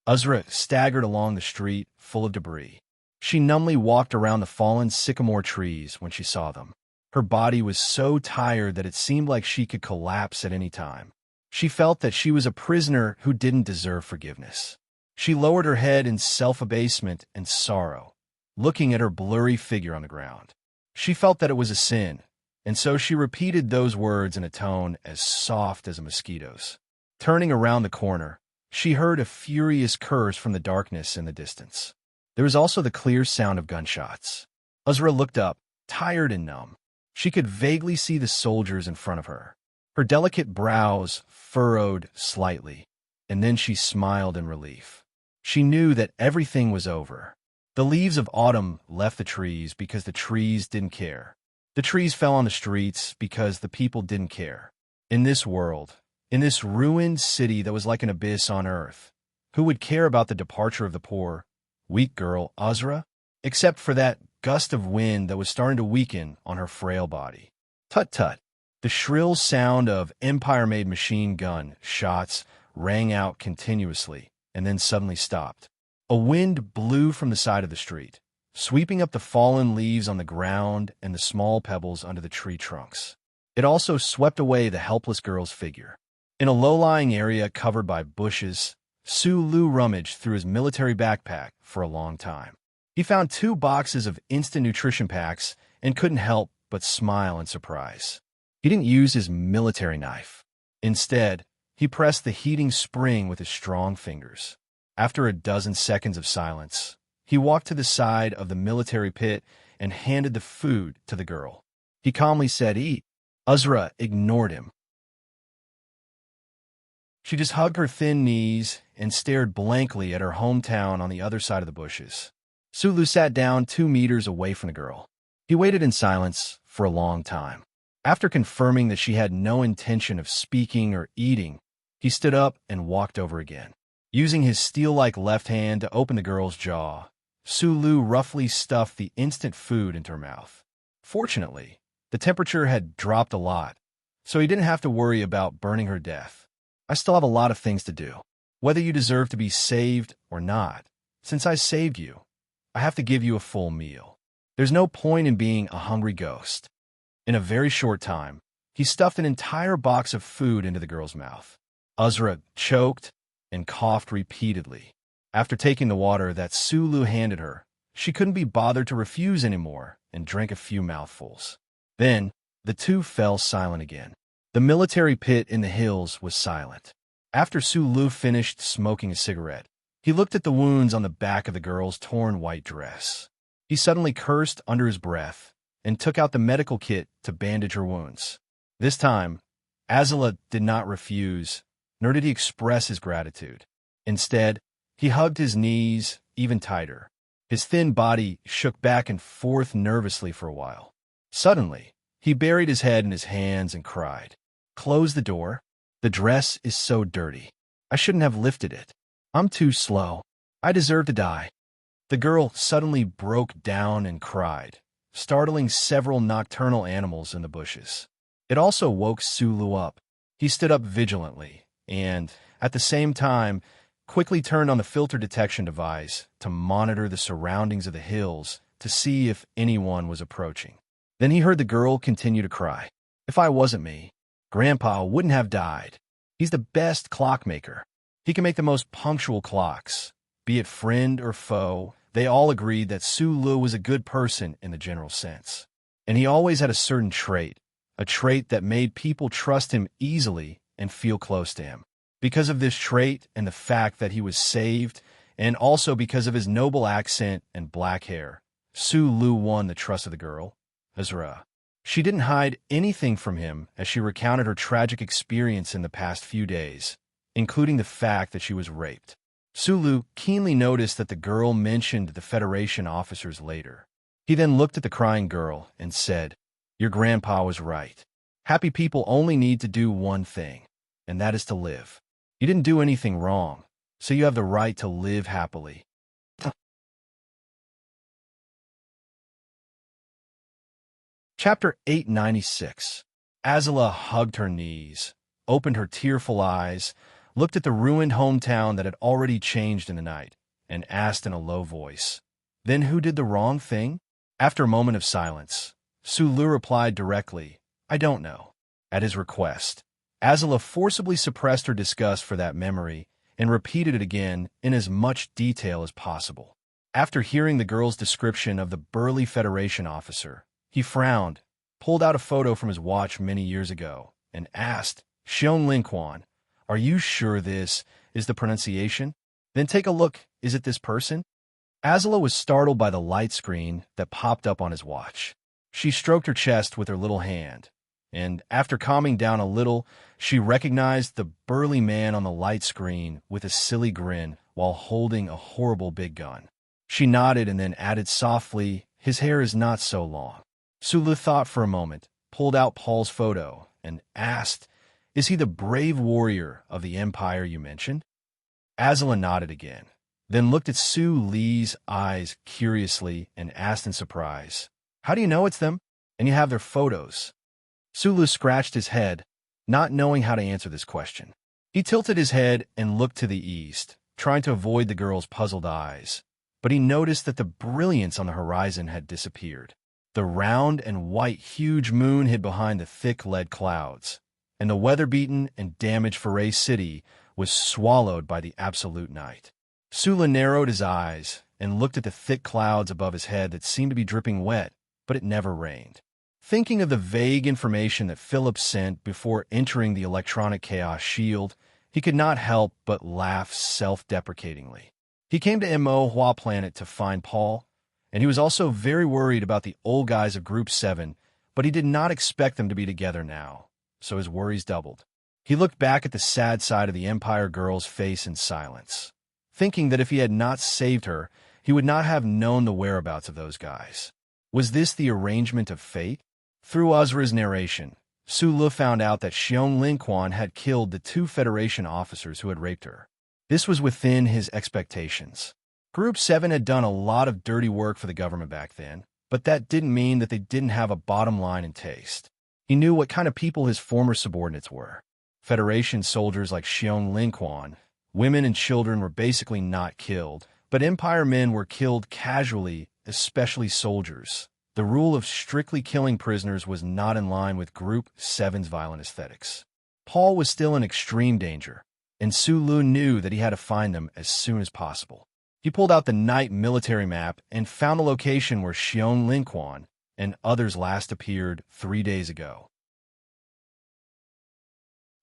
Azra staggered along the street, full of debris. She numbly walked around the fallen sycamore trees when she saw them. Her body was so tired that it seemed like she could collapse at any time. She felt that she was a prisoner who didn't deserve forgiveness. She lowered her head in self-abasement and sorrow, looking at her blurry figure on the ground. She felt that it was a sin, and so she repeated those words in a tone as soft as a mosquito's. Turning around the corner, she heard a furious curse from the darkness in the distance. There was also the clear sound of gunshots. Azra looked up, tired and numb. She could vaguely see the soldiers in front of her. Her delicate brows furrowed slightly, and then she smiled in relief. She knew that everything was over. The leaves of autumn left the trees because the trees didn't care. The trees fell on the streets because the people didn't care. In this world, in this ruined city that was like an abyss on earth, who would care about the departure of the poor, weak girl, Azra? Except for that gust of wind that was starting to weaken on her frail body. Tut-tut. The shrill sound of Empire-made machine gun shots rang out continuously and then suddenly stopped. A wind blew from the side of the street, sweeping up the fallen leaves on the ground and the small pebbles under the tree trunks. It also swept away the helpless girl's figure. In a low-lying area covered by bushes, Sulu rummaged through his military backpack for a long time. He found 2 boxes of instant nutrition packs and couldn't help but smile in surprise. He didn't use his military knife. Instead, he pressed the heating spring with his strong fingers. After a dozen seconds of silence, he walked to the side of the military pit and handed the food to the girl. He calmly said, "Eat." Azra ignored him. She just hugged her thin knees and stared blankly at her hometown on the other side of the bushes. Sulu sat down 2 meters away from the girl. He waited in silence for a long time. After confirming that she had no intention of speaking or eating, he stood up and walked over again. Using his steel-like left hand to open the girl's jaw, Sulu roughly stuffed the instant food into her mouth. Fortunately, the temperature had dropped a lot, so he didn't have to worry about burning her death. "I still have a lot of things to do. Whether you deserve to be saved or not, since I saved you, I have to give you a full meal. There's no point in being a hungry ghost." In a very short time, he stuffed an entire box of food into the girl's mouth. Azra choked and coughed repeatedly. After taking the water that Sulu handed her, she couldn't be bothered to refuse anymore and drank a few mouthfuls. Then, the 2 fell silent again. The military pit in the hills was silent. After Sulu finished smoking a cigarette, he looked at the wounds on the back of the girl's torn white dress. He suddenly cursed under his breath and took out the medical kit to bandage her wounds. This time, Azala did not refuse, nor did he express his gratitude. Instead, he hugged his knees even tighter. His thin body shook back and forth nervously for a while. Suddenly, he buried his head in his hands and cried, "Close the door. The dress is so dirty. I shouldn't have lifted it. I'm too slow. I deserve to die." The girl suddenly broke down and cried, startling several nocturnal animals in the bushes. It also woke Sulu up. He stood up vigilantly and, at the same time, quickly turned on the filter detection device to monitor the surroundings of the hills to see if anyone was approaching. Then he heard the girl continue to cry. "If I wasn't me, Grandpa wouldn't have died. He's the best clockmaker. He can make the most punctual clocks. Be it friend or foe, they all agreed that Sulu was a good person in the general sense. And he always had a certain trait, a trait that made people trust him easily and feel close to him. Because of this trait and the fact that he was saved, and also because of his noble accent and black hair, Sulu won the trust of the girl, Azra. She didn't hide anything from him as she recounted her tragic experience in the past few days, including the fact that she was raped. Sulu keenly noticed that the girl mentioned the Federation officers later. He then looked at the crying girl and said, "Your grandpa was right. Happy people only need to do one thing, and that is to live. You didn't do anything wrong, so you have the right to live happily." Chapter 896. Azala hugged her knees, opened her tearful eyes, looked at the ruined hometown that had already changed in the night, and asked in a low voice, "Then who did the wrong thing?" After a moment of silence, Sulu replied directly, "I don't know." At his request, Azala forcibly suppressed her disgust for that memory and repeated it again in as much detail as possible. After hearing the girl's description of the burly Federation officer, he frowned, pulled out a photo from his watch many years ago, and asked, "Xiong Linquan, are you sure this is the pronunciation? Then take a look. Is it this person?" Azala was startled by the light screen that popped up on his watch. She stroked her chest with her little hand, and after calming down a little, she recognized the burly man on the light screen with a silly grin while holding a horrible big gun. She nodded and then added softly, "His hair is not so long." Sulu thought for a moment, pulled out Paul's photo, and asked, "Is he the brave warrior of the Empire you mentioned?" Azala nodded again, then looked at Su Li's eyes curiously and asked in surprise, "How do you know it's them? And you have their photos?" Sulu scratched his head, not knowing how to answer this question. He tilted his head and looked to the east, trying to avoid the girl's puzzled eyes, but he noticed that the brilliance on the horizon had disappeared. The round and white huge moon hid behind the thick lead clouds, and the weather-beaten and damaged Foray City was swallowed by the absolute night. Sula narrowed his eyes and looked at the thick clouds above his head that seemed to be dripping wet, but it never rained. Thinking of the vague information that Philip sent before entering the electronic chaos shield, he could not help but laugh self-deprecatingly. He came to Mo Hua Planet to find Paul, and he was also very worried about the old guys of Group 7, but he did not expect them to be together now, so his worries doubled. He looked back at the sad side of the Empire girl's face in silence, thinking that if he had not saved her, he would not have known the whereabouts of those guys. Was this the arrangement of fate? Through Azra's narration, Sulu found out that Xiong Linquan had killed the 2 Federation officers who had raped her. This was within his expectations. Group 7 had done a lot of dirty work for the government back then, but that didn't mean that they didn't have a bottom line in taste. He knew what kind of people his former subordinates were. Federation soldiers like Xiong Linquan, women and children were basically not killed, but Empire men were killed casually, especially soldiers. The rule of strictly killing prisoners was not in line with Group 7's violent aesthetics. Paul was still in extreme danger, and Sulu knew that he had to find them as soon as possible. He pulled out the night military map and found the location where Xiong Linquan and others last appeared 3 days ago.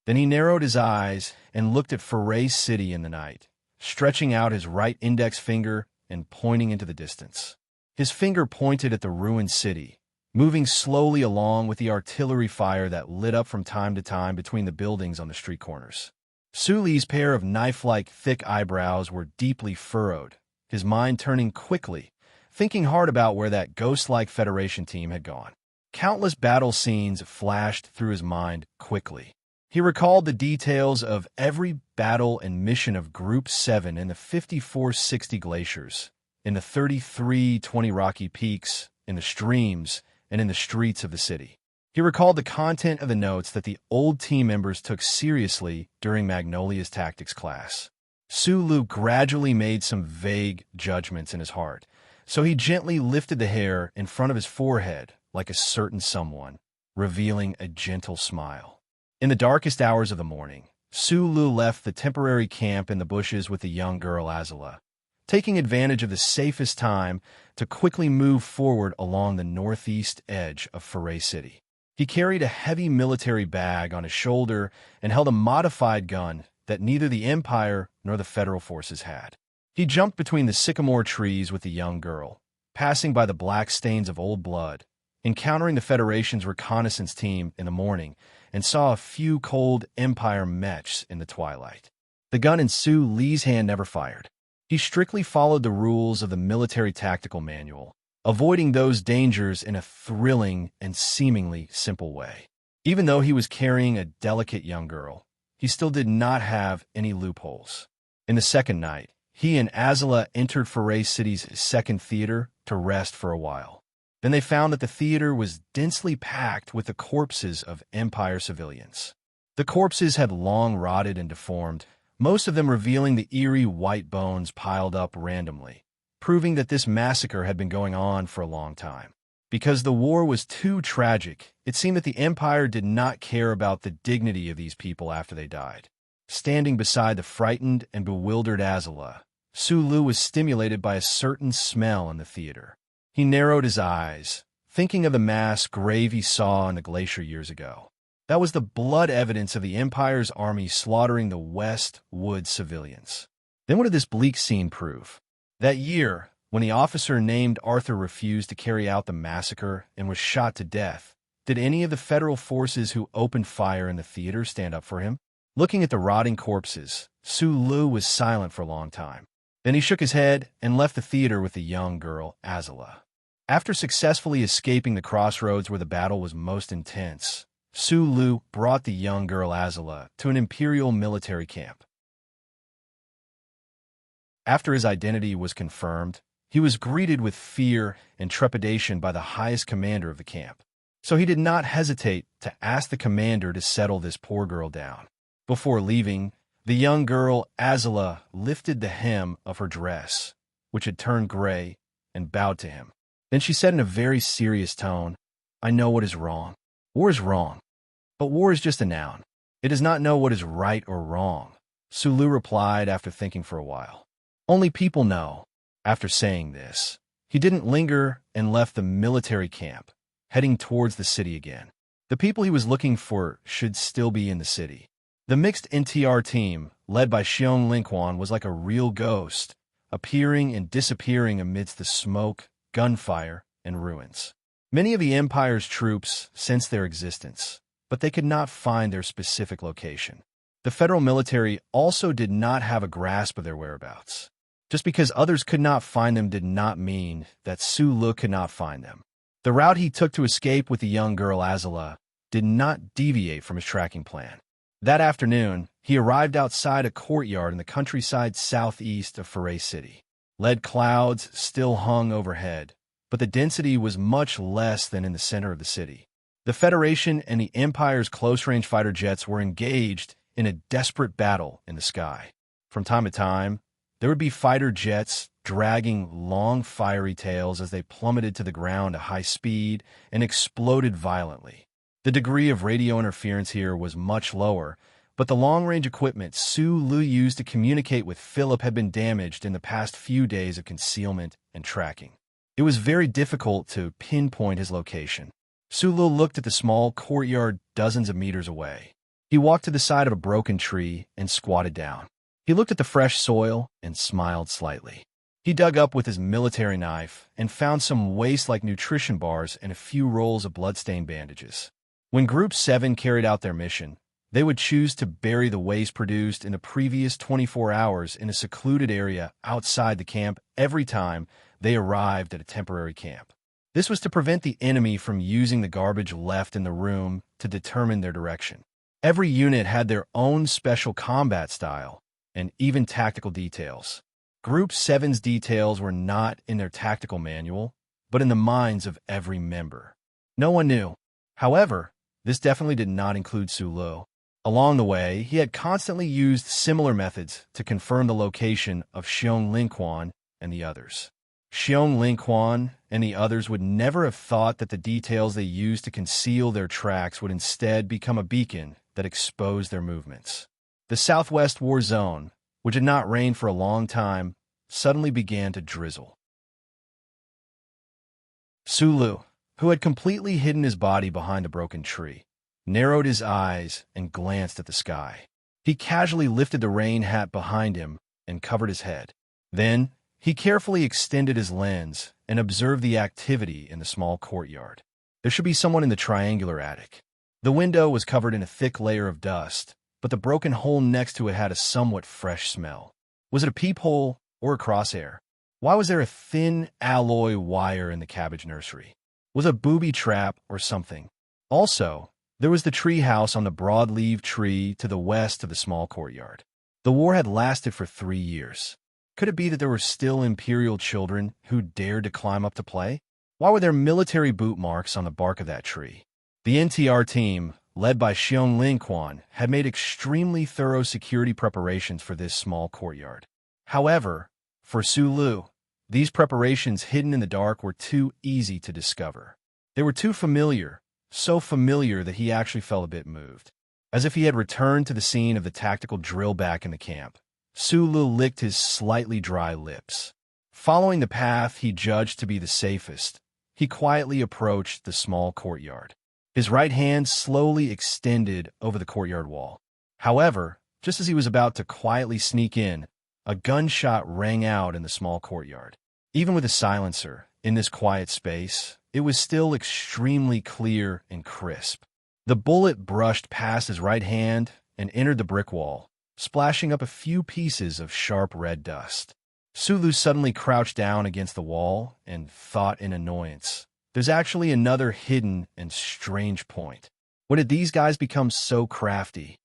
Then he narrowed his eyes and looked at Foray City in the night, stretching out his right index finger and pointing into the distance. His finger pointed at the ruined city, moving slowly along with the artillery fire that lit up from time to time between the buildings on the street corners. Suli's pair of knife-like thick eyebrows were deeply furrowed, his mind turning quickly thinking hard about where that ghost-like Federation team had gone. Countless battle scenes flashed through his mind quickly. He recalled the details of every battle and mission of Group 7 in the 5460 glaciers, in the 3320 rocky peaks, in the streams, and in the streets of the city. He recalled the content of the notes that the old team members took seriously during Magnolia's tactics class. Sulu gradually made some vague judgments in his heart, so he gently lifted the hair in front of his forehead like a certain someone, revealing a gentle smile. In the darkest hours of the morning, Sulu left the temporary camp in the bushes with the young girl Azala, taking advantage of the safest time to quickly move forward along the northeast edge of Foray City. He carried a heavy military bag on his shoulder and held a modified gun that neither the Empire nor the Federal forces had. He jumped between the sycamore trees with the young girl, passing by the black stains of old blood, encountering the Federation's reconnaissance team in the morning, and saw a few cold Empire mechs in the twilight. The gun in Su Li's hand never fired. He strictly followed the rules of the military tactical manual, avoiding those dangers in a thrilling and seemingly simple way. Even though he was carrying a delicate young girl, he still did not have any loopholes. In the second night, he and Azala entered Foray City's second theater to rest for a while. Then they found that the theater was densely packed with the corpses of Empire civilians. The corpses had long rotted and deformed, most of them revealing the eerie white bones piled up randomly, proving that this massacre had been going on for a long time. Because the war was too tragic, it seemed that the Empire did not care about the dignity of these people after they died. Standing beside the frightened and bewildered Azala, Sulu was stimulated by a certain smell in the theater. He narrowed his eyes, thinking of the mass grave he saw in the glacier years ago. That was the blood evidence of the Empire's army slaughtering the West Wood civilians. Then what did this bleak scene prove? That year, when the officer named Arthur refused to carry out the massacre and was shot to death, did any of the Federal forces who opened fire in the theater stand up for him? Looking at the rotting corpses, Sulu was silent for a long time. Then he shook his head and left the theater with the young girl, Azala. After successfully escaping the crossroads where the battle was most intense, Sulu brought the young girl Azala to an Imperial military camp. After his identity was confirmed, he was greeted with fear and trepidation by the highest commander of the camp. So he did not hesitate to ask the commander to settle this poor girl down. Before leaving, the young girl Azala lifted the hem of her dress, which had turned gray, and bowed to him. Then she said in a very serious tone, "I know what is wrong. War is wrong. But war is just a noun. It does not know what is right or wrong," Sulu replied after thinking for a while. "Only people know." After saying this, he didn't linger and left the military camp, heading towards the city again. The people he was looking for should still be in the city. The mixed NTR team, led by Xiong Linquan, was like a real ghost, appearing and disappearing amidst the smoke, gunfire, and ruins. Many of the Empire's troops sensed their existence, but they could not find their specific location. The Federal military also did not have a grasp of their whereabouts. Just because others could not find them did not mean that Sulu could not find them. The route he took to escape with the young girl Azala did not deviate from his tracking plan. That afternoon, he arrived outside a courtyard in the countryside southeast of Foray City. Lead clouds still hung overhead, but the density was much less than in the center of the city. The Federation and the Empire's close-range fighter jets were engaged in a desperate battle in the sky. From time to time, there would be fighter jets dragging long fiery tails as they plummeted to the ground at high speed and exploded violently. The degree of radio interference here was much lower, but the long-range equipment Sulu used to communicate with Philip had been damaged in the past few days of concealment and tracking. It was very difficult to pinpoint his location. Sulu looked at the small courtyard dozens of meters away. He walked to the side of a broken tree and squatted down. He looked at the fresh soil and smiled slightly. He dug up with his military knife and found some waste-like nutrition bars and a few rolls of bloodstained bandages. When Group 7 carried out their mission, they would choose to bury the waste produced in the previous 24 hours in a secluded area outside the camp every time they arrived at a temporary camp. This was to prevent the enemy from using the garbage left in the room to determine their direction. Every unit had their own special combat style and even tactical details. Group 7's details were not in their tactical manual, but in the minds of every member. No one knew. However, this definitely did not include Sulu. Along the way, he had constantly used similar methods to confirm the location of Xiong Linquan and the others. Xiong Linquan and the others would never have thought that the details they used to conceal their tracks would instead become a beacon that exposed their movements. The Southwest War Zone, which had not rained for a long time, suddenly began to drizzle. Sulu, who had completely hidden his body behind a broken tree, narrowed his eyes and glanced at the sky. He casually lifted the rain hat behind him and covered his head. Then, he carefully extended his lens and observed the activity in the small courtyard. There should be someone in the triangular attic. The window was covered in a thick layer of dust, but the broken hole next to it had a somewhat fresh smell. Was it a peephole or a crosshair? Why was there a thin alloy wire in the cabbage nursery? Was it a booby trap or something? Also, there was the tree house on the broad-leaved tree to the west of the small courtyard. The war had lasted for 3 years. Could it be that there were still Imperial children who dared to climb up to play? Why were there military boot marks on the bark of that tree? The NTR team, led by Xiong Linquan, had made extremely thorough security preparations for this small courtyard. However, for Sulu, these preparations hidden in the dark were too easy to discover. They were too familiar, so familiar that he actually felt a bit moved. As if he had returned to the scene of the tactical drill back in the camp, Sulu licked his slightly dry lips. Following the path he judged to be the safest, he quietly approached the small courtyard. His right hand slowly extended over the courtyard wall. However, just as he was about to quietly sneak in, a gunshot rang out in the small courtyard. Even with a silencer, in this quiet space, it was still extremely clear and crisp. The bullet brushed past his right hand and entered the brick wall, splashing up a few pieces of sharp red dust. Sulu suddenly crouched down against the wall and thought in annoyance. There's actually another hidden and strange point. When did these guys become so crafty?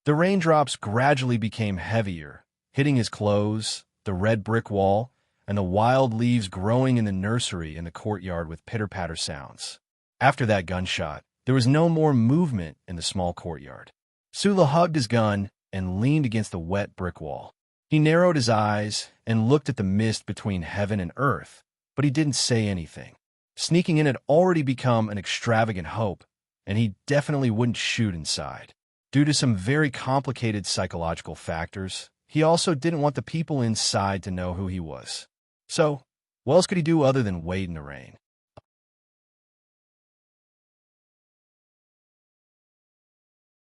The raindrops gradually became heavier, hitting his clothes, the red brick wall, and the wild leaves growing in the nursery in the courtyard with pitter-patter sounds. After that gunshot, there was no more movement in the small courtyard. Sulu hugged his gun and leaned against the wet brick wall. He narrowed his eyes and looked at the mist between heaven and earth, but he didn't say anything. Sneaking in had already become an extravagant hope, and he definitely wouldn't shoot inside. Due to some very complicated psychological factors, he also didn't want the people inside to know who he was. So, what else could he do other than wait in the rain?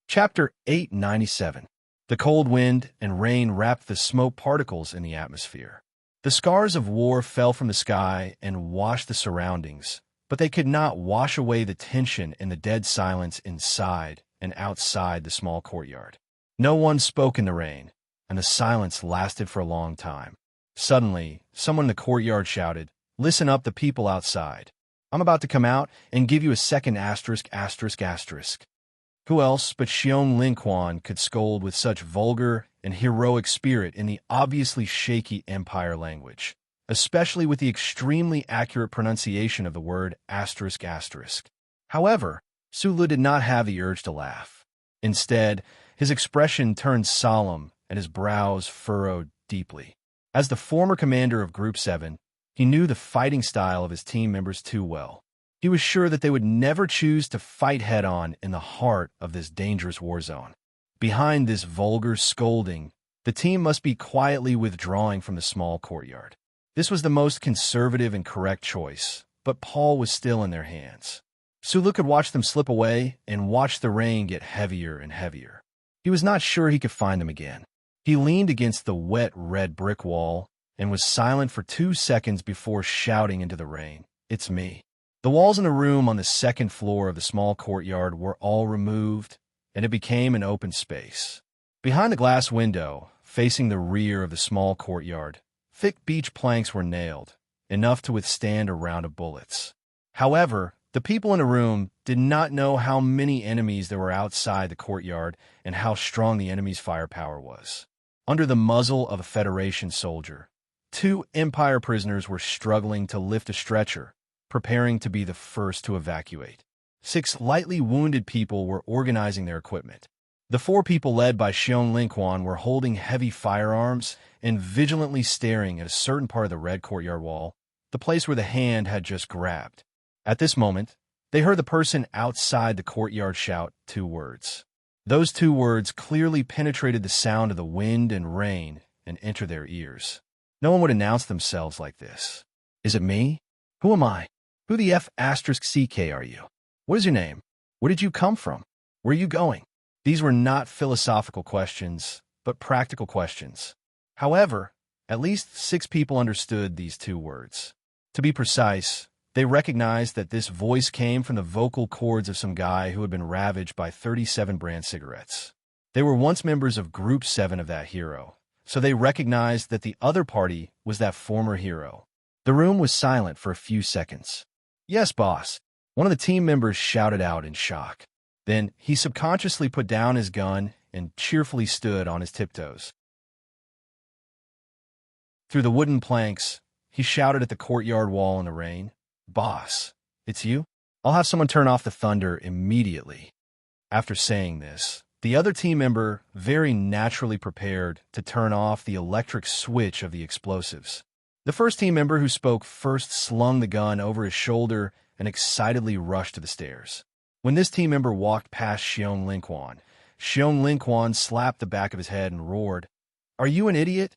Chapter 897. The cold wind and rain wrapped the smoke particles in the atmosphere. The scars of war fell from the sky and washed the surroundings, but they could not wash away the tension and the dead silence inside and outside the small courtyard. No one spoke in the rain, and the silence lasted for a long time. Suddenly, someone in the courtyard shouted, "Listen up, the people outside. I'm about to come out and give you a second asterisk, asterisk, asterisk." Who else but Xiong Linquan could scold with such vulgar and heroic spirit in the obviously shaky Empire language, especially with the extremely accurate pronunciation of the word asterisk, asterisk? However, Sulu did not have the urge to laugh. Instead, his expression turned solemn and his brows furrowed deeply. As the former commander of Group 7, he knew the fighting style of his team members too well. He was sure that they would never choose to fight head-on in the heart of this dangerous war zone. Behind this vulgar scolding, the team must be quietly withdrawing from the small courtyard. This was the most conservative and correct choice, but Paul was still in their hands. Sulu could watch them slip away and watch the rain get heavier and heavier. He was not sure he could find them again. He leaned against the wet red brick wall and was silent for 2 seconds before shouting into the rain, "It's me." The walls in the room on the second floor of the small courtyard were all removed, and it became an open space. Behind the glass window, facing the rear of the small courtyard, thick beech planks were nailed, enough to withstand a round of bullets. However, the people in the room did not know how many enemies there were outside the courtyard and how strong the enemy's firepower was. Under the muzzle of a Federation soldier, 2 Empire prisoners were struggling to lift a stretcher, preparing to be the first to evacuate. 6 lightly wounded people were organizing their equipment. The 4 people led by Xiong Linquan were holding heavy firearms and vigilantly staring at a certain part of the red courtyard wall, the place where the hand had just grabbed. At this moment, they heard the person outside the courtyard shout 2 words. Those 2 words clearly penetrated the sound of the wind and rain and entered their ears. No one would announce themselves like this. Is it me? Who am I? Who the F***ck are you? What is your name? Where did you come from? Where are you going? These were not philosophical questions, but practical questions. However, at least 6 people understood these 2 words. To be precise, they recognized that this voice came from the vocal cords of some guy who had been ravaged by 37 brand cigarettes. They were once members of Group 7 of that hero, so they recognized that the other party was that former hero. The room was silent for a few seconds. Yes, boss, one of the team members shouted out in shock. Then he subconsciously put down his gun and cheerfully stood on his tiptoes. Through the wooden planks, he shouted at the courtyard wall in the rain, "Boss, it's you? I'll have someone turn off the thunder immediately." After saying this, the other team member very naturally prepared to turn off the electric switch of the explosives. The first team member who spoke first slung the gun over his shoulder and excitedly rushed to the stairs. When this team member walked past Xiong Linquan slapped the back of his head and roared, "Are you an idiot?"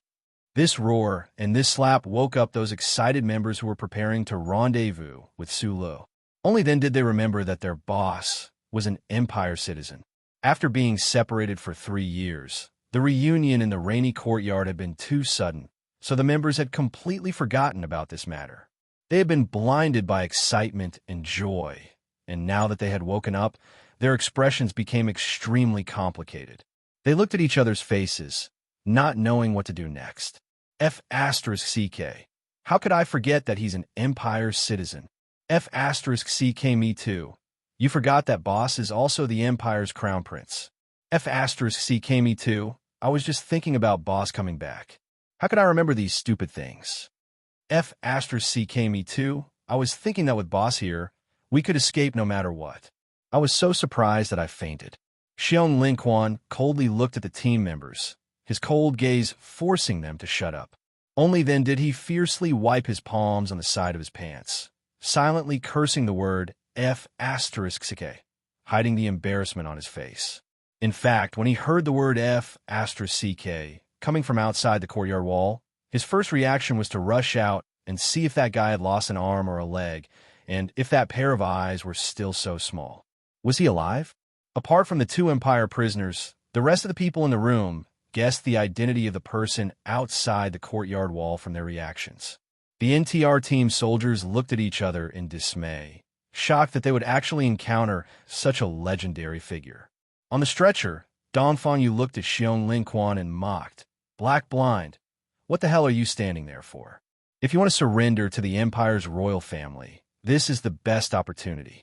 This roar and this slap woke up those excited members who were preparing to rendezvous with Su Lo. Only then did they remember that their boss was an Empire citizen. After being separated for 3 years, the reunion in the rainy courtyard had been too sudden, so the members had completely forgotten about this matter. They had been blinded by excitement and joy, and now that they had woken up, their expressions became extremely complicated. They looked at each other's faces, not knowing what to do next. F***ck. How could I forget that he's an Empire citizen? F***ck me too. You forgot that boss is also the Empire's crown prince. F***ck me too. I was just thinking about boss coming back. How could I remember these stupid things? F***ck me too. I was thinking that with boss here, we could escape no matter what. I was so surprised that I fainted. Xiong Linquan coldly looked at the team members, his cold gaze forcing them to shut up. Only then did he fiercely wipe his palms on the side of his pants, silently cursing the word F***ck, hiding the embarrassment on his face. In fact, when he heard the word F***ck coming from outside the courtyard wall, his first reaction was to rush out and see if that guy had lost an arm or a leg, and if that pair of eyes were still so small. Was he alive? Apart from the 2 Empire prisoners, the rest of the people in the room guessed the identity of the person outside the courtyard wall from their reactions. The NTR team soldiers looked at each other in dismay, shocked that they would actually encounter such a legendary figure. On the stretcher, Dongfang Yu looked at Xiong Linquan and mocked, "Black blind, what the hell are you standing there for? If you want to surrender to the Empire's royal family, this is the best opportunity."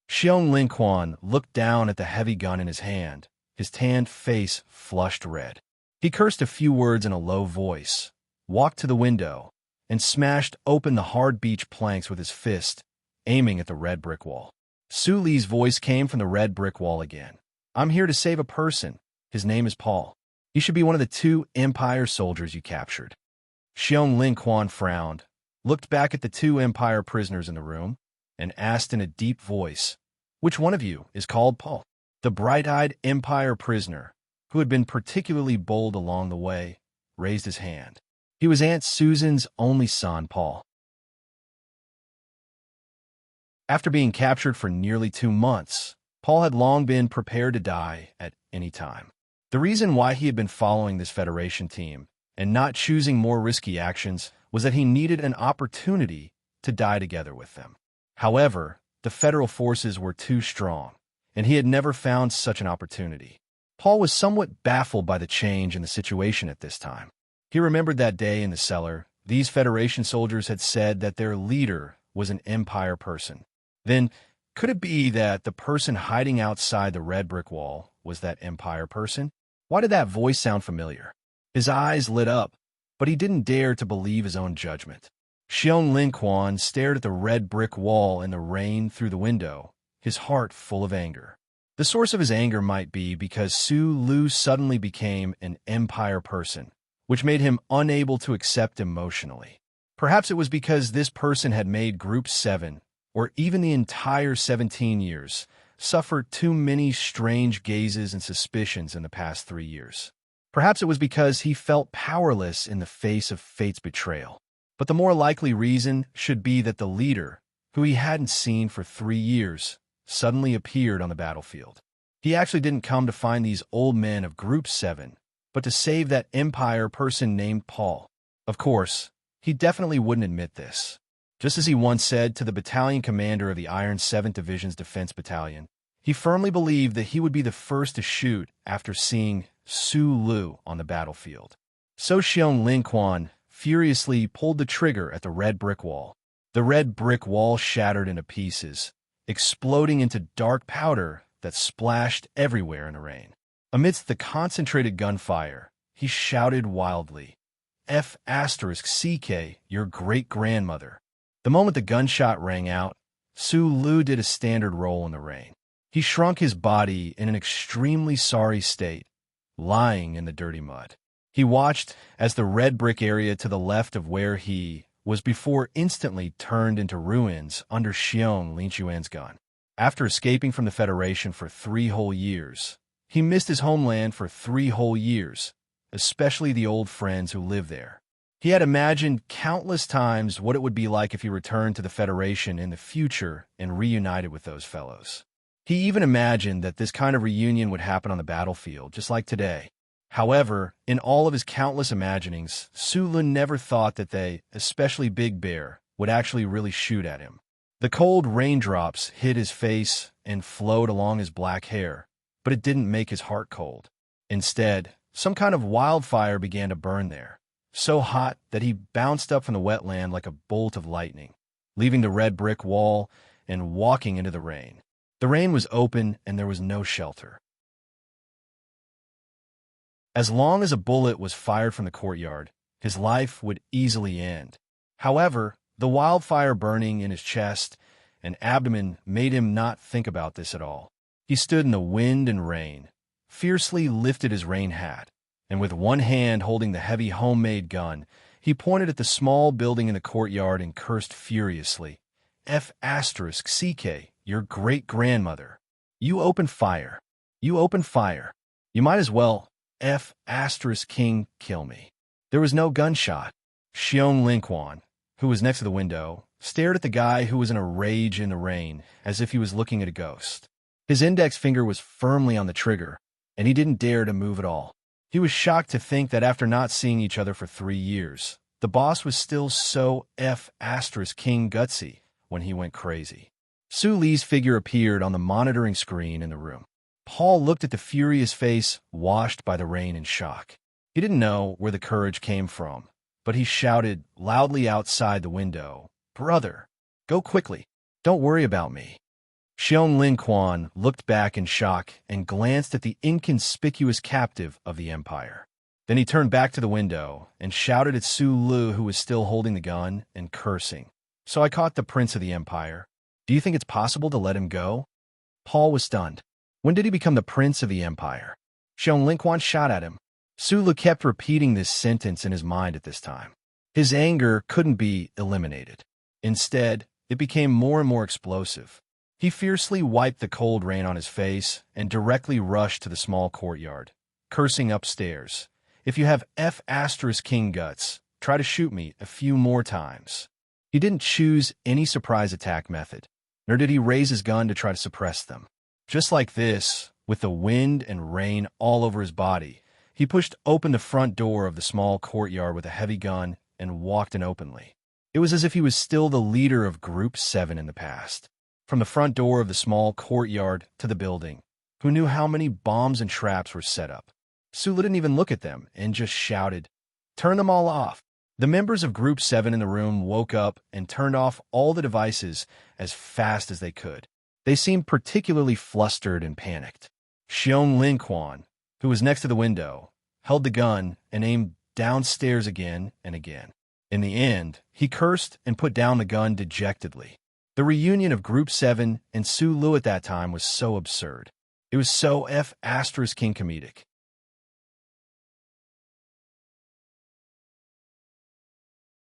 Xiong Linquan looked down at the heavy gun in his hand, his tanned face flushed red. He cursed a few words in a low voice, walked to the window, and smashed open the hard beech planks with his fist, aiming at the red brick wall. Su Li's voice came from the red brick wall again. "I'm here to save a person. His name is Paul. He should be one of the 2 Empire soldiers you captured." Xiong Linquan frowned, looked back at the 2 Empire prisoners in the room, and asked in a deep voice, "Which one of you is called Paul?" The bright-eyed Empire prisoner, who had been particularly bold along the way, raised his hand. He was Aunt Susan's only son, Paul. After being captured for nearly 2 months, Paul had long been prepared to die at any time. The reason why he had been following this Federation team and not choosing more risky actions was that he needed an opportunity to die together with them. However, the Federal forces were too strong, and he had never found such an opportunity. Paul was somewhat baffled by the change in the situation at this time. He remembered that day in the cellar, These Federation soldiers had said that their leader was an Empire person. Then, could it be that the person hiding outside the red brick wall was that Empire person? Why did that voice sound familiar? His eyes lit up, but he didn't dare to believe his own judgment. Xiong Linquan stared at the red brick wall in the rain through the window, his heart full of anger. The source of his anger might be because Su Lu suddenly became an Empire person, which made him unable to accept emotionally. Perhaps it was because this person had made Group 7, or even the entire 17 years, suffer too many strange gazes and suspicions in the past 3 years. Perhaps it was because he felt powerless in the face of fate's betrayal. But the more likely reason should be that the leader, who he hadn't seen for 3 years, suddenly appeared on the battlefield. He actually didn't come to find these old men of Group 7, but to save that Empire person named Paul. Of course, he definitely wouldn't admit this. Just as he once said to the battalion commander of the Iron 7th Division's Defense Battalion, he firmly believed that he would be the first to shoot after seeing Su Lu on the battlefield. So Xiong Linquan furiously pulled the trigger at the red brick wall. The red brick wall shattered into pieces, exploding into dark powder that splashed everywhere in the rain. Amidst the concentrated gunfire, he shouted wildly, "F*CK, your great-grandmother." The moment the gunshot rang out, Su Lu did a standard roll in the rain. He shrunk his body in an extremely sorry state, lying in the dirty mud. He watched as the red brick area to the left of where he was before instantly turned into ruins under Xiong Linquan's gun. After escaping from the Federation for 3 whole years, he missed his homeland for 3 whole years, especially the old friends who lived there. He had imagined countless times what it would be like if he returned to the Federation in the future and reunited with those fellows. He even imagined that this kind of reunion would happen on the battlefield, just like today. However, in all of his countless imaginings, Su Lu never thought that they, especially Big Bear, would actually really shoot at him. The cold raindrops hit his face and flowed along his black hair, but it didn't make his heart cold. Instead, some kind of wildfire began to burn there, so hot that he bounced up from the wetland like a bolt of lightning, leaving the red brick wall and walking into the rain. The rain was open and there was no shelter. As long as a bullet was fired from the courtyard, his life would easily end. However, the wildfire burning in his chest and abdomen made him not think about this at all. He stood in the wind and rain, fiercely lifted his rain hat, and with one hand holding the heavy homemade gun, he pointed at the small building in the courtyard and cursed furiously, "F*CK, your great-grandmother. You open fire. You open fire. You might as well, F*King, kill me." There was no gunshot. Xiong Linquan, who was next to the window, stared at the guy who was in a rage in the rain, as if he was looking at a ghost. His index finger was firmly on the trigger, and he didn't dare to move at all. He was shocked to think that after not seeing each other for 3 years, the boss was still so F*King gutsy when he went crazy. Su Li's figure appeared on the monitoring screen in the room. Paul looked at the furious face washed by the rain in shock. He didn't know where the courage came from, but he shouted loudly outside the window, "Brother, go quickly. Don't worry about me." Xiong Linquan looked back in shock and glanced at the inconspicuous captive of the Empire. Then he turned back to the window and shouted at Su Lu, who was still holding the gun and cursing. "So I caught the Prince of the Empire. Do you think it's possible to let him go?" Paul was stunned. When did he become the Prince of the Empire? Xiong Linquan shot at him. Su Lu kept repeating this sentence in his mind at this time. His anger couldn't be eliminated. Instead, it became more and more explosive. He fiercely wiped the cold rain on his face and directly rushed to the small courtyard, cursing upstairs, "If you have F*King guts, try to shoot me a few more times." He didn't choose any surprise attack method, nor did he raise his gun to try to suppress them. Just like this, with the wind and rain all over his body, he pushed open the front door of the small courtyard with a heavy gun and walked in openly. It was as if he was still the leader of Group 7 in the past. From the front door of the small courtyard to the building, who knew how many bombs and traps were set up? Su Lu didn't even look at them and just shouted, "Turn them all off. The members of Group 7 in the room woke up and turned off all the devices as fast as they could. They seemed particularly flustered and panicked. Xiong Lin Quan, who was next to the window, held the gun and aimed downstairs again and again. In the end, he cursed and put down the gun dejectedly. The reunion of Group 7 and Su Lu at that time was so absurd. It was so King comedic.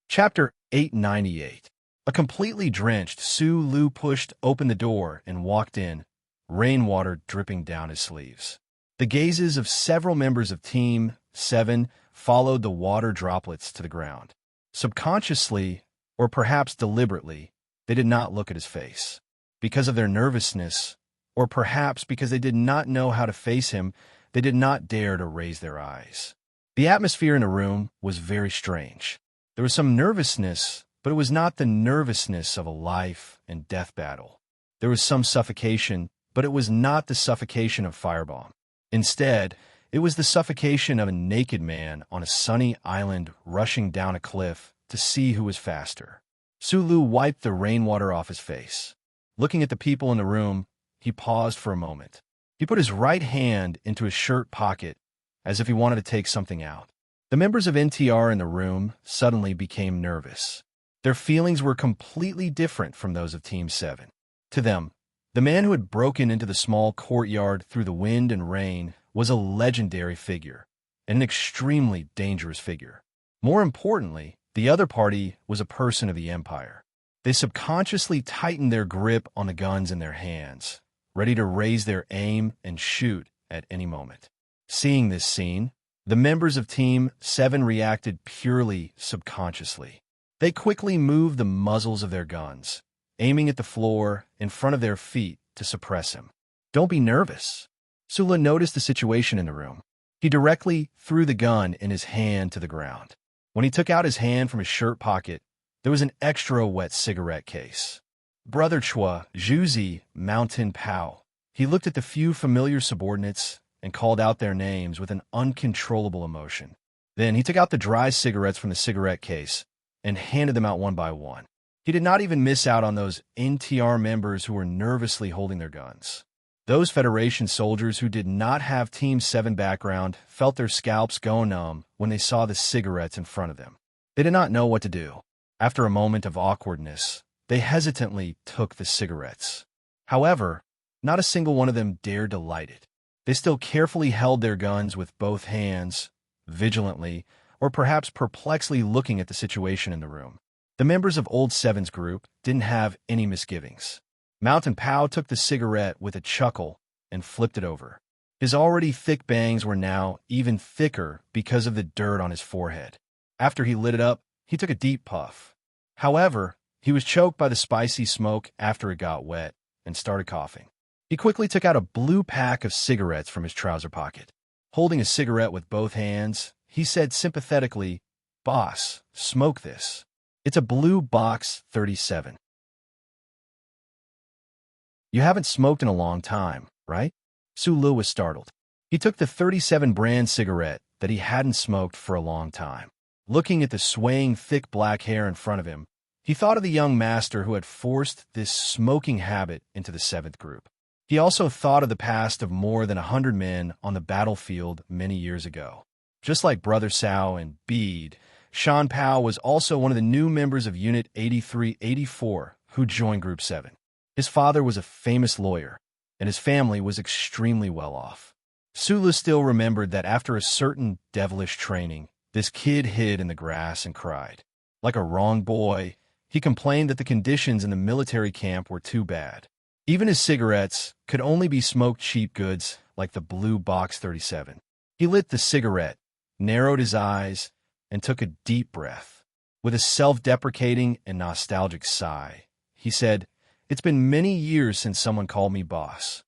Chapter 898. A completely drenched Su Lu pushed open the door and walked in, rainwater dripping down his sleeves. The gazes of several members of Team 7 followed the water droplets to the ground. Subconsciously, or perhaps deliberately, they did not look at his face. Because of their nervousness, or perhaps because they did not know how to face him, they did not dare to raise their eyes. The atmosphere in the room was very strange. There was some nervousness, but it was not the nervousness of a life and death battle. There was some suffocation, but it was not the suffocation of firebomb. Instead, it was the suffocation of a naked man on a sunny island rushing down a cliff to see who was faster. Su Lu wiped the rainwater off his face. Looking at the people in the room, he paused for a moment. He put his right hand into his shirt pocket as if he wanted to take something out. The members of NTR in the room suddenly became nervous. Their feelings were completely different from those of Team 7. To them, the man who had broken into the small courtyard through the wind and rain was a legendary figure, and an extremely dangerous figure. More importantly, the other party was a person of the Empire. They subconsciously tightened their grip on the guns in their hands, ready to raise their aim and shoot at any moment. Seeing this scene, the members of Team 7 reacted purely subconsciously. They quickly moved the muzzles of their guns, aiming at the floor in front of their feet to suppress him. "Don't be nervous." Su Lu noticed the situation in the room. He directly threw the gun in his hand to the ground. When he took out his hand from his shirt pocket, there was an extra wet cigarette case. Brother Chua, Zhuzi, Mountain Pao. He looked at the few familiar subordinates and called out their names with an uncontrollable emotion. Then he took out the dry cigarettes from the cigarette case and handed them out one by one. He did not even miss out on those NTR members who were nervously holding their guns. Those Federation soldiers who did not have Team 7 background felt their scalps go numb when they saw the cigarettes in front of them. They did not know what to do. After a moment of awkwardness, they hesitantly took the cigarettes. However, not a single one of them dared to light it. They still carefully held their guns with both hands, vigilantly, or perhaps perplexedly looking at the situation in the room. The members of Old Seven's group didn't have any misgivings. Mountain Pao took the cigarette with a chuckle and flipped it over. His already thick bangs were now even thicker because of the dirt on his forehead. After he lit it up, he took a deep puff. However, he was choked by the spicy smoke after it got wet and started coughing. He quickly took out a blue pack of cigarettes from his trouser pocket. Holding a cigarette with both hands, he said sympathetically, "Boss, smoke this. It's a blue box 37. You haven't smoked in a long time, right?" Su Lu was startled. He took the 37 brand cigarette that he hadn't smoked for a long time. Looking at the swaying thick black hair in front of him, he thought of the young master who had forced this smoking habit into the 7th group. He also thought of the past of more than 100 men on the battlefield many years ago. Just like Brother Sao and Bede, Shan Pao was also one of the new members of Unit 8384 who joined Group 7. His father was a famous lawyer, and his family was extremely well off. Su Lu still remembered that after a certain devilish training, this kid hid in the grass and cried. Like a wrong boy, he complained that the conditions in the military camp were too bad. Even his cigarettes could only be smoked cheap goods like the blue box 37. He lit the cigarette, narrowed his eyes, and took a deep breath. With a self-deprecating and nostalgic sigh, he said, "It's been many years since someone called me boss."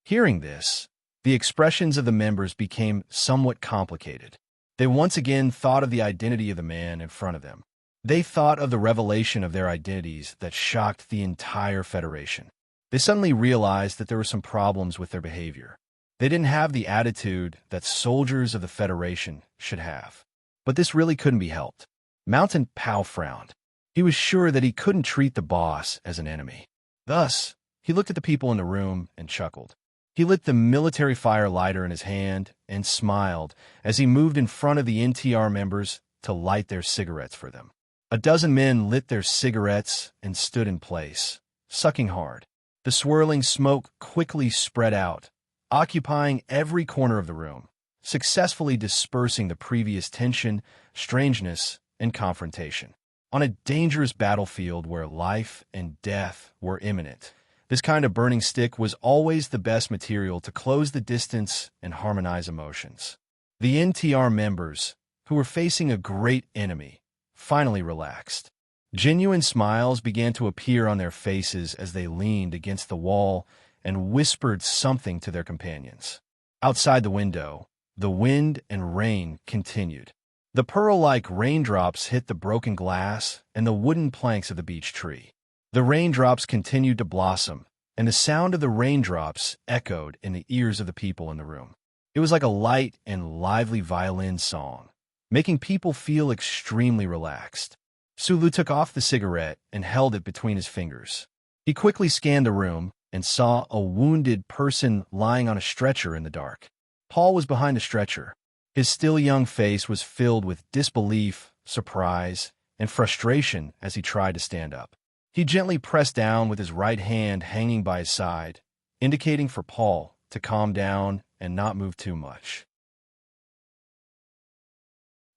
Hearing this, the expressions of the members became somewhat complicated. They once again thought of the identity of the man in front of them. They thought of the revelation of their identities that shocked the entire Federation. They suddenly realized that there were some problems with their behavior. They didn't have the attitude that soldiers of the Federation should have. But this really couldn't be helped. Mountain Pow frowned. He was sure that he couldn't treat the boss as an enemy. Thus, he looked at the people in the room and chuckled. He lit the military fire lighter in his hand and smiled as he moved in front of the NTR members to light their cigarettes for them. A dozen men lit their cigarettes and stood in place, sucking hard. The swirling smoke quickly spread out, occupying every corner of the room, successfully dispersing the previous tension, strangeness, and confrontation. On a dangerous battlefield where life and death were imminent, this kind of burning stick was always the best material to close the distance and harmonize emotions. The NTR members, who were facing a great enemy, finally relaxed. Genuine smiles began to appear on their faces as they leaned against the wall and whispered something to their companions. Outside the window, the wind and rain continued. The pearl-like raindrops hit the broken glass and the wooden planks of the beech tree. The raindrops continued to blossom, and the sound of the raindrops echoed in the ears of the people in the room. It was like a light and lively violin song, making people feel extremely relaxed. Sulu took off the cigarette and held it between his fingers. He quickly scanned the room and saw a wounded person lying on a stretcher in the dark. Paul was behind the stretcher. His still young face was filled with disbelief, surprise, and frustration as he tried to stand up. He gently pressed down with his right hand hanging by his side, indicating for Paul to calm down and not move too much.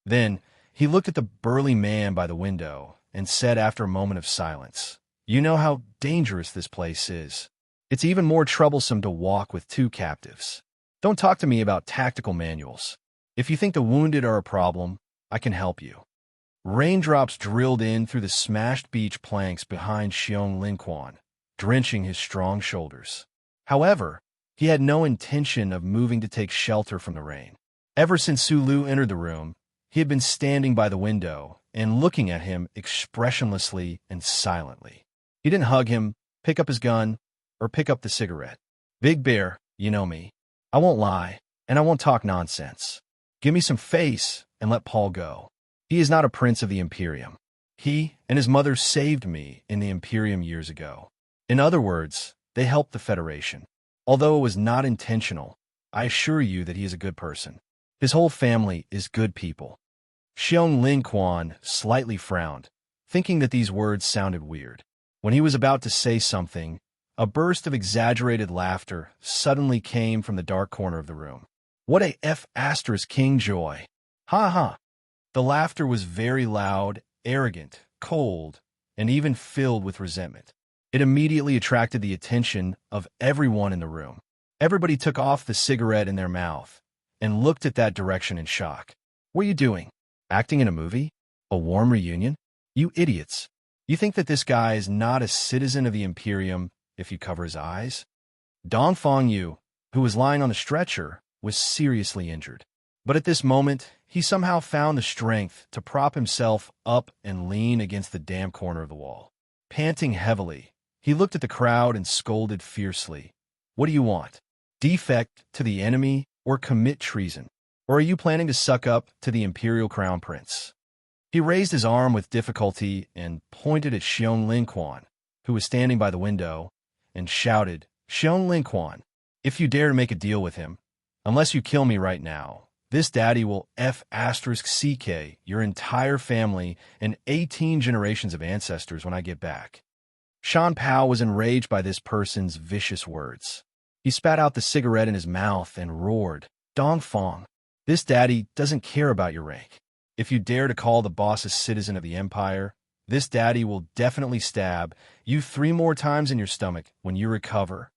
Then, he looked at the burly man by the window and said after a moment of silence, "You know how dangerous this place is. It's even more troublesome to walk with two captives. Don't talk to me about tactical manuals. If you think the wounded are a problem, I can help you." Raindrops drilled in through the smashed beech planks behind Xiong Linquan, drenching his strong shoulders. However, he had no intention of moving to take shelter from the rain. Ever since Sulu entered the room, he had been standing by the window and looking at him expressionlessly and silently. He didn't hug him, pick up his gun, or pick up the cigarette. "Big Bear, you know me. I won't lie, and I won't talk nonsense. Give me some face and let Paul go. He is not a prince of the Imperium. He and his mother saved me in the Imperium years ago. In other words, they helped the Federation. Although it was not intentional, I assure you that he is a good person. His whole family is good people." Xiong Linquan slightly frowned, thinking that these words sounded weird. When he was about to say something, a burst of exaggerated laughter suddenly came from the dark corner of the room. "What a King joy! Ha ha!" The laughter was very loud, arrogant, cold, and even filled with resentment. It immediately attracted the attention of everyone in the room. Everybody took off the cigarette in their mouth and looked at that direction in shock. "What are you doing? Acting in a movie? A warm reunion? You idiots! You think that this guy is not a citizen of the Imperium if you cover his eyes?" Dongfang Yu, who was lying on the stretcher, was seriously injured. But at this moment, he somehow found the strength to prop himself up and lean against the damp corner of the wall. Panting heavily, he looked at the crowd and scolded fiercely. "What do you want? Defect to the enemy or commit treason? Or are you planning to suck up to the Imperial Crown Prince?" He raised his arm with difficulty and pointed at Xiong Linquan, who was standing by the window, and shouted, "Xiong Linquan, if you dare to make a deal with him, unless you kill me right now, this daddy will CK your entire family and 18 generations of ancestors when I get back." Shan Pao was enraged by this person's vicious words. He spat out the cigarette in his mouth and roared, "Dongfang, this daddy doesn't care about your rank. If you dare to call the boss a citizen of the Empire, this daddy will definitely stab you 3 more times in your stomach when you recover."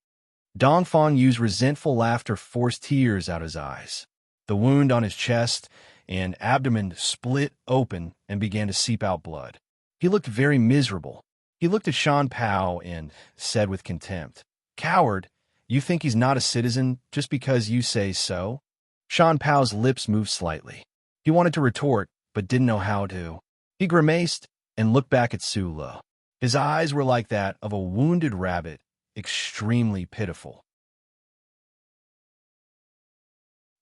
Dongfang Yu's resentful laughter forced tears out his eyes. The wound on his chest and abdomen split open and began to seep out blood. He looked very miserable. He looked at Shan Pao and said with contempt, "Coward, you think he's not a citizen just because you say so?" Shan Pao's lips moved slightly. He wanted to retort, but didn't know how to. He grimaced and looked back at Sulu. His eyes were like that of a wounded rabbit, extremely pitiful.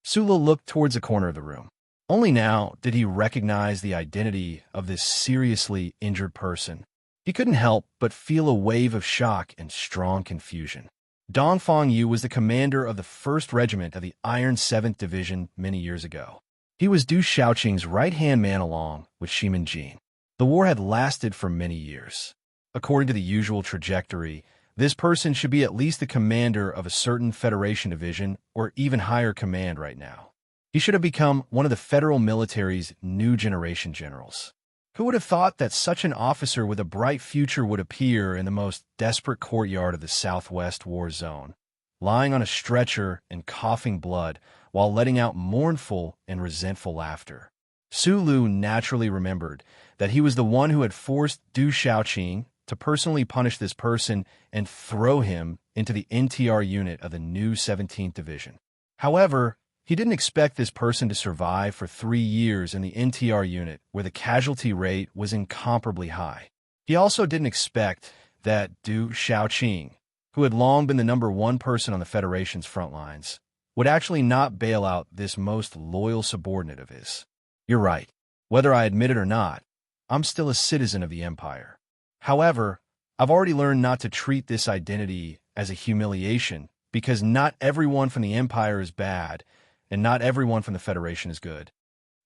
Sulu looked towards the corner of the room. Only now did he recognize the identity of this seriously injured person. He couldn't help but feel a wave of shock and strong confusion. Dong Fangyu was the commander of the 1st Regiment of the Iron 7th Division many years ago. He was Du Shaoqing's right-hand man along with Shimin Jin. The war had lasted for many years. According to the usual trajectory, this person should be at least the commander of a certain Federation division or even higher command right now. He should have become one of the federal military's new generation generals. Who would have thought that such an officer with a bright future would appear in the most desperate courtyard of the Southwest War Zone, lying on a stretcher and coughing blood while letting out mournful and resentful laughter? Su Lu naturally remembered that he was the one who had forced Du Shaoqing to personally punish this person and throw him into the NTR unit of the new 17th Division. However, he didn't expect this person to survive for 3 years in the NTR unit, where the casualty rate was incomparably high. He also didn't expect that Du Shaoqing, who had long been the #1 person on the Federation's front lines, would actually not bail out this most loyal subordinate of his. You're right. Whether I admit it or not, I'm still a citizen of the Empire. However, I've already learned not to treat this identity as a humiliation, because not everyone from the Empire is bad, and not everyone from the Federation is good.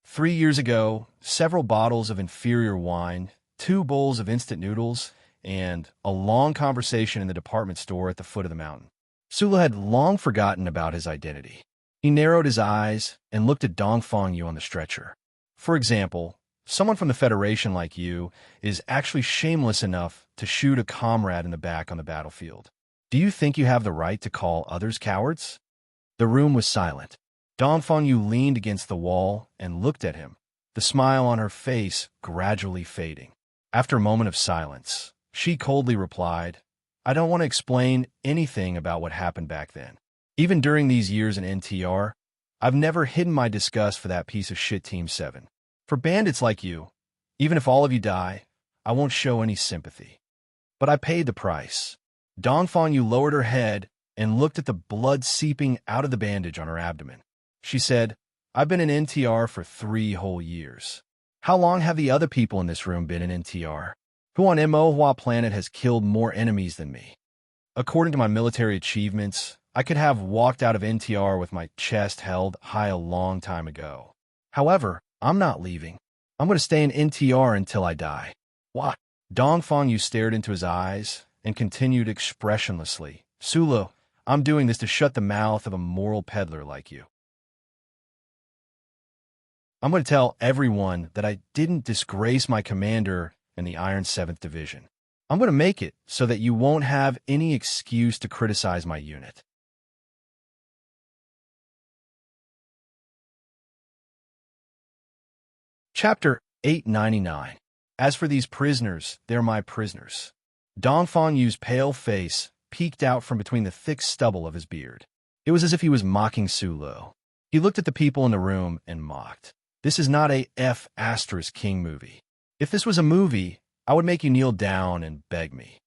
3 years ago, several bottles of inferior wine, 2 bowls of instant noodles, and a long conversation in the department store at the foot of the mountain. Sula had long forgotten about his identity. He narrowed his eyes and looked at Dong Fangyu on the stretcher. For example, someone from the Federation like you is actually shameless enough to shoot a comrade in the back on the battlefield. Do you think you have the right to call others cowards? The room was silent. Dong Fangyu leaned against the wall and looked at him, the smile on her face gradually fading. After a moment of silence, she coldly replied, I don't want to explain anything about what happened back then. Even during these years in NTR, I've never hidden my disgust for that piece of shit Team 7. For bandits like you, even if all of you die, I won't show any sympathy. But I paid the price. Dong Fangyu lowered her head and looked at the blood seeping out of the bandage on her abdomen. She said, I've been in NTR for 3 whole years. How long have the other people in this room been in NTR? Who on Mo planet has killed more enemies than me? According to my military achievements, I could have walked out of NTR with my chest held high a long time ago. However, I'm not leaving. I'm going to stay in NTR until I die. Why? Dong Fangyu stared into his eyes and continued expressionlessly. Sulu, I'm doing this to shut the mouth of a moral peddler like you. I'm going to tell everyone that I didn't disgrace my commander in the Iron 7th Division. I'm going to make it so that you won't have any excuse to criticize my unit. Chapter 899. As for these prisoners, they're my prisoners. Dong Fangyu's pale face peeked out from between the thick stubble of his beard. It was as if he was mocking Sulu. He looked at the people in the room and mocked. This is not a F***King movie. If this was a movie, I would make you kneel down and beg me.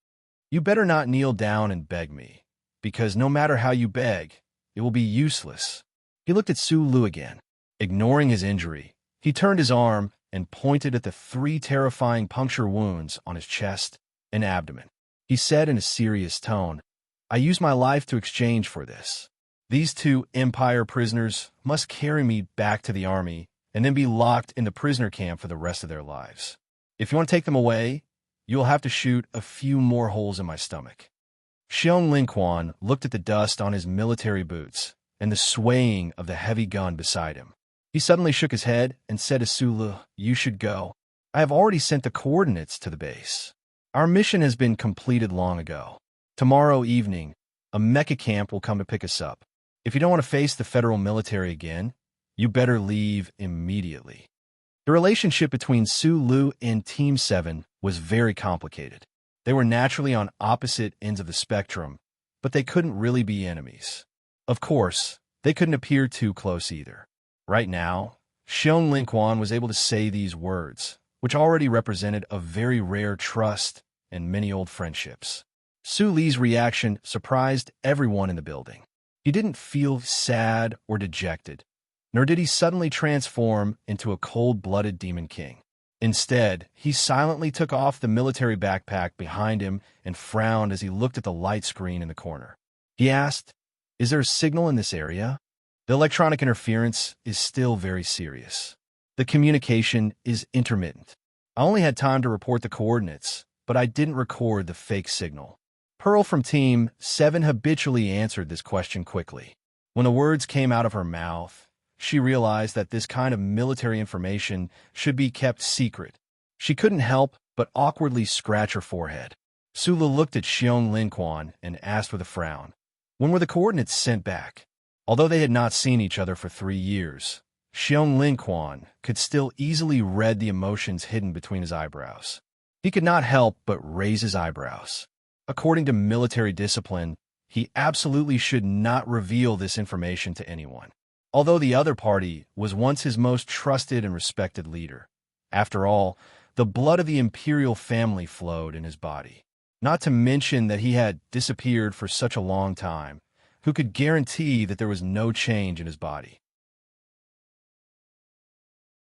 You better not kneel down and beg me, because no matter how you beg, it will be useless. He looked at Sulu again. Ignoring his injury, he turned his arm and pointed at the 3 terrifying puncture wounds on his chest and abdomen. He said in a serious tone, I use my life to exchange for this. These 2 Empire prisoners must carry me back to the army and then be locked in the prisoner camp for the rest of their lives. If you want to take them away, you will have to shoot a few more holes in my stomach. Xiong Linquan looked at the dust on his military boots and the swaying of the heavy gun beside him. He suddenly shook his head and said to Sulu, You should go. I have already sent the coordinates to the base. Our mission has been completed long ago. Tomorrow evening, a mecha camp will come to pick us up. If you don't want to face the federal military again, you better leave immediately. The relationship between Sulu and Team 7 was very complicated. They were naturally on opposite ends of the spectrum, but they couldn't really be enemies. Of course, they couldn't appear too close either. Right now, Xiong Linquan was able to say these words, which already represented a very rare trust and many old friendships. Su Li's reaction surprised everyone in the building. He didn't feel sad or dejected, nor did he suddenly transform into a cold-blooded demon king. Instead, he silently took off the military backpack behind him and frowned as he looked at the light screen in the corner. He asked, "Is there a signal in this area?" The electronic interference is still very serious. The communication is intermittent. I only had time to report the coordinates, but I didn't record the fake signal. Pearl from Team 7 habitually answered this question quickly. When the words came out of her mouth, she realized that this kind of military information should be kept secret. She couldn't help but awkwardly scratch her forehead. Sulu looked at Xiong Linquan and asked with a frown, "When were the coordinates sent back?" Although they had not seen each other for 3 years, Xiong Linquan could still easily read the emotions hidden between his eyebrows. He could not help but raise his eyebrows. According to military discipline, he absolutely should not reveal this information to anyone. Although the other party was once his most trusted and respected leader. After all, the blood of the imperial family flowed in his body. Not to mention that he had disappeared for such a long time. Who could guarantee that there was no change in his body?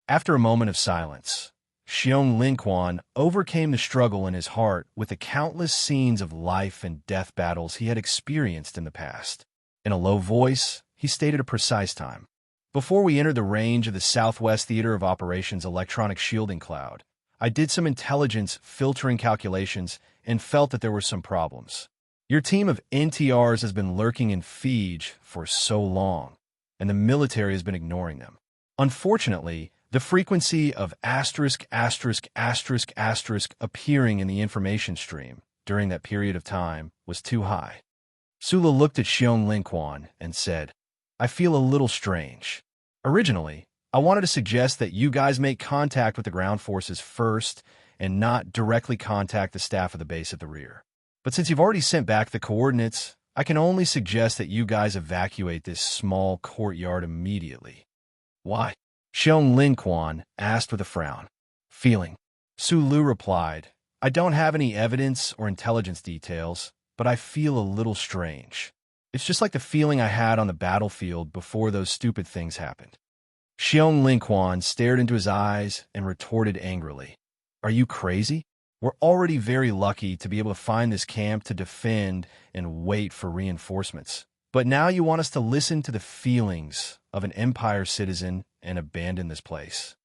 After a moment of silence, Xiong Linquan overcame the struggle in his heart with the countless scenes of life and death battles he had experienced in the past. In a low voice, he stated a precise time. "Before we entered the range of the Southwest Theater of Operations electronic shielding cloud, I did some intelligence filtering calculations and felt that there were some problems. Your team of NTRs has been lurking in Fiji for so long, and the military has been ignoring them. Unfortunately, the frequency of ***** appearing in the information stream during that period of time was too high." Sula looked at Xiong Linquan and said, "I feel a little strange. Originally, I wanted to suggest that you guys make contact with the ground forces first and not directly contact the staff of the base at the rear. But since you've already sent back the coordinates, I can only suggest that you guys evacuate this small courtyard immediately." "Why?" Xiong Linquan asked with a frown. "Feeling." Sulu replied, "I don't have any evidence or intelligence details, but I feel a little strange. It's just like the feeling I had on the battlefield before those stupid things happened." Xiong Linquan stared into his eyes and retorted angrily, "Are you crazy? We're already very lucky to be able to find this camp to defend and wait for reinforcements. But now you want us to listen to the feelings of an Empire citizen and abandon this place."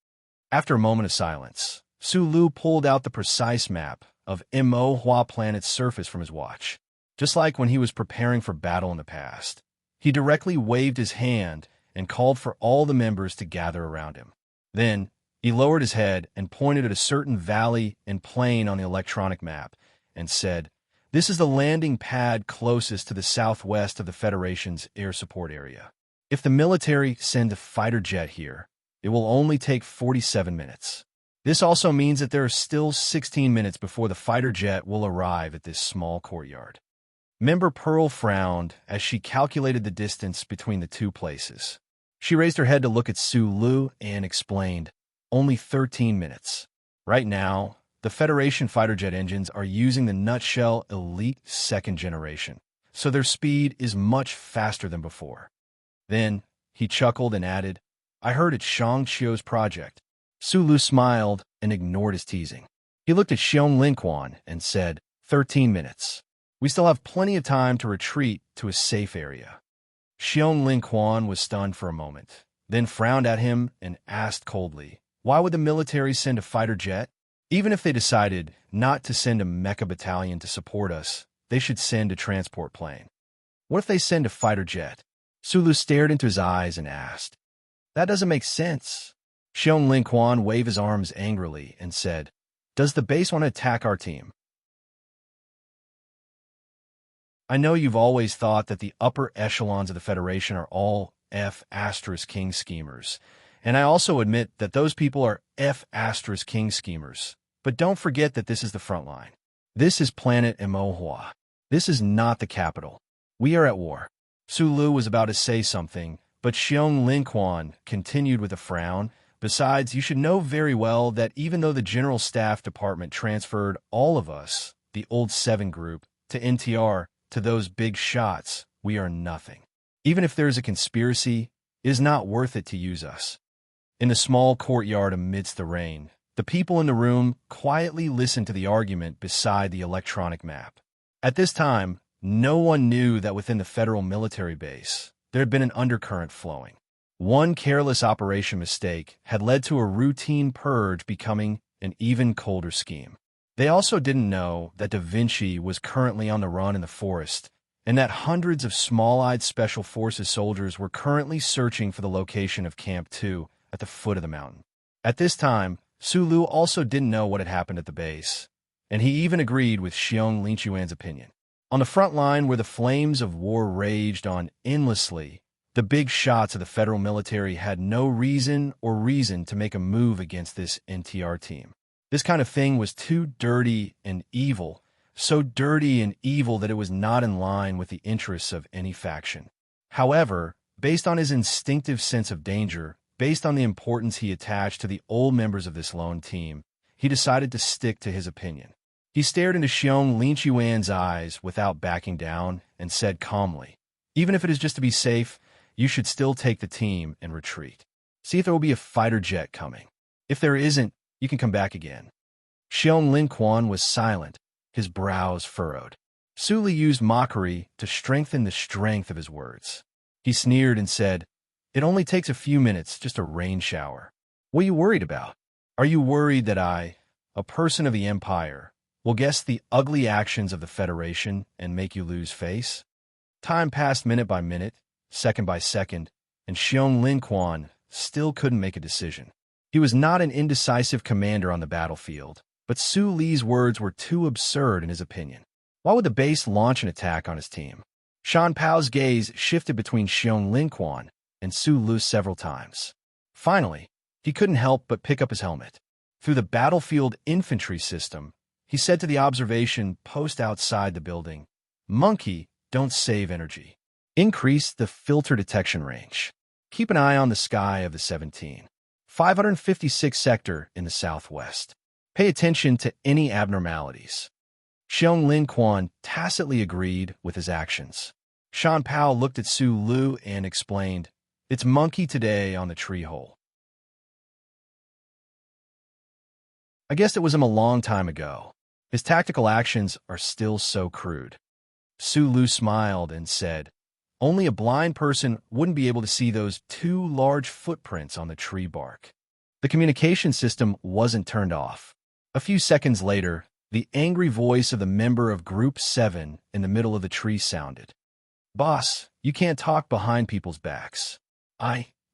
After a moment of silence, Sulu pulled out the precise map of Mo Hua planet's surface from his watch. Just like when he was preparing for battle in the past, he directly waved his hand and called for all the members to gather around him. Then, he lowered his head and pointed at a certain valley and plain on the electronic map and said, "This is the landing pad closest to the southwest of the Federation's air support area. If the military send a fighter jet here, it will only take 47 minutes. This also means that there are still 16 minutes before the fighter jet will arrive at this small courtyard." Member Pearl frowned as she calculated the distance between the two places. She raised her head to look at Sulu and explained, "Only 13 minutes. Right now, the Federation fighter jet engines are using the Nutshell Elite 2nd generation, so their speed is much faster than before." Then, he chuckled and added, "I heard it's Shang-Chiu's project." Sulu smiled and ignored his teasing. He looked at Xiong Linquan and said, 13 minutes. We still have plenty of time to retreat to a safe area." Xiong Linquan was stunned for a moment, then frowned at him and asked coldly, "Why would the military send a fighter jet? Even if they decided not to send a mecha battalion to support us, they should send a transport plane. What if they send a fighter jet?" Sulu stared into his eyes and asked, "That doesn't make sense." Xiong Linquan waved his arms angrily and said, "Does the base want to attack our team? I know you've always thought that the upper echelons of the Federation are all F***king schemers, and I also admit that those people are F***king schemers, but don't forget that this is the front line. This is planet Emohua. This is not the capital. We are at war." Sulu was about to say something, but Xiong Linquan continued with a frown. "Besides, you should know very well that even though the General Staff Department transferred all of us, the old 7 group, to NTR, to those big shots, we are nothing. Even if there is a conspiracy, It is not worth it to use us." In the small courtyard amidst the rain, the people in the room quietly listened to the argument beside the electronic map. At this time, no one knew that within the federal military base, there had been an undercurrent flowing. One careless operation mistake had led to a routine purge becoming an even colder scheme. They also didn't know that Da Vinci was currently on the run in the forest, and that hundreds of small-eyed Special Forces soldiers were currently searching for the location of Camp 2 at the foot of the mountain. At this time, Sulu also didn't know what had happened at the base, and he even agreed with Xiong Linquan's opinion. On the front line where the flames of war raged on endlessly, the big shots of the federal military had no reason to make a move against this NTR team. This kind of thing was too dirty and evil, so dirty and evil that it was not in line with the interests of any faction. However, based on his instinctive sense of danger, based on the importance he attached to the old members of this lone team, he decided to stick to his opinion. He stared into Xiong Linquan's eyes without backing down and said calmly, "Even if it is just to be safe, you should still take the team and retreat. See if there will be a fighter jet coming. If there isn't, you can come back again." Xiong Linquan was silent, his brows furrowed. Suli used mockery to strengthen the strength of his words. He sneered and said, "It only takes a few minutes, just a rain shower. What are you worried about? Are you worried that I, a person of the Empire, will guess the ugly actions of the Federation and make you lose face?" Time passed minute by minute, second by second, and Xiong Linquan still couldn't make a decision. He was not an indecisive commander on the battlefield, but Su Li's words were too absurd in his opinion. Why would the base launch an attack on his team? Shan Pao's gaze shifted between Xiong Linquan and Su Lu several times. Finally, he couldn't help but pick up his helmet. Through the battlefield infantry system, he said to the observation post outside the building, "Monkey, don't save energy. Increase the filter detection range. Keep an eye on the sky of the 556 sector in the southwest. Pay attention to any abnormalities." Xiong Linquan tacitly agreed with his actions. Shan Pao looked at Su Lu and explained, "It's monkey today on the tree hole." I guessed it was him a long time ago. His tactical actions are still so crude. Su Lu smiled and said, "Only a blind person wouldn't be able to see those two large footprints on the tree bark." The communication system wasn't turned off. A few seconds later, the angry voice of the member of Group 7 in the middle of the tree sounded. "Boss, you can't talk behind people's backs.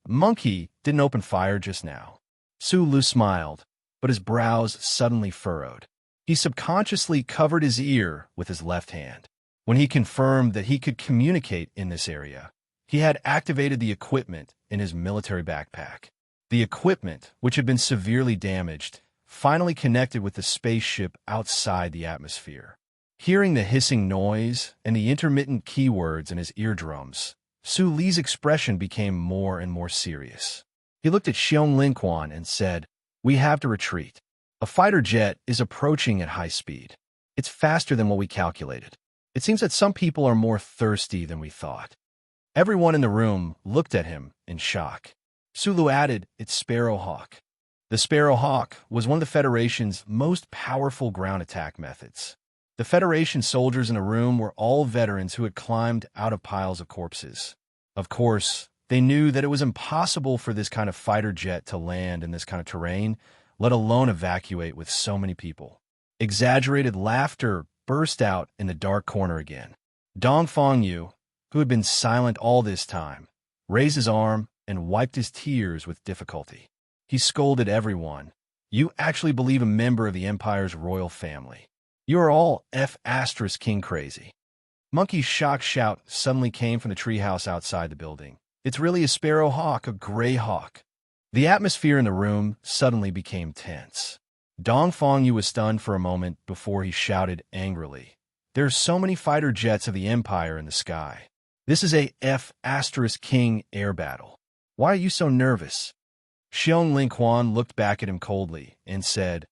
Monkey didn't open fire just now." Su Lu smiled, but his brows suddenly furrowed. He subconsciously covered his ear with his left hand. When he confirmed that he could communicate in this area, he had activated the equipment in his military backpack. The equipment, which had been severely damaged, finally connected with the spaceship outside the atmosphere. Hearing the hissing noise and the intermittent keywords in his eardrums, Su Li's expression became more and more serious. He looked at Xiong Linquan and said, "We have to retreat. A fighter jet is approaching at high speed. It's faster than what we calculated. It seems that some people are more thirsty than we thought." Everyone in the room looked at him in shock. Sulu added, "It's Sparrowhawk." The Sparrowhawk was one of the Federation's most powerful ground attack methods. The Federation soldiers in the room were all veterans who had climbed out of piles of corpses. Of course, they knew that it was impossible for this kind of fighter jet to land in this kind of terrain, let alone evacuate with so many people. Exaggerated laughter burst out in the dark corner again. Dong Fengyu, who had been silent all this time, raised his arm and wiped his tears with difficulty. He scolded everyone. "You actually believe a member of the Empire's royal family. You are all King crazy." Monkey's shocked shout suddenly came from the treehouse outside the building. "It's really a Sparrowhawk, a gray hawk." The atmosphere in the room suddenly became tense. Dong Fengyu was stunned for a moment before he shouted angrily, "There are so many fighter jets of the Empire in the sky. This is a King air battle. Why are you so nervous?" Xiong Linquan looked back at him coldly and said,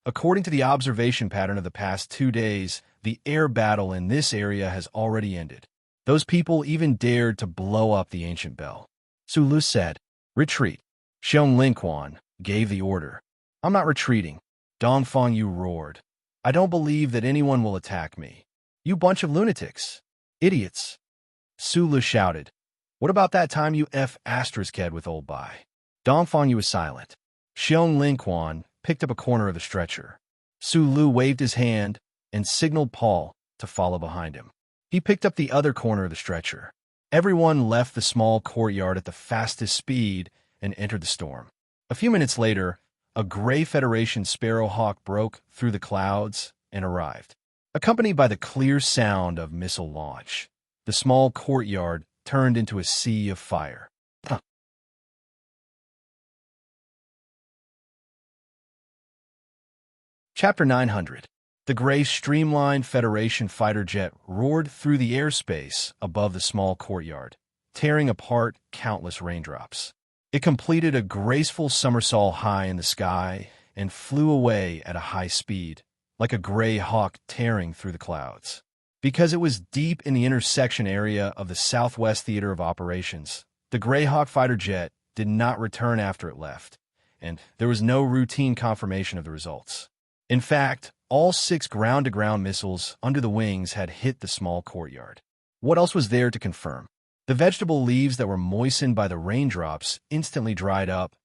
"According to the observation pattern of the past 2 days, the air battle in this area has already ended. Those people even dared to blow up the ancient bell. Su said, "Retreat." Xiong Linquan gave the order. "I'm not retreating," Dongfang Yu roared. "I don't believe that anyone will attack me. You bunch of lunatics. Idiots." Su shouted, "What about that time you ***ed with old Bai?" Dongfang Yu was silent. Xiong Linquan picked up a corner of the stretcher. Su waved his hand and signaled Paul to follow behind him. He picked up the other corner of the stretcher. Everyone left the small courtyard at the fastest speed and entered the storm. A few minutes later, a gray Federation sparrowhawk broke through the clouds and arrived. Accompanied by the clear sound of missile launch, the small courtyard turned into a sea of fire. Chapter 900. The gray streamlined Federation fighter jet roared through the airspace above the small courtyard, tearing apart countless raindrops. It completed a graceful somersault high in the sky and flew away at a high speed, like a gray hawk tearing through the clouds. Because it was deep in the intersection area of the Southwest Theater of Operations, the Greyhawk fighter jet did not return after it left, and there was no routine confirmation of the results. In fact, all 6 ground-to-ground missiles under the wings had hit the small courtyard. What else was there to confirm? The vegetable leaves that were moistened by the raindrops instantly dried up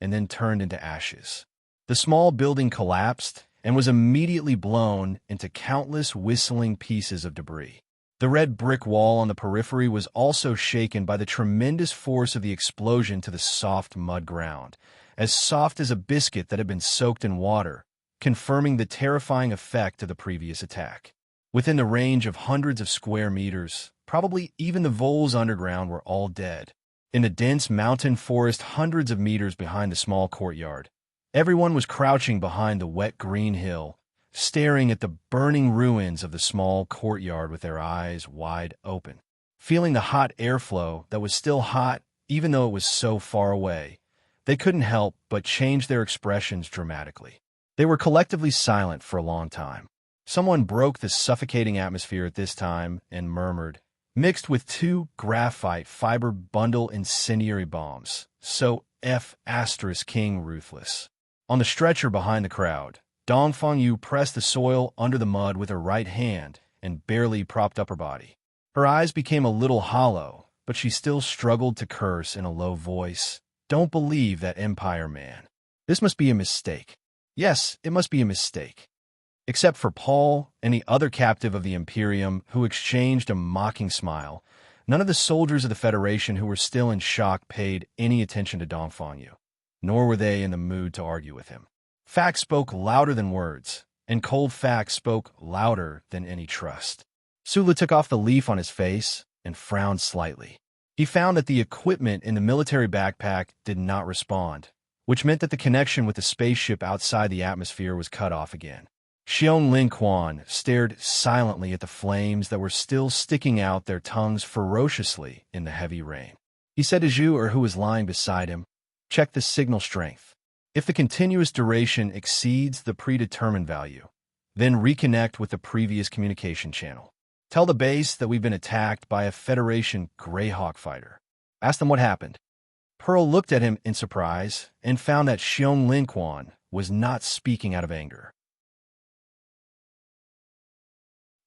and then turned into ashes. The small building collapsed and was immediately blown into countless whistling pieces of debris. The red brick wall on the periphery was also shaken by the tremendous force of the explosion to the soft mud ground, as soft as a biscuit that had been soaked in water, confirming the terrifying effect of the previous attack. Within the range of hundreds of square meters, probably even the voles underground were all dead. In the dense mountain forest hundreds of meters behind the small courtyard, everyone was crouching behind the wet green hill, staring at the burning ruins of the small courtyard with their eyes wide open. Feeling the hot airflow that was still hot even though it was so far away, they couldn't help but change their expressions dramatically. They were collectively silent for a long time. Someone broke the suffocating atmosphere at this time and murmured, "Mixed with 2 graphite fiber bundle incendiary bombs. So King ruthless." On the stretcher behind the crowd, Dongfang Yu pressed the soil under the mud with her right hand and barely propped up her body. Her eyes became a little hollow, but she still struggled to curse in a low voice, "Don't believe that Empire man. This must be a mistake. Yes, it must be a mistake." Except for Paul and the other captive of the Imperium, who exchanged a mocking smile, none of the soldiers of the Federation who were still in shock paid any attention to Dongfang Yu, nor were they in the mood to argue with him. Facts spoke louder than words, and cold facts spoke louder than any trust. Sula took off the leaf on his face and frowned slightly. He found that the equipment in the military backpack did not respond, which meant that the connection with the spaceship outside the atmosphere was cut off again. Xiong Linquan stared silently at the flames that were still sticking out their tongues ferociously in the heavy rain. He said to Zhu, who was lying beside him, "Check the signal strength. If the continuous duration exceeds the predetermined value, then reconnect with the previous communication channel. Tell the base that we've been attacked by a Federation Greyhawk fighter. Ask them what happened." Pearl looked at him in surprise and found that Xiong Linquan was not speaking out of anger.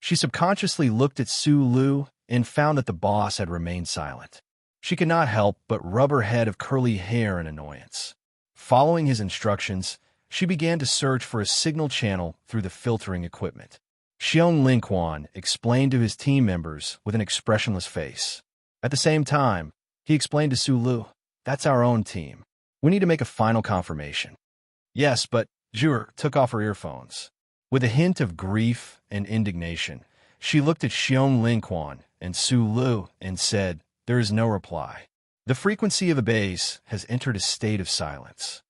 She subconsciously looked at Su Lu and found that the boss had remained silent. She could not help but rub her head of curly hair in annoyance. Following his instructions, she began to search for a signal channel through the filtering equipment. Xiong Linquan explained to his team members with an expressionless face. At the same time, he explained to Su Lu, "That's our own team. We need to make a final confirmation." "Yes, but..." Zhu took off her earphones. With a hint of grief and indignation, she looked at Xiong Linquan and Su Lu and said, "There is no reply. The frequency of the base has entered a state of silence."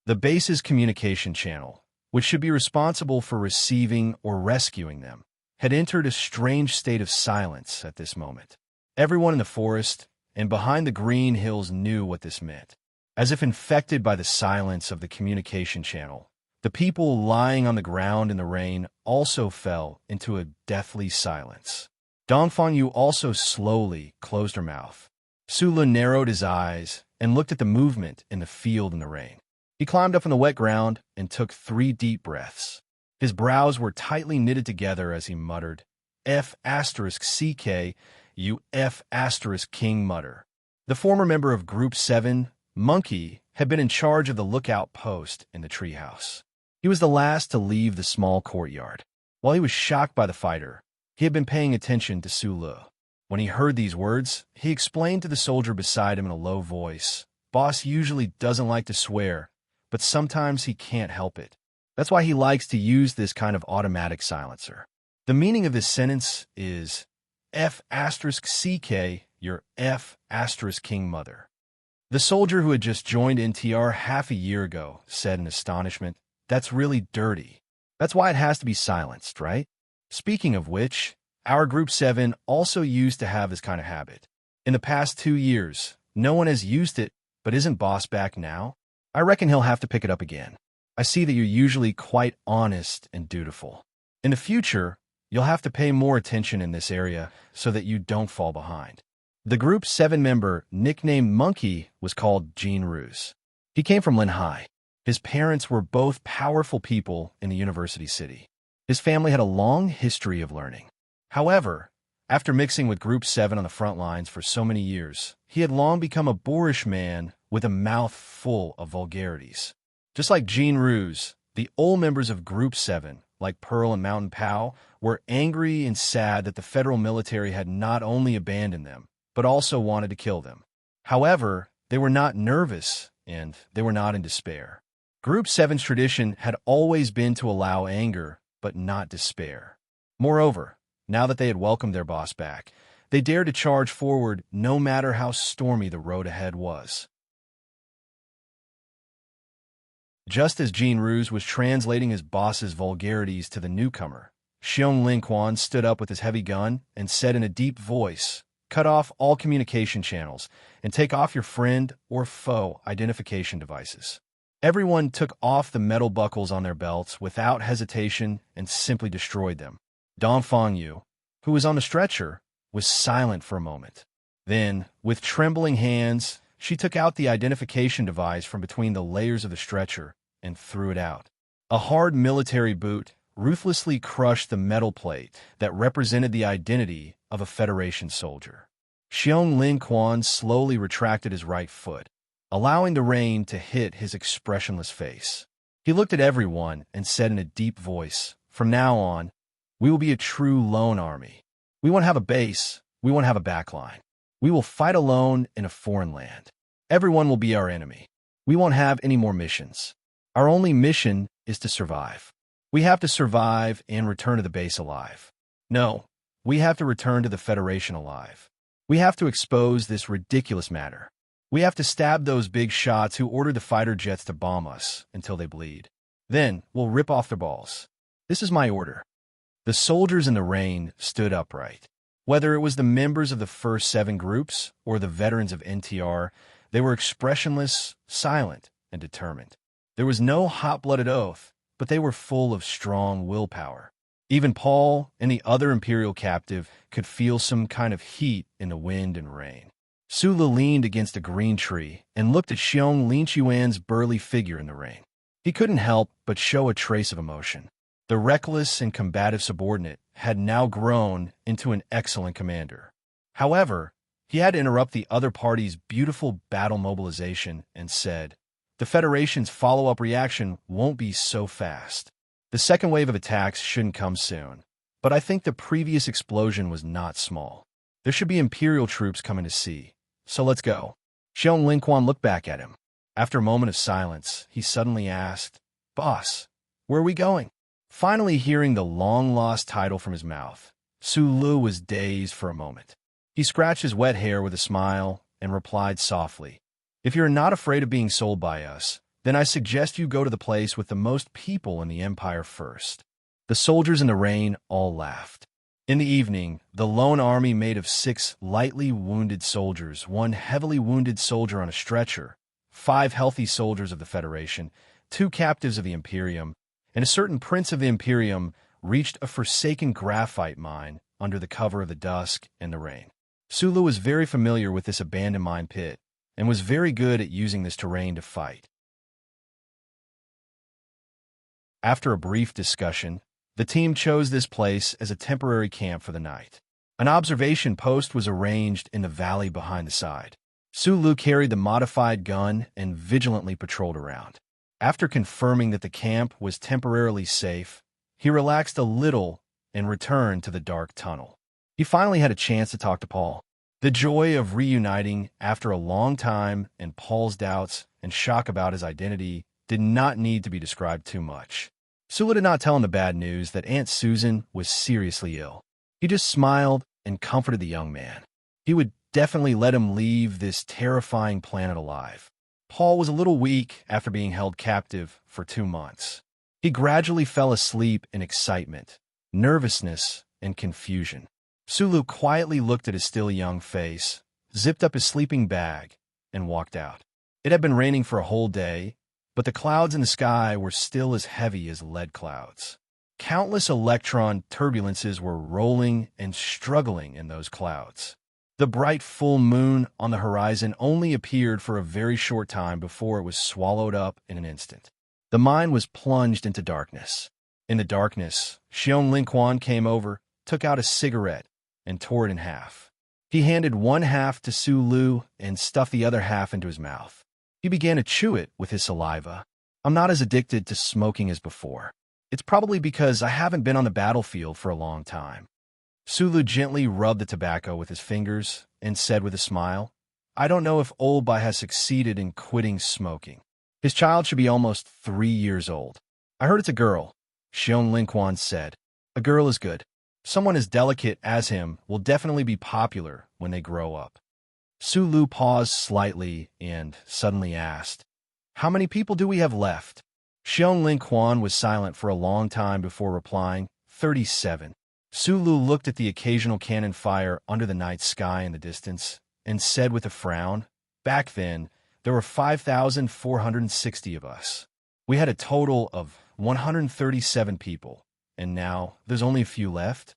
The base's communication channel, which should be responsible for receiving or rescuing them, had entered a strange state of silence at this moment. Everyone in the forest and behind the green hills knew what this meant. As if infected by the silence of the communication channel, the people lying on the ground in the rain also fell into a deathly silence. Dongfang Yu also slowly closed her mouth. Sula narrowed his eyes and looked at the movement in the field in the rain. He climbed up on the wet ground and took 3 deep breaths. His brows were tightly knitted together as he muttered, F*CK, you F*King mutter. The former member of Group 7, Monkey, had been in charge of the lookout post in the treehouse. He was the last to leave the small courtyard. While he was shocked by the fighter, he had been paying attention to Sulu. When he heard these words, he explained to the soldier beside him in a low voice, Boss usually doesn't like to swear, but sometimes he can't help it. That's why he likes to use this kind of automatic silencer. The meaning of this sentence is F*CK, your F*King mother. The soldier who had just joined NTR half a year ago said in astonishment, That's really dirty. That's why it has to be silenced, right? Speaking of which, our Group 7 also used to have this kind of habit. In the past 2 years, no one has used it, but isn't Boss back now? I reckon he'll have to pick it up again. I see that you're usually quite honest and dutiful. In the future, you'll have to pay more attention in this area so that you don't fall behind. The Group 7 member, nicknamed Monkey, was called Jean Ruse. He came from Lin Hai. His parents were both powerful people in the university city. His family had a long history of learning. However, after mixing with Group 7 on the front lines for so many years, he had long become a boorish man with a mouth full of vulgarities. Just like Jean Ruse, the old members of Group 7, like Pearl and Mountain Pow, were angry and sad that the federal military had not only abandoned them, but also wanted to kill them. However, they were not nervous and they were not in despair. Group 7's tradition had always been to allow anger, but not despair. Moreover, now that they had welcomed their boss back, they dared to charge forward no matter how stormy the road ahead was. Just as Jean Ruse was translating his boss's vulgarities to the newcomer, Xiong Lin Quan stood up with his heavy gun and said in a deep voice, Cut off all communication channels and take off your friend or foe identification devices. Everyone took off the metal buckles on their belts without hesitation and simply destroyed them. Dong Fangyu, who was on the stretcher, was silent for a moment. Then, with trembling hands, she took out the identification device from between the layers of the stretcher and threw it out. A hard military boot ruthlessly crushed the metal plate that represented the identity of a Federation soldier. Xiong Lin Quan slowly retracted his right foot, allowing the rain to hit his expressionless face. He looked at everyone and said in a deep voice, From now on, we will be a true lone army. We won't have a base. We won't have a backline. We will fight alone in a foreign land. Everyone will be our enemy. We won't have any more missions. Our only mission is to survive. We have to survive and return to the base alive. No, we have to return to the Federation alive. We have to expose this ridiculous matter. We have to stab those big shots who ordered the fighter jets to bomb us until they bleed. Then we'll rip off their balls. This is my order. The soldiers in the rain stood upright. Whether it was the members of the first 7 groups or the veterans of NTR, they were expressionless, silent, and determined. There was no hot-blooded oath, but they were full of strong willpower. Even Paul and the other Imperial captive could feel some kind of heat in the wind and rain. Sula leaned against a green tree and looked at Xiong Lin Chuan's burly figure in the rain. He couldn't help but show a trace of emotion. The reckless and combative subordinate had now grown into an excellent commander. However, he had to interrupt the other party's beautiful battle mobilization and said, The Federation's follow-up reaction won't be so fast. The second wave of attacks shouldn't come soon, but I think the previous explosion was not small. There should be Imperial troops coming to see, so let's go. Xiong Lin Quan looked back at him. After a moment of silence, he suddenly asked, Boss, where are we going? Finally hearing the long-lost title from his mouth, Sulu was dazed for a moment. He scratched his wet hair with a smile and replied softly, If you're not afraid of being sold by us, then I suggest you go to the place with the most people in the Empire first. The soldiers in the rain all laughed. In the evening, the lone army made of 6 lightly wounded soldiers, 1 heavily wounded soldier on a stretcher, 5 healthy soldiers of the Federation, 2 captives of the Imperium, and a certain prince of the Imperium reached a forsaken graphite mine under the cover of the dusk and the rain. Sulu was very familiar with this abandoned mine pit and was very good at using this terrain to fight. After a brief discussion, the team chose this place as a temporary camp for the night. An observation post was arranged in the valley behind the side. Sulu carried the modified gun and vigilantly patrolled around. After confirming that the camp was temporarily safe, he relaxed a little and returned to the dark tunnel. He finally had a chance to talk to Paul. The joy of reuniting after a long time and Paul's doubts and shock about his identity did not need to be described too much. Sulu did not tell him the bad news that Aunt Susan was seriously ill. He just smiled and comforted the young man. He would definitely let him leave this terrifying planet alive. Paul was a little weak after being held captive for 2 months. He gradually fell asleep in excitement, nervousness, and confusion. Sulu quietly looked at his still young face, zipped up his sleeping bag, and walked out. It had been raining for a whole day, but the clouds in the sky were still as heavy as lead clouds. Countless electron turbulences were rolling and struggling in those clouds. The bright full moon on the horizon only appeared for a very short time before it was swallowed up in an instant. The mine was plunged into darkness. In the darkness, Xiong Linquan came over, took out a cigarette, and tore it in half. He handed one half to Sulu and stuffed the other half into his mouth. He began to chew it with his saliva. I'm not as addicted to smoking as before. It's probably because I haven't been on the battlefield for a long time. Sulu gently rubbed the tobacco with his fingers and said with a smile, I don't know if Old Bai has succeeded in quitting smoking. His child should be almost 3 years old. I heard it's a girl, Xiong Linquan said. A girl is good. Someone as delicate as him will definitely be popular when they grow up. Sulu paused slightly and suddenly asked, How many people do we have left? Xiong Linquan was silent for a long time before replying, 37. Sulu looked at the occasional cannon fire under the night sky in the distance and said with a frown, Back then, there were 5,460 of us. We had a total of 137 people, and now there's only a few left.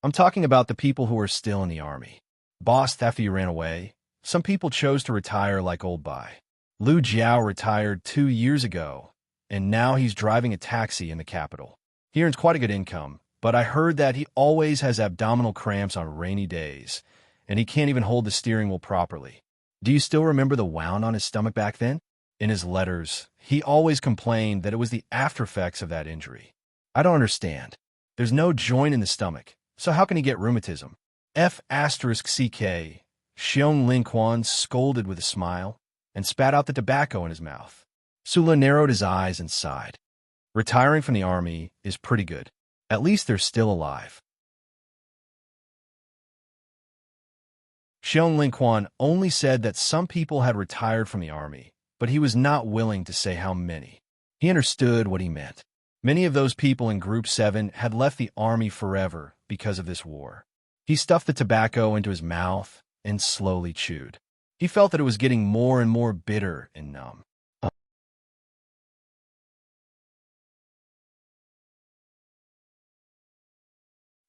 I'm talking about the people who are still in the army. Boss, after you ran away, some people chose to retire like Old Bai. Lu Jiao retired 2 years ago, and now he's driving a taxi in the capital. He earns quite a good income, but I heard that he always has abdominal cramps on rainy days, and he can't even hold the steering wheel properly. Do you still remember the wound on his stomach back then? In his letters, he always complained that it was the aftereffects of that injury. I don't understand. There's no joint in the stomach, so how can he get rheumatism? F***CK, Xiong Linquan scolded with a smile and spat out the tobacco in his mouth. Sulu narrowed his eyes and sighed. Retiring from the army is pretty good. At least they're still alive. Xiong Linquan only said that some people had retired from the army, but he was not willing to say how many. He understood what he meant. Many of those people in Group 7 had left the army forever because of this war. He stuffed the tobacco into his mouth and slowly chewed. He felt that it was getting more and more bitter and numb.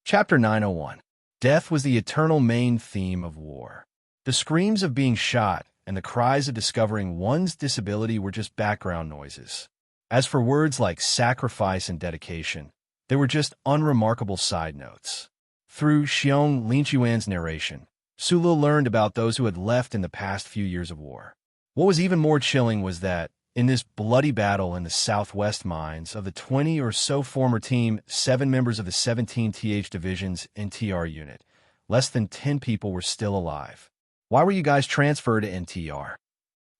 Chapter 901. Death was the eternal main theme of war. The screams of being shot and the cries of discovering one's disability were just background noises. As for words like sacrifice and dedication, they were just unremarkable side notes. Through Xiong Linquan's narration, Sulu learned about those who had left in the past few years of war. What was even more chilling was that, in this bloody battle in the southwest mines, of the 20 or so former team, 7 members of the 17th Division's NTR unit, less than 10 people were still alive. Why were you guys transferred to NTR?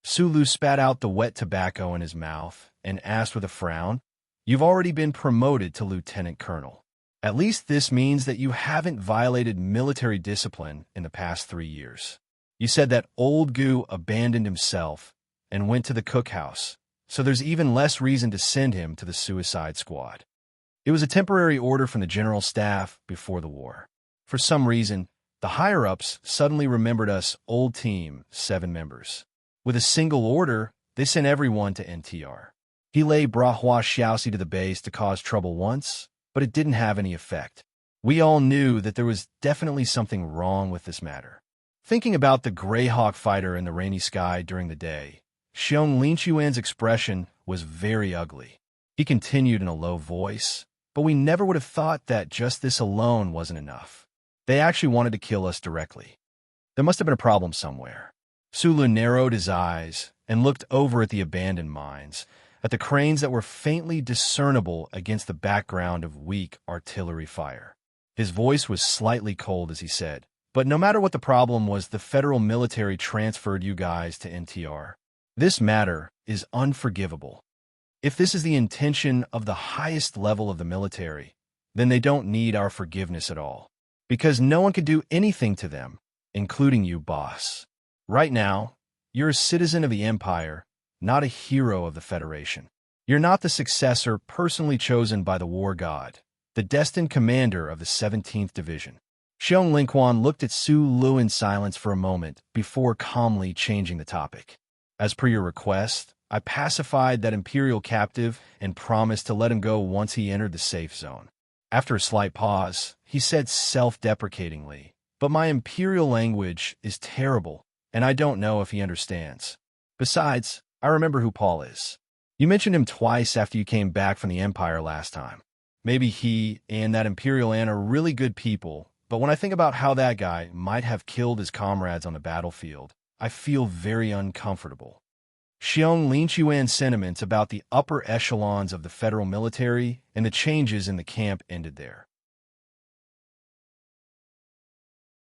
Sulu spat out the wet tobacco in his mouth and asked with a frown, You've already been promoted to Lieutenant Colonel. At least this means that you haven't violated military discipline in the past 3 years. You said that old Gu abandoned himself and went to the cookhouse, so there's even less reason to send him to the suicide squad. It was a temporary order from the general staff before the war. For some reason, the higher-ups suddenly remembered us old team 7 members. With a single order, they sent everyone to NTR. He lay Brahua Xiaoxi to the base to cause trouble once, but it didn't have any effect. We all knew that there was definitely something wrong with this matter. Thinking about the Greyhawk fighter in the rainy sky during the day, Xiong Linchuan's expression was very ugly. He continued in a low voice, but we never would have thought that just this alone wasn't enough. They actually wanted to kill us directly. There must have been a problem somewhere. Sulu narrowed his eyes and looked over at the abandoned mines, at the cranes that were faintly discernible against the background of weak artillery fire. His voice was slightly cold as he said, "But no matter what the problem was, the federal military transferred you guys to NTR. This matter is unforgivable. If this is the intention of the highest level of the military, then they don't need our forgiveness at all. Because no one could do anything to them, including you, boss. Right now, you're a citizen of the Empire, not a hero of the Federation. You're not the successor personally chosen by the war god, the destined commander of the 17th Division." Xiong Linquan looked at Su Lu in silence for a moment before calmly changing the topic. "As per your request, I pacified that Imperial captive and promised to let him go once he entered the safe zone." After a slight pause, he said self-deprecatingly, "But my Imperial language is terrible, and I don't know if he understands. Besides, I remember who Paul is. You mentioned him twice after you came back from the Empire last time. Maybe he and that Imperial Ant are really good people, but when I think about how that guy might have killed his comrades on the battlefield, I feel very uncomfortable." Xiong Linchuan's sentiments about the upper echelons of the federal military and the changes in the camp ended there.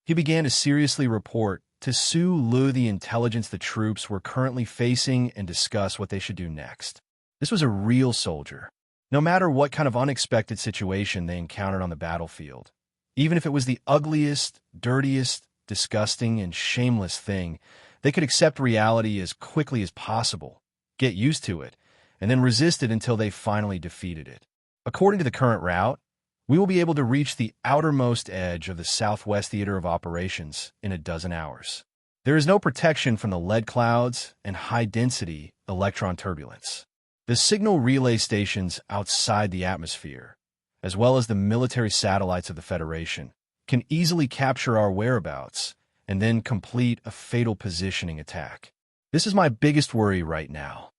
He began to seriously report to Su Lu the intelligence the troops were currently facing and discuss what they should do next. This was a real soldier. No matter what kind of unexpected situation they encountered on the battlefield, even if it was the ugliest, dirtiest, disgusting, and shameless thing, they could accept reality as quickly as possible, get used to it, and then resist it until they finally defeated it. According to the current route, we will be able to reach the outermost edge of the Southwest Theater of Operations in a dozen hours. There is no protection from the lead clouds and high-density electron turbulence. The signal relay stations outside the atmosphere, as well as the military satellites of the Federation, can easily capture our whereabouts and then complete a fatal positioning attack. This is my biggest worry right now."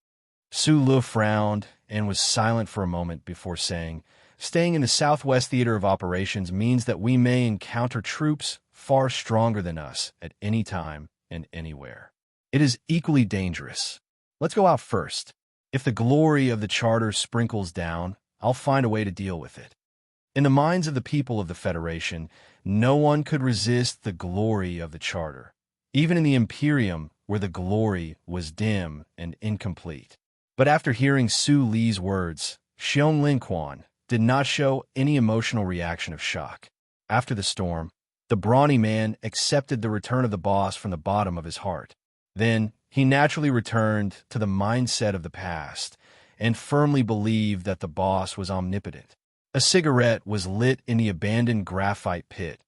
Su Lu frowned and was silent for a moment before saying, "Staying in the Southwest Theater of Operations means that we may encounter troops far stronger than us at any time and anywhere. It is equally dangerous. Let's go out first. If the glory of the Charter sprinkles down, I'll find a way to deal with it." In the minds of the people of the Federation, no one could resist the glory of the Charter, even in the Imperium where the glory was dim and incomplete. But after hearing Su Li's words, Xiong Linquan did not show any emotional reaction of shock. After the storm, the brawny man accepted the return of the boss from the bottom of his heart. Then he naturally returned to the mindset of the past and firmly believed that the boss was omnipotent. A cigarette was lit in the abandoned graphite pit,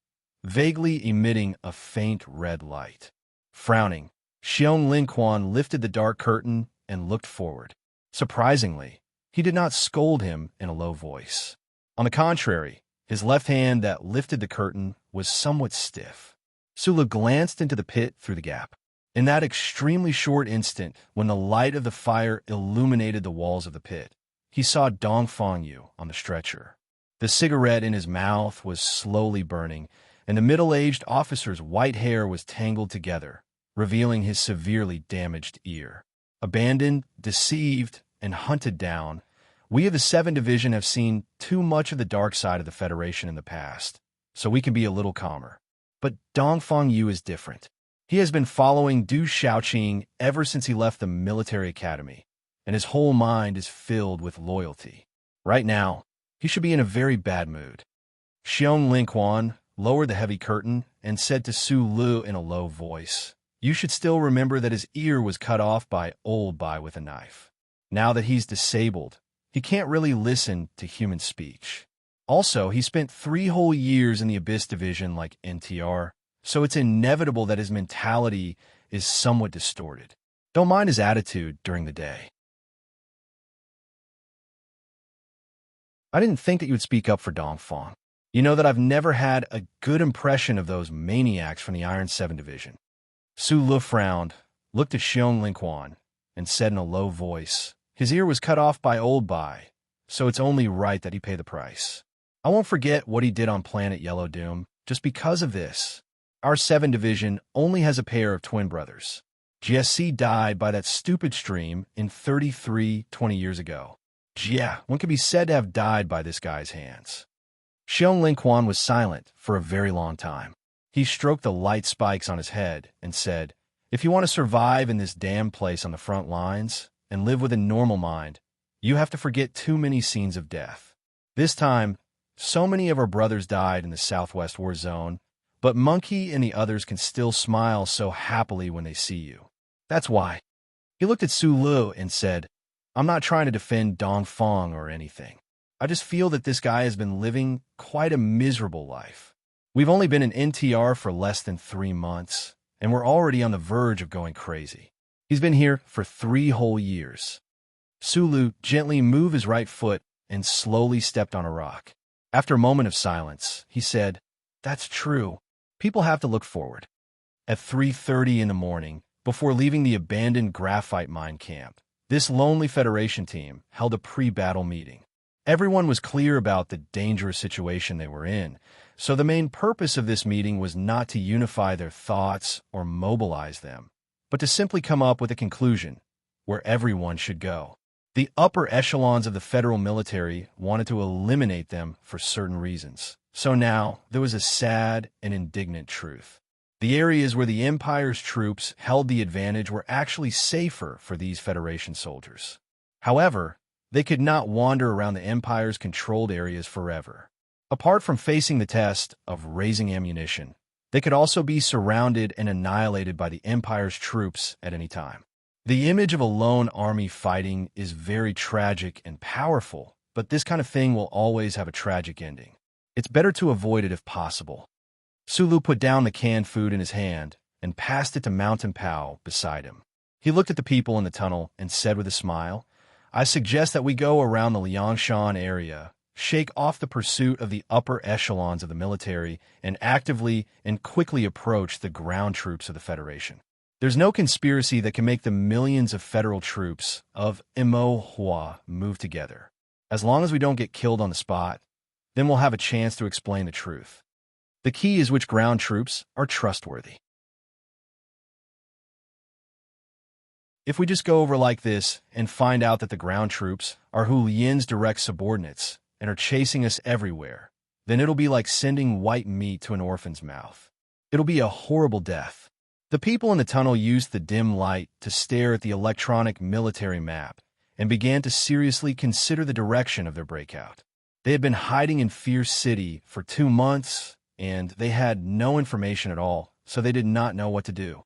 vaguely emitting a faint red light. Frowning, Xiong Linquan lifted the dark curtain and looked forward. Surprisingly, he did not scold him in a low voice. On the contrary, his left hand that lifted the curtain was somewhat stiff. Sulu glanced into the pit through the gap. In that extremely short instant, when the light of the fire illuminated the walls of the pit, he saw Dongfang Yu on the stretcher. The cigarette in his mouth was slowly burning, and the middle-aged officer's white hair was tangled together, revealing his severely damaged ear. Abandoned, deceived, and hunted down, we of the 7th Division have seen too much of the dark side of the Federation in the past, so we can be a little calmer. But Dongfang Yu is different. He has been following Du Shaoqing ever since he left the military academy, and his whole mind is filled with loyalty. Right now, he should be in a very bad mood. Xiong Linquan lowered the heavy curtain and said to Su Lu in a low voice, "You should still remember that his ear was cut off by Old Bai with a knife. Now that he's disabled, he can't really listen to human speech. Also, he spent 3 whole years in the Abyss Division like NTR, so it's inevitable that his mentality is somewhat distorted. Don't mind his attitude during the day." "I didn't think that you would speak up for Dongfang. You know that I've never had a good impression of those maniacs from the Iron 7 Division. Su Lu frowned, looked at Xiong Linquan, and said in a low voice, "His ear was cut off by Old Bai, so it's only right that he pay the price. I won't forget what he did on planet Yellow Doom just because of this. Our 7 division only has a pair of twin brothers. GSC died by that stupid stream in 20 years ago. Yeah, one could be said to have died by this guy's hands." Xiong Linquan was silent for a very long time. He stroked the light spikes on his head and said, "If you want to survive in this damn place on the front lines and live with a normal mind, you have to forget too many scenes of death. This time, so many of our brothers died in the Southwest War Zone, but Monkey and the others can still smile so happily when they see you. That's why." He looked at Su Lu and said, "I'm not trying to defend Dongfang or anything. I just feel that this guy has been living quite a miserable life. We've only been in NTR for less than 3 months, and we're already on the verge of going crazy. He's been here for 3 whole years." Su Lu gently moved his right foot and slowly stepped on a rock. After a moment of silence, he said, "That's true. People have to look forward." At 3:30 in the morning, before leaving the abandoned graphite mine camp, this lonely Federation team held a pre-battle meeting. Everyone was clear about the dangerous situation they were in, so the main purpose of this meeting was not to unify their thoughts or mobilize them, but to simply come up with a conclusion where everyone should go. The upper echelons of the federal military wanted to eliminate them for certain reasons. So now there was a sad and indignant truth. The areas where the Empire's troops held the advantage were actually safer for these Federation soldiers. However, they could not wander around the Empire's controlled areas forever. Apart from facing the test of raising ammunition, they could also be surrounded and annihilated by the Empire's troops at any time. The image of a lone army fighting is very tragic and powerful, but this kind of thing will always have a tragic ending. It's better to avoid it if possible. Su Lu put down the canned food in his hand and passed it to Mountain Pao beside him. He looked at the people in the tunnel and said with a smile, "I suggest that we go around the Liangshan area, shake off the pursuit of the upper echelons of the military, and actively and quickly approach the ground troops of the Federation. There's no conspiracy that can make the millions of federal troops of Imo Hua move together. As long as we don't get killed on the spot, then we'll have a chance to explain the truth. The key is which ground troops are trustworthy. If we just go over like this and find out that the ground troops are Hu Yin's direct subordinates and are chasing us everywhere, then it'll be like sending white meat to an orphan's mouth. It'll be a horrible death." The people in the tunnel used the dim light to stare at the electronic military map and began to seriously consider the direction of their breakout. They had been hiding in Fierce City for 2 months, and they had no information at all, so they did not know what to do.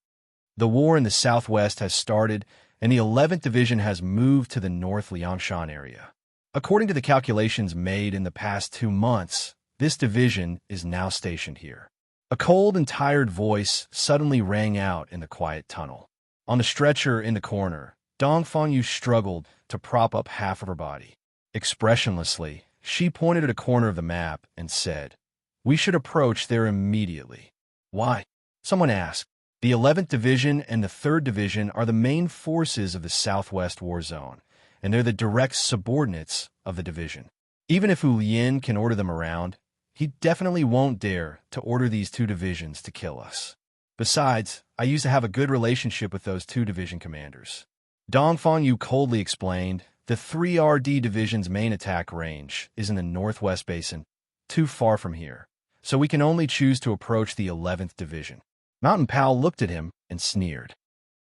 The war in the southwest has started, and the 11th Division has moved to the North Liangshan area. According to the calculations made in the past 2 months, this division is now stationed here. A cold and tired voice suddenly rang out in the quiet tunnel. On the stretcher in the corner, Dongfang Yu struggled to prop up half of her body. Expressionlessly, she pointed at a corner of the map and said, "We should approach there immediately." "Why?" someone asked. "The 11th Division and the 3rd Division are the main forces of the Southwest War Zone, and they're the direct subordinates of the division. Even if Hu Yin can order them around, he definitely won't dare to order these 2 divisions to kill us. Besides, I used to have a good relationship with those 2 division commanders." Dongfang Yu coldly explained, "The 3RD Division's main attack range is in the Northwest Basin, too far from here, so we can only choose to approach the 11th Division." Mountain Pal looked at him and sneered.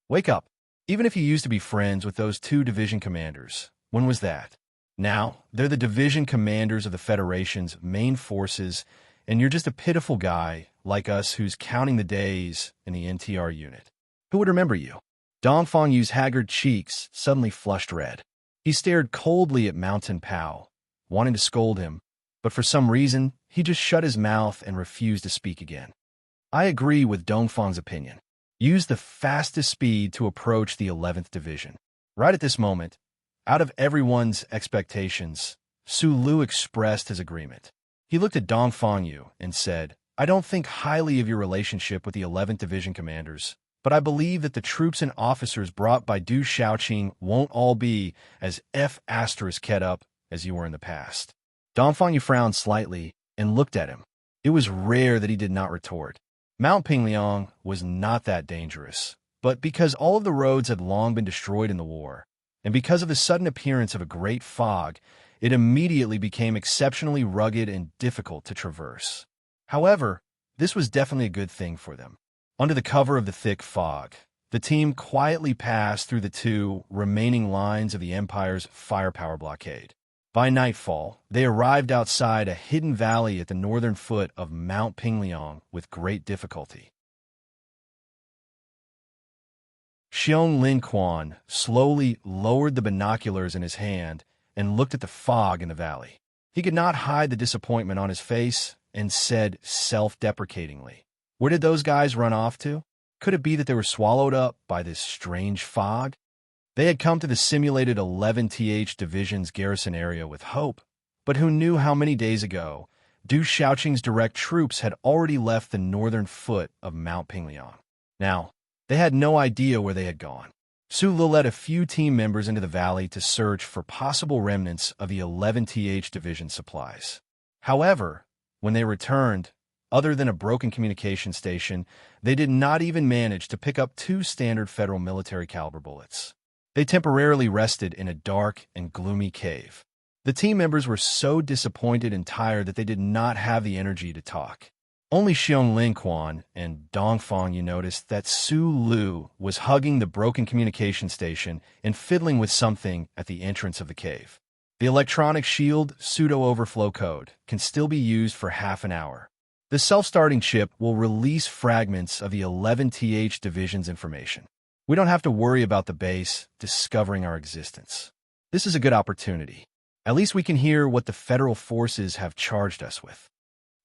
"Wake up. Even if you used to be friends with those 2 division commanders, when was that? Now, they're the division commanders of the Federation's main forces, and you're just a pitiful guy like us who's counting the days in the NTR unit. Who would remember you?" Dongfang Yu's haggard cheeks suddenly flushed red. He stared coldly at Mountain Pao, wanting to scold him, but for some reason, he just shut his mouth and refused to speak again. "I agree with Dongfang's opinion. Use the fastest speed to approach the 11th Division." Right at this moment, out of everyone's expectations, Su Lu expressed his agreement. He looked at Dongfang Yu and said, "I don't think highly of your relationship with the 11th Division commanders, but I believe that the troops and officers brought by Du Shaoqing won't all be as kept up as you were in the past. Dongfang Yu frowned slightly and looked at him. It was rare that he did not retort. Mount Pingliang was not that dangerous, but because all of the roads had long been destroyed in the war, and because of the sudden appearance of a great fog, it immediately became exceptionally rugged and difficult to traverse. However, this was definitely a good thing for them. Under the cover of the thick fog, the team quietly passed through the two remaining lines of the Empire's firepower blockade. By nightfall, they arrived outside a hidden valley at the northern foot of Mount Pingliang with great difficulty. Xiong Lin Quan slowly lowered the binoculars in his hand and looked at the fog in the valley. He could not hide the disappointment on his face and said self-deprecatingly, "Where did those guys run off to? Could it be that they were swallowed up by this strange fog?" They had come to the simulated 11th Division's garrison area with hope, but who knew how many days ago Du Shaoqing's direct troops had already left the northern foot of Mount Pingliang. Now, they had no idea where they had gone. Su Le led a few team members into the valley to search for possible remnants of the 11th Division supplies. However, when they returned, other than a broken communication station, they did not even manage to pick up 2 standard federal military caliber bullets. They temporarily rested in a dark and gloomy cave. The team members were so disappointed and tired that they did not have the energy to talk. Only Xiong Lin Quan and Dongfang Yu noticed that Su Lu was hugging the broken communication station and fiddling with something at the entrance of the cave. The electronic shield pseudo-overflow code can still be used for half an hour. The self-starting chip will release fragments of the 11th Division's information. We don't have to worry about the base discovering our existence. This is a good opportunity. At least we can hear what the federal forces have charged us with.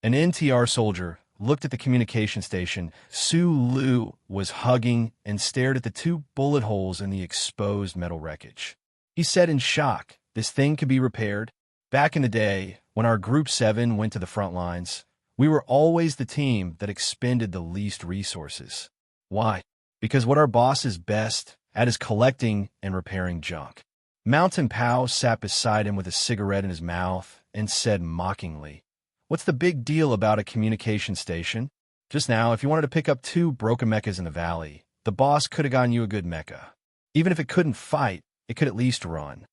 An NTR soldier looked at the communication station Su Lu was hugging and stared at the 2 bullet holes in the exposed metal wreckage. He said in shock, "This thing could be repaired." Back in the day, when our Group 7 went to the front lines, we were always the team that expended the least resources. Why? Because what our boss is best at is collecting and repairing junk. Mountain Pow sat beside him with a cigarette in his mouth and said mockingly, "What's the big deal about a communication station? Just now, if you wanted to pick up 2 broken mechas in the valley, the boss could have gotten you a good mecha. Even if it couldn't fight, it could at least run.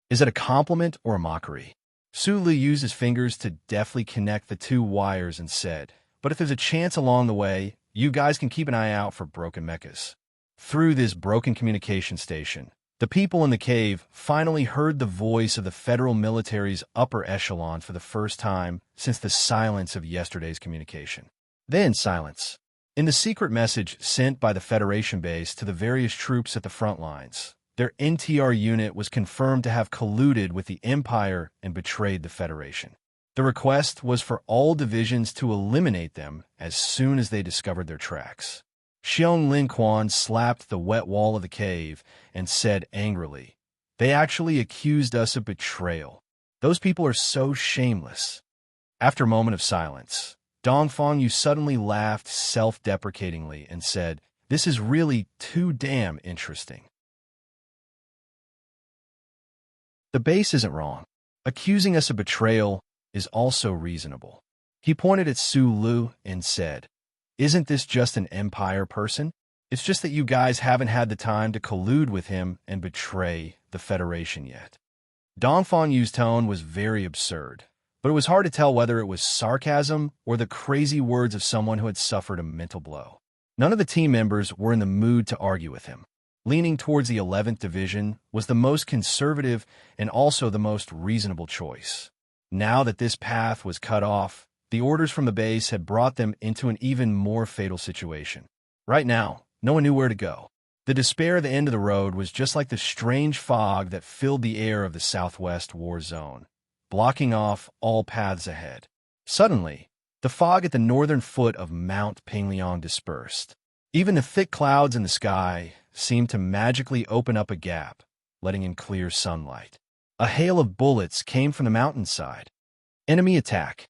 Is it a compliment or a mockery?" Su Lu used his fingers to deftly connect the 2 wires and said, "But if there's a chance along the way, you guys can keep an eye out for broken mechas." Through this broken communication station, the people in the cave finally heard the voice of the federal military's upper echelon for the first time since the silence of yesterday's communication. Then silence. In the secret message sent by the Federation base to the various troops at the front lines, their NTR unit was confirmed to have colluded with the Empire and betrayed the Federation. The request was for all divisions to eliminate them as soon as they discovered their tracks. Xiong Lin Quan slapped the wet wall of the cave and said angrily, "They actually accused us of betrayal. Those people are so shameless." After a moment of silence, Dongfang Yu suddenly laughed self-deprecatingly and said, "This is really too damn interesting." The base isn't wrong. Accusing us of betrayal is also reasonable. He pointed at Su Lu and said, "Isn't this just an Empire person? It's just that you guys haven't had the time to collude with him and betray the Federation yet." Dongfang Yu's tone was very absurd, but it was hard to tell whether it was sarcasm or the crazy words of someone who had suffered a mental blow. None of the team members were in the mood to argue with him. Leaning towards the 11th Division was the most conservative and also the most reasonable choice. Now that this path was cut off, the orders from the base had brought them into an even more fatal situation. Right now, no one knew where to go. The despair at the end of the road was just like the strange fog that filled the air of the Southwest war zone, blocking off all paths ahead. Suddenly, the fog at the northern foot of Mount Pingliang dispersed. Even the thick clouds in the sky seemed to magically open up a gap, letting in clear sunlight. A hail of bullets came from the mountainside. Enemy attack.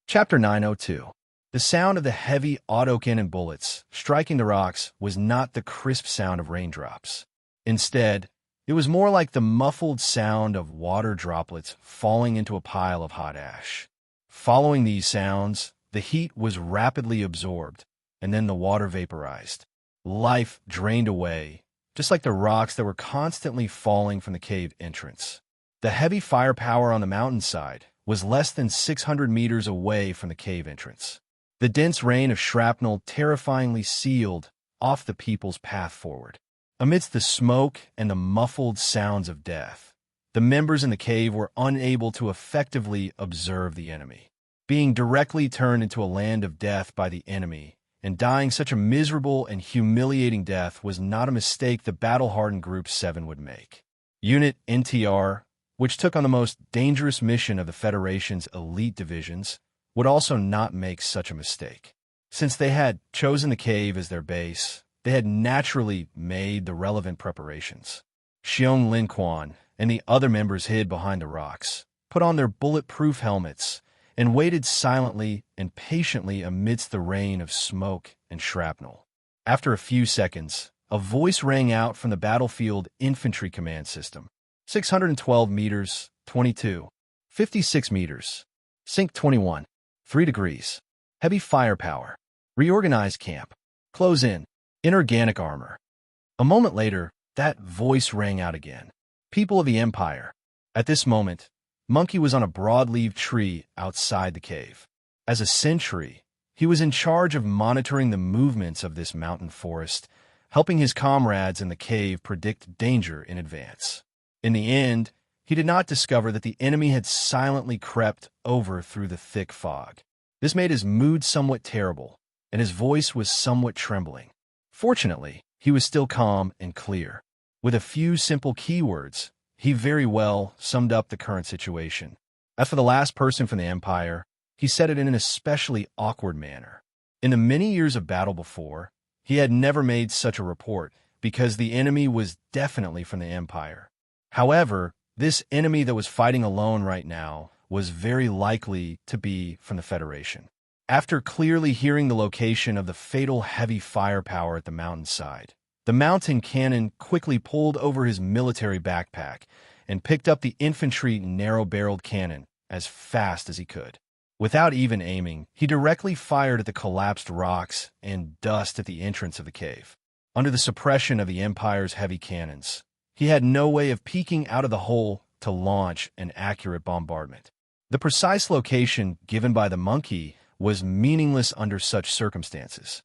Chapter 902. The sound of the heavy autocannon bullets striking the rocks was not the crisp sound of raindrops. Instead, it was more like the muffled sound of water droplets falling into a pile of hot ash. Following these sounds, the heat was rapidly absorbed, and then the water vaporized. Life drained away, just like the rocks that were constantly falling from the cave entrance. The heavy firepower on the mountainside was less than 600 meters away from the cave entrance. The dense rain of shrapnel terrifyingly sealed off the people's path forward. Amidst the smoke and the muffled sounds of death, the members in the cave were unable to effectively observe the enemy. Being directly turned into a land of death by the enemy and dying such a miserable and humiliating death was not a mistake the battle-hardened Group 7 would make. Unit NTR, which took on the most dangerous mission of the Federation's elite divisions, would also not make such a mistake. Since they had chosen the cave as their base, they had naturally made the relevant preparations. Xiong Linquan and the other members hid behind the rocks, put on their bulletproof helmets, and waited silently and patiently amidst the rain of smoke and shrapnel. After a few seconds, a voice rang out from the battlefield infantry command system. 612 meters, 22. 56 meters. Sync 21. 3 degrees. Heavy firepower. Reorganize camp. Close in. Inorganic armor. A moment later, that voice rang out again. People of the Empire. At this moment, Monkey was on a broad-leaved tree outside the cave. As a sentry, he was in charge of monitoring the movements of this mountain forest, helping his comrades in the cave predict danger in advance. In the end, he did not discover that the enemy had silently crept over through the thick fog. This made his mood somewhat terrible, and his voice was somewhat trembling. Fortunately, he was still calm and clear. With a few simple keywords, he very well summed up the current situation. As for the last person from the Empire, he said it in an especially awkward manner. In the many years of battle before, he had never made such a report because the enemy was definitely from the Empire. However, this enemy that was fighting alone right now was very likely to be from the Federation. After clearly hearing the location of the fatal heavy firepower at the mountainside, the mountain cannon quickly pulled over his military backpack and picked up the infantry narrow-barreled cannon as fast as he could. Without even aiming, he directly fired at the collapsed rocks and dust at the entrance of the cave. Under the suppression of the Empire's heavy cannons, he had no way of peeking out of the hole to launch an accurate bombardment. The precise location given by the monkey was meaningless under such circumstances.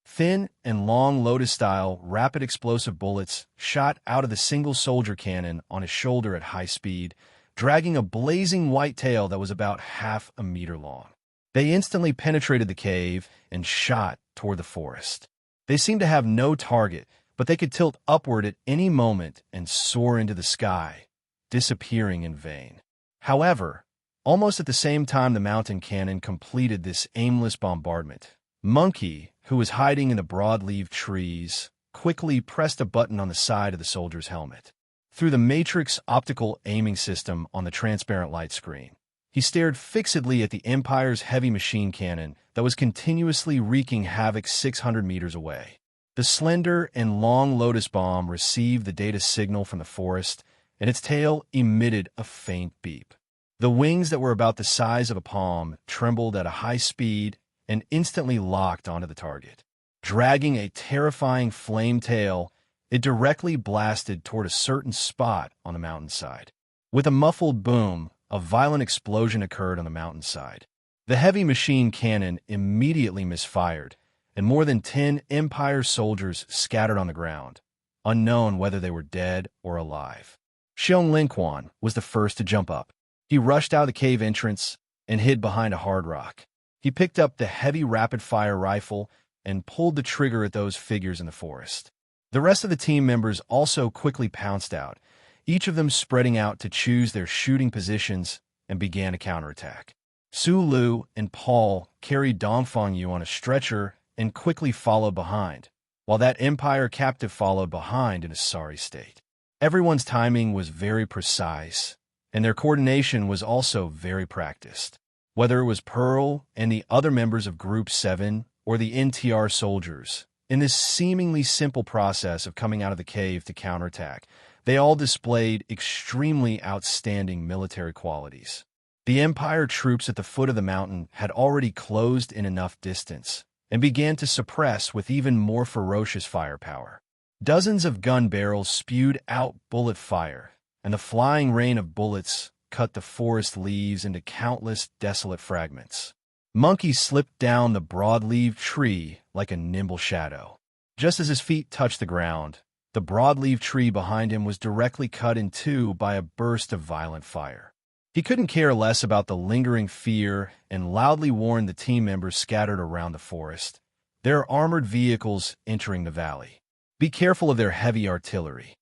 Thin and long Lotus-style rapid explosive bullets shot out of the single soldier cannon on his shoulder at high speed, dragging a blazing white tail that was about half a meter long. They instantly penetrated the cave and shot toward the forest. They seemed to have no target, but they could tilt upward at any moment and soar into the sky, disappearing in vain. However, almost at the same time the mountain cannon completed this aimless bombardment, Monkey, who was hiding in the broad-leaved trees, quickly pressed a button on the side of the soldier's helmet. Through the matrix optical aiming system on the transparent light screen, he stared fixedly at the Empire's heavy machine cannon that was continuously wreaking havoc 600 meters away. The slender and long Lotus bomb received the data signal from the forest, and its tail emitted a faint beep. The wings that were about the size of a palm trembled at a high speed and instantly locked onto the target. Dragging a terrifying flame tail, it directly blasted toward a certain spot on the mountainside. With a muffled boom, a violent explosion occurred on the mountainside. The heavy machine cannon immediately misfired, and more than 10 Empire soldiers scattered on the ground, unknown whether they were dead or alive. Xiong Linquan was the first to jump up. He rushed out of the cave entrance and hid behind a hard rock. He picked up the heavy rapid-fire rifle and pulled the trigger at those figures in the forest. The rest of the team members also quickly pounced out, each of them spreading out to choose their shooting positions and began a counterattack. Su Lu and Paul carried Dongfang Yu on a stretcher and quickly followed behind, while that Empire captive followed behind in a sorry state. Everyone's timing was very precise, and their coordination was also very practiced. Whether it was Pearl and the other members of Group 7 or the NTR soldiers, in this seemingly simple process of coming out of the cave to counterattack, they all displayed extremely outstanding military qualities. The Empire troops at the foot of the mountain had already closed in enough distance and began to suppress with even more ferocious firepower. Dozens of gun barrels spewed out bullet fire, and the flying rain of bullets cut the forest leaves into countless desolate fragments. Monkey slipped down the broad-leaved tree like a nimble shadow. Just as his feet touched the ground, the broad-leaved tree behind him was directly cut in two by a burst of violent fire. He couldn't care less about the lingering fear and loudly warned the team members scattered around the forest. There are armored vehicles entering the valley. Be careful of their heavy artillery.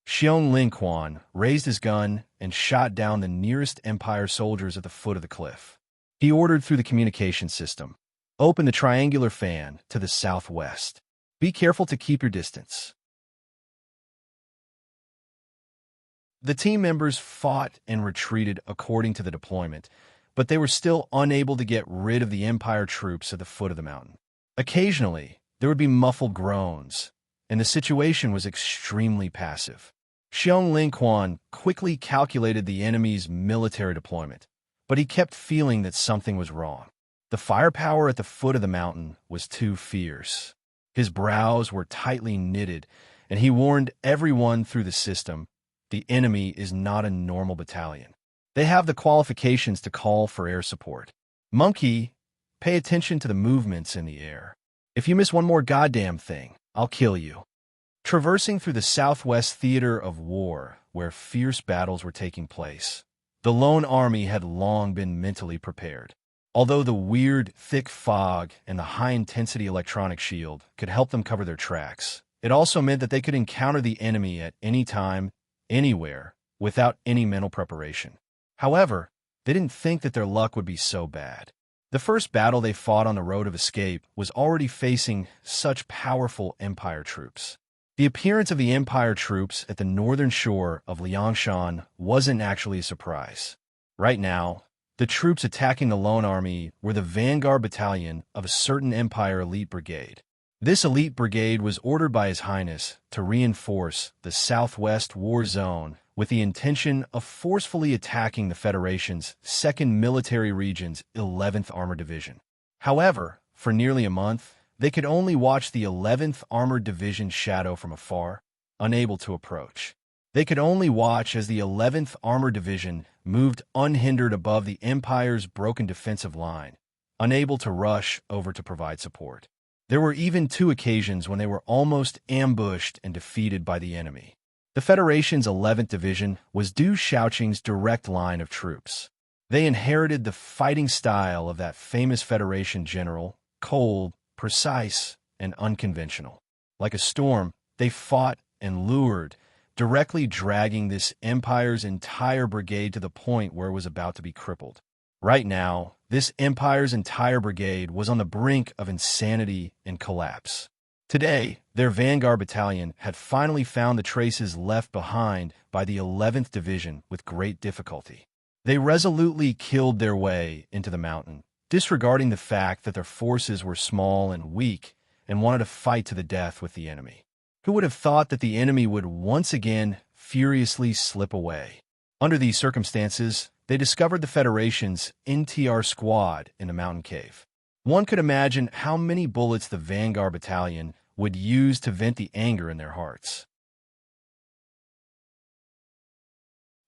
Xiong Linquan raised his gun and shot down the nearest Empire soldiers at the foot of the cliff. He ordered through the communication system, "Open the triangular fan to the southwest. Be careful to keep your distance." The team members fought and retreated according to the deployment, but they were still unable to get rid of the Empire troops at the foot of the mountain. Occasionally, there would be muffled groans, and the situation was extremely passive. Xiong Linquan quickly calculated the enemy's military deployment, but he kept feeling that something was wrong. The firepower at the foot of the mountain was too fierce. His brows were tightly knitted, and he warned everyone through the system, the enemy is not a normal battalion. They have the qualifications to call for air support. Monkey, pay attention to the movements in the air. If you miss one more goddamn thing, I'll kill you. Traversing through the southwest theater of war, where fierce battles were taking place, the lone army had long been mentally prepared. Although the weird, thick fog and the high-intensity electronic shield could help them cover their tracks, it also meant that they could encounter the enemy at any time, anywhere, without any mental preparation. However, they didn't think that their luck would be so bad. The first battle they fought on the road of escape was already facing such powerful Empire troops. The appearance of the Empire troops at the northern shore of Liangshan wasn't actually a surprise. Right now, the troops attacking the lone army were the vanguard battalion of a certain Empire elite brigade. This elite brigade was ordered by His Highness to reinforce the southwest war zone with the intention of forcefully attacking the Federation's 2nd Military Region's 11th Armored Division. However, for nearly a month, they could only watch the 11th Armored Division's shadow from afar, unable to approach. They could only watch as the 11th Armored Division moved unhindered above the Empire's broken defensive line, unable to rush over to provide support. There were even 2 occasions when they were almost ambushed and defeated by the enemy. The Federation's 11th Division was Du Shaoqing's direct line of troops. They inherited the fighting style of that famous Federation general, cold, precise, and unconventional. Like a storm, they fought and lured, directly dragging this Empire's entire brigade to the point where it was about to be crippled. Right now, this Empire's entire brigade was on the brink of insanity and collapse. Today, their vanguard battalion had finally found the traces left behind by the 11th Division with great difficulty. They resolutely killed their way into the mountain, disregarding the fact that their forces were small and weak and wanted to fight to the death with the enemy. Who would have thought that the enemy would once again furiously slip away? Under these circumstances, they discovered the Federation's NTR squad in the mountain cave. One could imagine how many bullets the vanguard battalion would use to vent the anger in their hearts.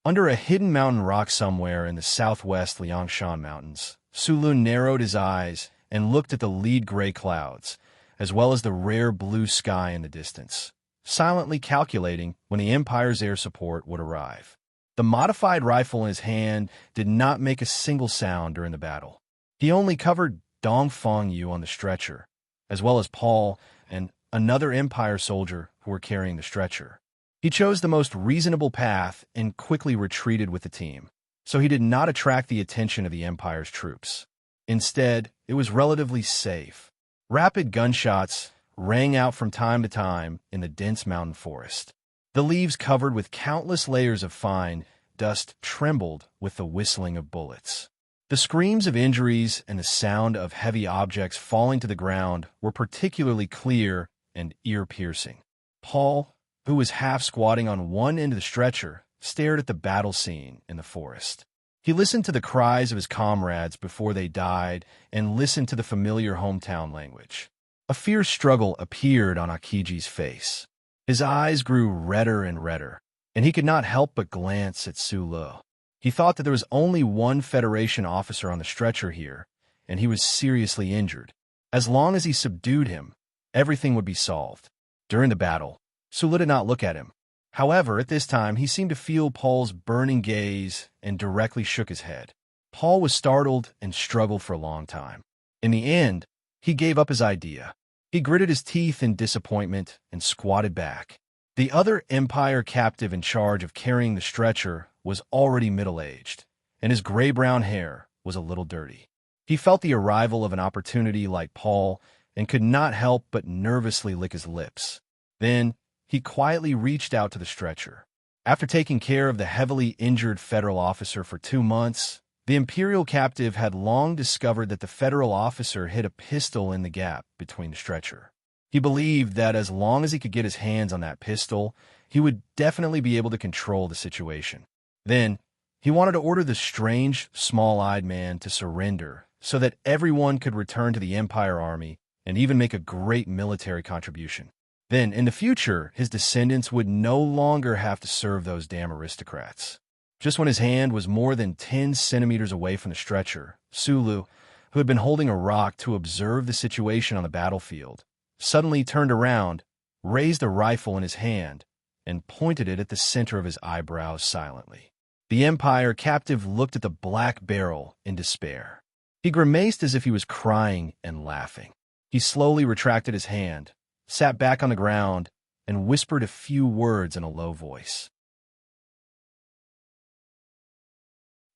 Under a hidden mountain rock somewhere in the southwest Liangshan Mountains, Sulun narrowed his eyes and looked at the lead gray clouds, as well as the rare blue sky in the distance, silently calculating when the Empire's air support would arrive. The modified rifle in his hand did not make a single sound during the battle. He only covered Dongfeng Yu on the stretcher, as well as Paul and another Empire soldier who were carrying the stretcher. He chose the most reasonable path and quickly retreated with the team, so he did not attract the attention of the Empire's troops. Instead, it was relatively safe. Rapid gunshots rang out from time to time in the dense mountain forest. The leaves covered with countless layers of fine, dust trembled with the whistling of bullets. The screams of injuries and the sound of heavy objects falling to the ground were particularly clear and ear-piercing. Paul, who was half squatting on one end of the stretcher, stared at the battle scene in the forest. He listened to the cries of his comrades before they died and listened to the familiar hometown language. A fierce struggle appeared on Akiji's face. His eyes grew redder and redder, and he could not help but glance at Sulu. He thought that there was only one Federation officer on the stretcher here, and he was seriously injured. As long as he subdued him, everything would be solved. During the battle, Sulu did not look at him. However, at this time, he seemed to feel Paul's burning gaze and directly shook his head. Paul was startled and struggled for a long time. In the end, he gave up his idea. He gritted his teeth in disappointment and squatted back. The other Empire captive in charge of carrying the stretcher was already middle-aged, and his gray-brown hair was a little dirty. He felt the arrival of an opportunity like Paul and could not help but nervously lick his lips. Then, he quietly reached out to the stretcher. After taking care of the heavily injured federal officer for 2 months, the Imperial captive had long discovered that the federal officer hid a pistol in the gap between the stretcher. He believed that as long as he could get his hands on that pistol, he would definitely be able to control the situation. Then, he wanted to order the strange, small-eyed man to surrender so that everyone could return to the Empire Army and even make a great military contribution. Then, in the future, his descendants would no longer have to serve those damn aristocrats. Just when his hand was more than 10 centimeters away from the stretcher, Sulu, who had been holding a rock to observe the situation on the battlefield, suddenly turned around, raised a rifle in his hand, and pointed it at the center of his eyebrows silently. The Empire captive looked at the black barrel in despair. He grimaced as if he was crying and laughing. He slowly retracted his hand, sat back on the ground, and whispered a few words in a low voice.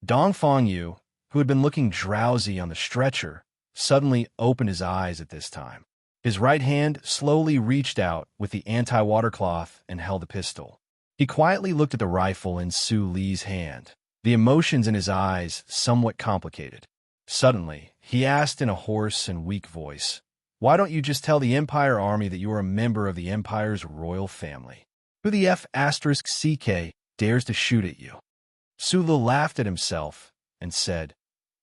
Dong Fangyu, who had been looking drowsy on the stretcher, suddenly opened his eyes at this time. His right hand slowly reached out with the anti-water cloth and held the pistol. He quietly looked at the rifle in Su Li's hand, the emotions in his eyes somewhat complicated. Suddenly, he asked in a hoarse and weak voice, "Why don't you just tell the Empire Army that you are a member of the Empire's royal family? Who the F***CK dares to shoot at you?" Sulu laughed at himself and said,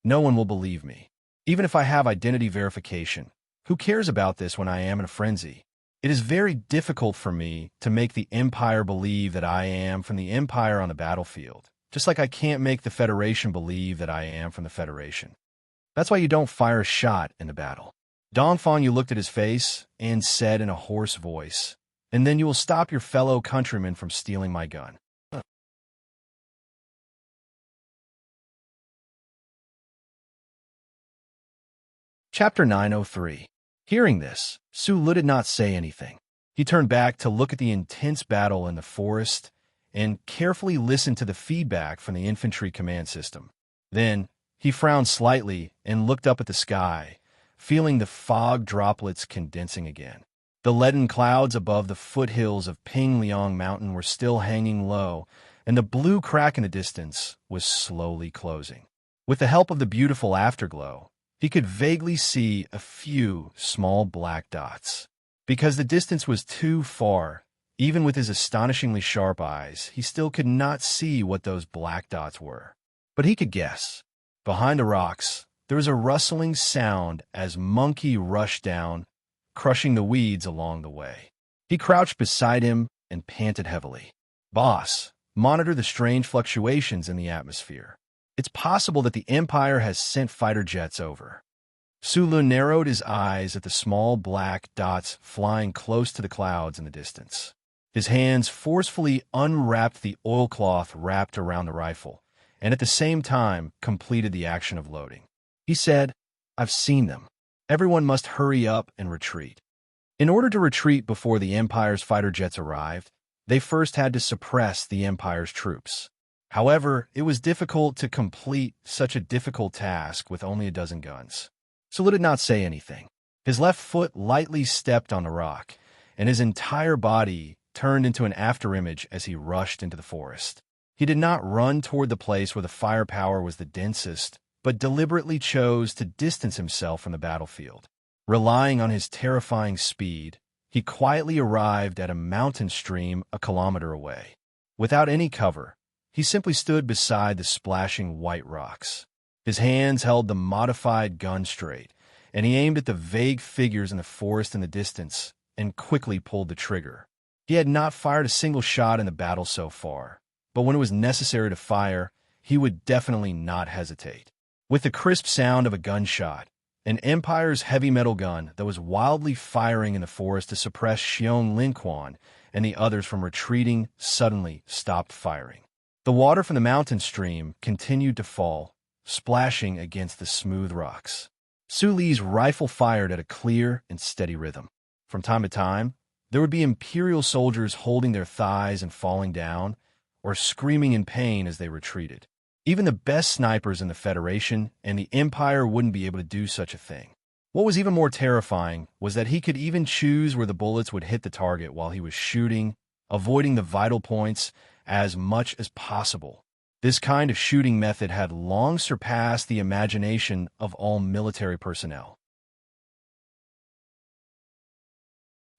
"No one will believe me. Even if I have identity verification, who cares about this when I am in a frenzy? It is very difficult for me to make the Empire believe that I am from the Empire on the battlefield, just like I can't make the Federation believe that I am from the Federation. That's why you don't fire a shot in the battle." Dong Fangyu looked at his face and said in a hoarse voice, "And then you will stop your fellow countrymen from stealing my gun." Chapter 903. Hearing this, Sulu did not say anything. He turned back to look at the intense battle in the forest and carefully listened to the feedback from the infantry command system. Then, he frowned slightly and looked up at the sky, feeling the fog droplets condensing again. The leaden clouds above the foothills of Pingliang Mountain were still hanging low, and the blue crack in the distance was slowly closing. With the help of the beautiful afterglow, he could vaguely see a few small black dots. Because the distance was too far, even with his astonishingly sharp eyes, he still could not see what those black dots were. But he could guess. Behind the rocks, there was a rustling sound as Monkey rushed down, crushing the weeds along the way. He crouched beside him and panted heavily. "Boss, monitor the strange fluctuations in the atmosphere. It's possible that the Empire has sent fighter jets over." Sulu narrowed his eyes at the small black dots flying close to the clouds in the distance. His hands forcefully unwrapped the oilcloth wrapped around the rifle, and at the same time completed the action of loading. He said, "I've seen them. Everyone must hurry up and retreat." In order to retreat before the Empire's fighter jets arrived, they first had to suppress the Empire's troops. However, it was difficult to complete such a difficult task with only a dozen guns. Sulu did not say anything. His left foot lightly stepped on the rock, and his entire body turned into an afterimage as he rushed into the forest. He did not run toward the place where the firepower was the densest, but deliberately chose to distance himself from the battlefield. Relying on his terrifying speed, he quietly arrived at a mountain stream a kilometer away. Without any cover, he simply stood beside the splashing white rocks. His hands held the modified gun straight, and he aimed at the vague figures in the forest in the distance and quickly pulled the trigger. He had not fired a single shot in the battle so far, but when it was necessary to fire, he would definitely not hesitate. With the crisp sound of a gunshot, an Empire's heavy metal gun that was wildly firing in the forest to suppress Xiong Linquan and the others from retreating suddenly stopped firing. The water from the mountain stream continued to fall, splashing against the smooth rocks. Su Li's rifle fired at a clear and steady rhythm. From time to time, there would be Imperial soldiers holding their thighs and falling down, or screaming in pain as they retreated. Even the best snipers in the Federation and the Empire wouldn't be able to do such a thing. What was even more terrifying was that he could even choose where the bullets would hit the target while he was shooting, avoiding the vital points as much as possible. This kind of shooting method had long surpassed the imagination of all military personnel.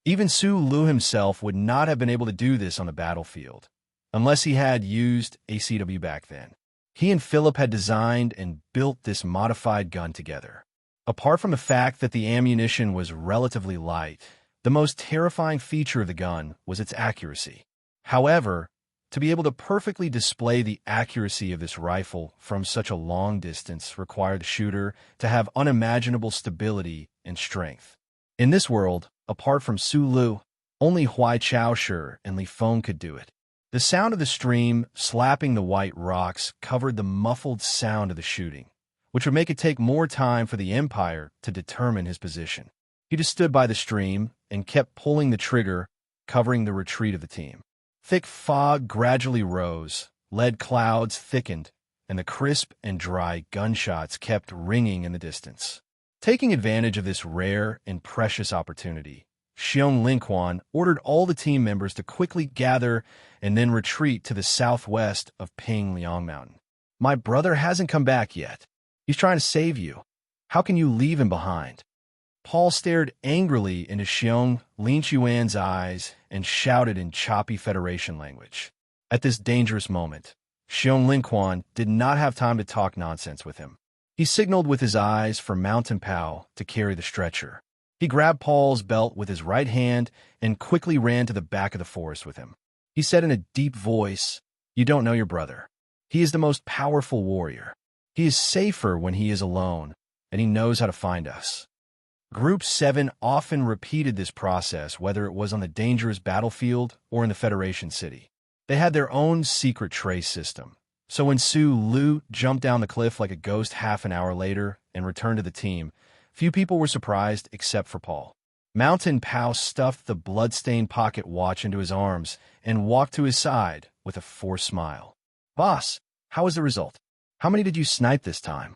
Even Su Lu himself would not have been able to do this on the battlefield, unless he had used ACW back then. He and Philip had designed and built this modified gun together. Apart from the fact that the ammunition was relatively light, the most terrifying feature of the gun was its accuracy. However, to be able to perfectly display the accuracy of this rifle from such a long distance required the shooter to have unimaginable stability and strength. In this world, apart from Su Lu, only Huai Chaoshi and Li Feng could do it. The sound of the stream slapping the white rocks covered the muffled sound of the shooting, which would make it take more time for the Empire to determine his position. He just stood by the stream and kept pulling the trigger, covering the retreat of the team. Thick fog gradually rose, lead clouds thickened, and the crisp and dry gunshots kept ringing in the distance. Taking advantage of this rare and precious opportunity, Xiong Linquan ordered all the team members to quickly gather and then retreat to the southwest of Ping Liang Mountain. "My brother hasn't come back yet. He's trying to save you. How can you leave him behind?" Paul stared angrily into Xiong Linquan's eyes and shouted in choppy Federation language. At this dangerous moment, Xiong Linquan did not have time to talk nonsense with him. He signaled with his eyes for Mountain Pao to carry the stretcher. He grabbed Paul's belt with his right hand and quickly ran to the back of the forest with him. He said in a deep voice, "You don't know your brother. He is the most powerful warrior. He is safer when he is alone, and he knows how to find us." Group 7 often repeated this process, whether it was on the dangerous battlefield or in the Federation city. They had their own secret trace system, so when Su Lu jumped down the cliff like a ghost half an hour later and returned to the team, few people were surprised except for Paul. Mountain Pao stuffed the blood-stained pocket watch into his arms and walked to his side with a forced smile. "Boss, how was the result? How many did you snipe this time?"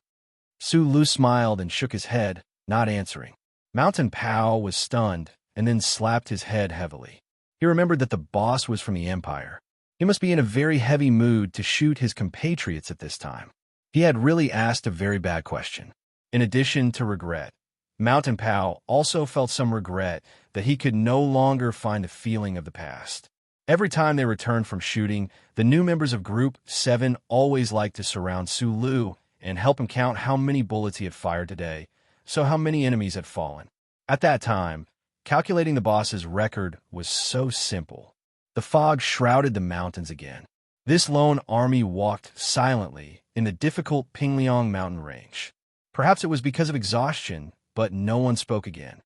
Su Lu smiled and shook his head, not answering. Mountain Pao was stunned and then slapped his head heavily. He remembered that the boss was from the Empire. He must be in a very heavy mood to shoot his compatriots at this time. He had really asked a very bad question. In addition to regret, Mountain Pao also felt some regret that he could no longer find the feeling of the past. Every time they returned from shooting, the new members of Group 7 always liked to surround Su Lu and help him count how many bullets he had fired today, so how many enemies had fallen. At that time, calculating the boss's record was so simple. The fog shrouded the mountains again. This lone army walked silently in the difficult Pingliang mountain range. Perhaps it was because of exhaustion, but no one spoke again.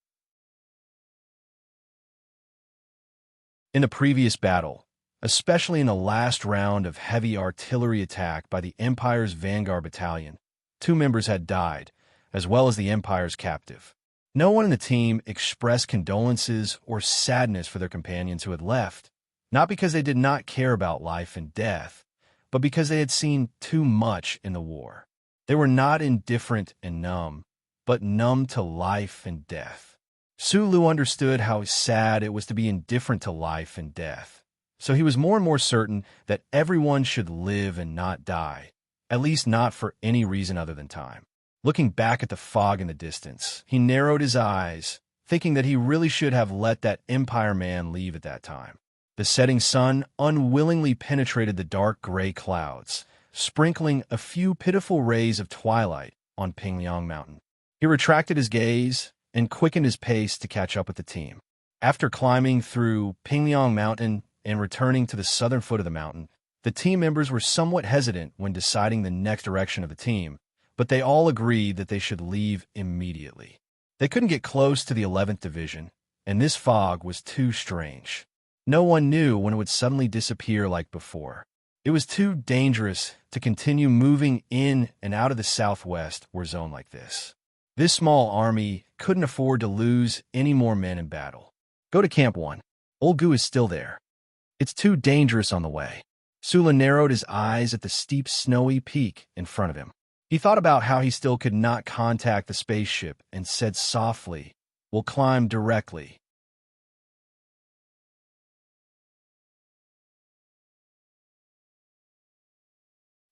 In the previous battle, especially in the last round of heavy artillery attack by the Empire's Vanguard Battalion, 2 members had died, as well as the Empire's captive. No one in the team expressed condolences or sadness for their companions who had left, not because they did not care about life and death, but because they had seen too much in the war. They were not indifferent and numb, but numb to life and death. Su Lu understood how sad it was to be indifferent to life and death, so he was more and more certain that everyone should live and not die, at least not for any reason other than time. Looking back at the fog in the distance, he narrowed his eyes, thinking that he really should have let that Empire man leave at that time. The setting sun unwillingly penetrated the dark gray clouds, sprinkling a few pitiful rays of twilight on Pingliang Mountain. He retracted his gaze and quickened his pace to catch up with the team. After climbing through Pingliang Mountain and returning to the southern foot of the mountain, the team members were somewhat hesitant when deciding the next direction of the team, but they all agreed that they should leave immediately. They couldn't get close to the 11th Division, and this fog was too strange. No one knew when it would suddenly disappear like before. It was too dangerous to continue moving in and out of the southwest war zone like this. This small army couldn't afford to lose any more men in battle. Go to Camp 1. Old Gu is still there. It's too dangerous on the way. Sula narrowed his eyes at the steep snowy peak in front of him. He thought about how he still could not contact the spaceship and said softly, "We'll climb directly."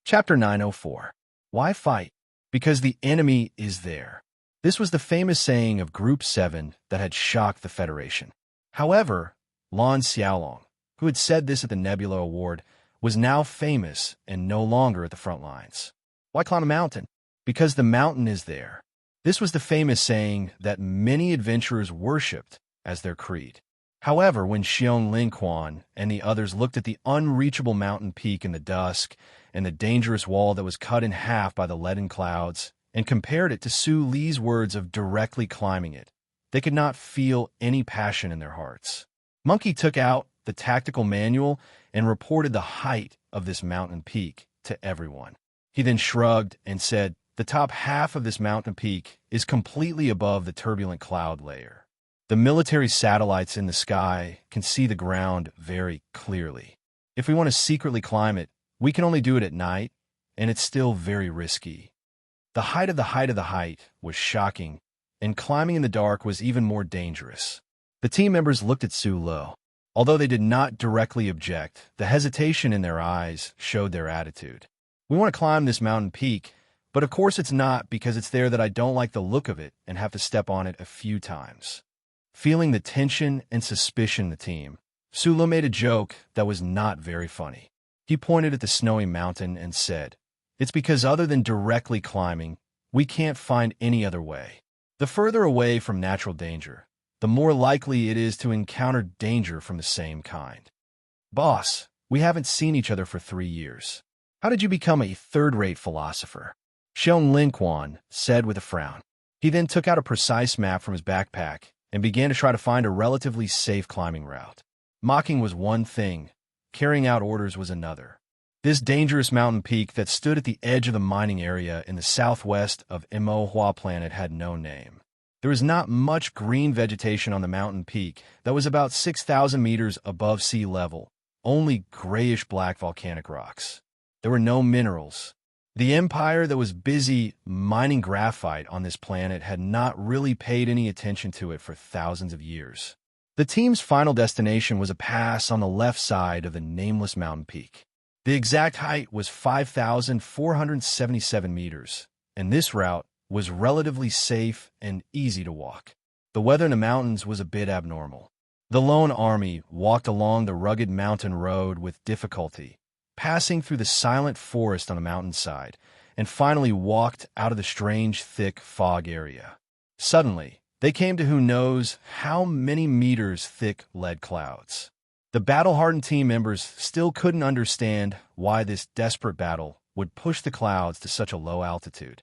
Chapter 904. Why fight? Because the enemy is there. This was the famous saying of Group 7 that had shocked the Federation. However, Lon Xiaolong, who had said this at the Nebula Award, was now famous and no longer at the front lines. Why climb a mountain? Because the mountain is there. This was the famous saying that many adventurers worshipped as their creed. However, when Xiong Linquan and the others looked at the unreachable mountain peak in the dusk and the dangerous wall that was cut in half by the leaden clouds and compared it to Su Li's words of directly climbing it, they could not feel any passion in their hearts. Monkey took out the tactical manual and reported the height of this mountain peak to everyone. He then shrugged and said, "The top half of this mountain peak is completely above the turbulent cloud layer. The military satellites in the sky can see the ground very clearly. If we want to secretly climb it, we can only do it at night, and it's still very risky." The height of the height of the height was shocking, and climbing in the dark was even more dangerous. The team members looked at Su Lo. Although they did not directly object, the hesitation in their eyes showed their attitude. "We want to climb this mountain peak, but of course it's not because it's there that I don't like the look of it and have to step on it a few times." Feeling the tension and suspicion in the team, Su Lo made a joke that was not very funny. He pointed at the snowy mountain and said, "It's because other than directly climbing, we can't find any other way. The further away from natural danger, the more likely it is to encounter danger from the same kind. Boss, we haven't seen each other for 3 years. How did you become a third-rate philosopher?" Xiong Linquan said with a frown. He then took out a precise map from his backpack and began to try to find a relatively safe climbing route. Mocking was one thing, carrying out orders was another. This dangerous mountain peak that stood at the edge of the mining area in the southwest of Imo Planet had no name. There was not much green vegetation on the mountain peak that was about 6,000 meters above sea level, only grayish-black volcanic rocks. There were no minerals. The empire that was busy mining graphite on this planet had not really paid any attention to it for thousands of years. The team's final destination was a pass on the left side of the nameless mountain peak. The exact height was 5,477 meters, and this route was relatively safe and easy to walk. The weather in the mountains was a bit abnormal. The lone army walked along the rugged mountain road with difficulty, passing through the silent forest on the mountainside, and finally walked out of the strange, thick fog area. Suddenly, they came to who knows how many meters thick lead clouds. The battle-hardened team members still couldn't understand why this desperate battle would push the clouds to such a low altitude.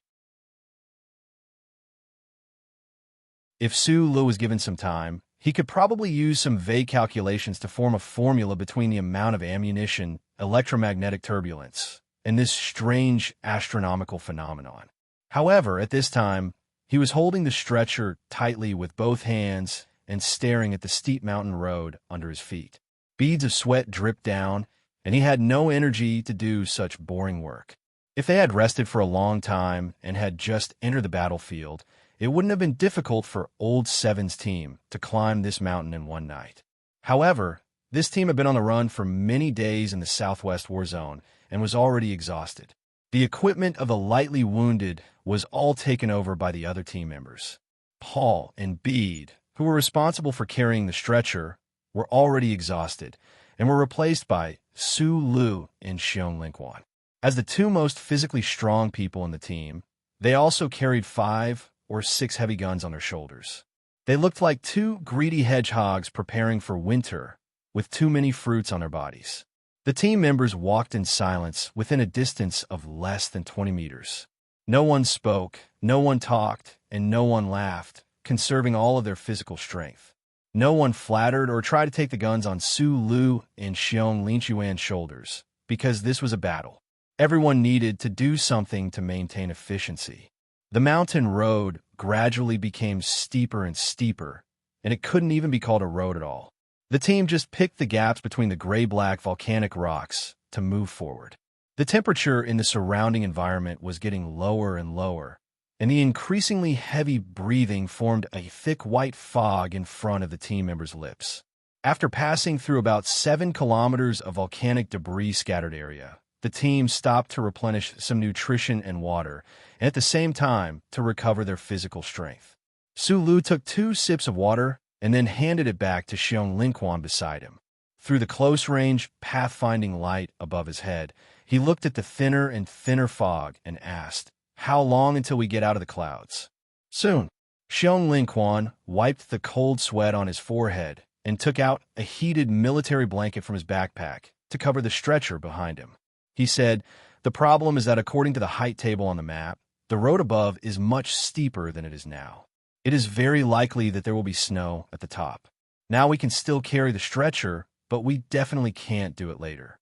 If Su Lu was given some time, he could probably use some vague calculations to form a formula between the amount of ammunition, electromagnetic turbulence, and this strange astronomical phenomenon. However, at this time, he was holding the stretcher tightly with both hands and staring at the steep mountain road under his feet. Beads of sweat dripped down, and he had no energy to do such boring work. If they had rested for a long time and had just entered the battlefield, it wouldn't have been difficult for Old Seven's team to climb this mountain in one night. However, This team had been on the run for many days in the Southwest War Zone and was already exhausted. The equipment of the lightly wounded was all taken over by the other team members. Paul and Bede, who were responsible for carrying the stretcher, were already exhausted and were replaced by Su Lu and Xiong Linquan. As the two most physically strong people in the team, they also carried 5 or 6 heavy guns on their shoulders. They looked like two greedy hedgehogs preparing for winter, with too many fruits on their bodies. The team members walked in silence within a distance of less than 20 meters. No one spoke, no one talked, and no one laughed, conserving all of their physical strength. No one flattered or tried to take the guns on Su Lu and Xiong Linquan's shoulders, because this was a battle. Everyone needed to do something to maintain efficiency. The mountain road gradually became steeper and steeper, and it couldn't even be called a road at all. The team just picked the gaps between the gray-black volcanic rocks to move forward. The temperature in the surrounding environment was getting lower and lower, and the increasingly heavy breathing formed a thick white fog in front of the team members' lips. After passing through about 7 kilometers of volcanic debris scattered area, the team stopped to replenish some nutrition and water, and at the same time to recover their physical strength. Su Lu took 2 sips of water and then handed it back to Xiong Linquan beside him. Through the close-range, pathfinding light above his head, he looked at the thinner and thinner fog and asked, "How long until we get out of the clouds?" "Soon." Xiong Linquan wiped the cold sweat on his forehead and took out a heated military blanket from his backpack to cover the stretcher behind him. He said, "The problem is that according to the height table on the map, the road above is much steeper than it is now. It is very likely that there will be snow at the top. Now we can still carry the stretcher, but we definitely can't do it later."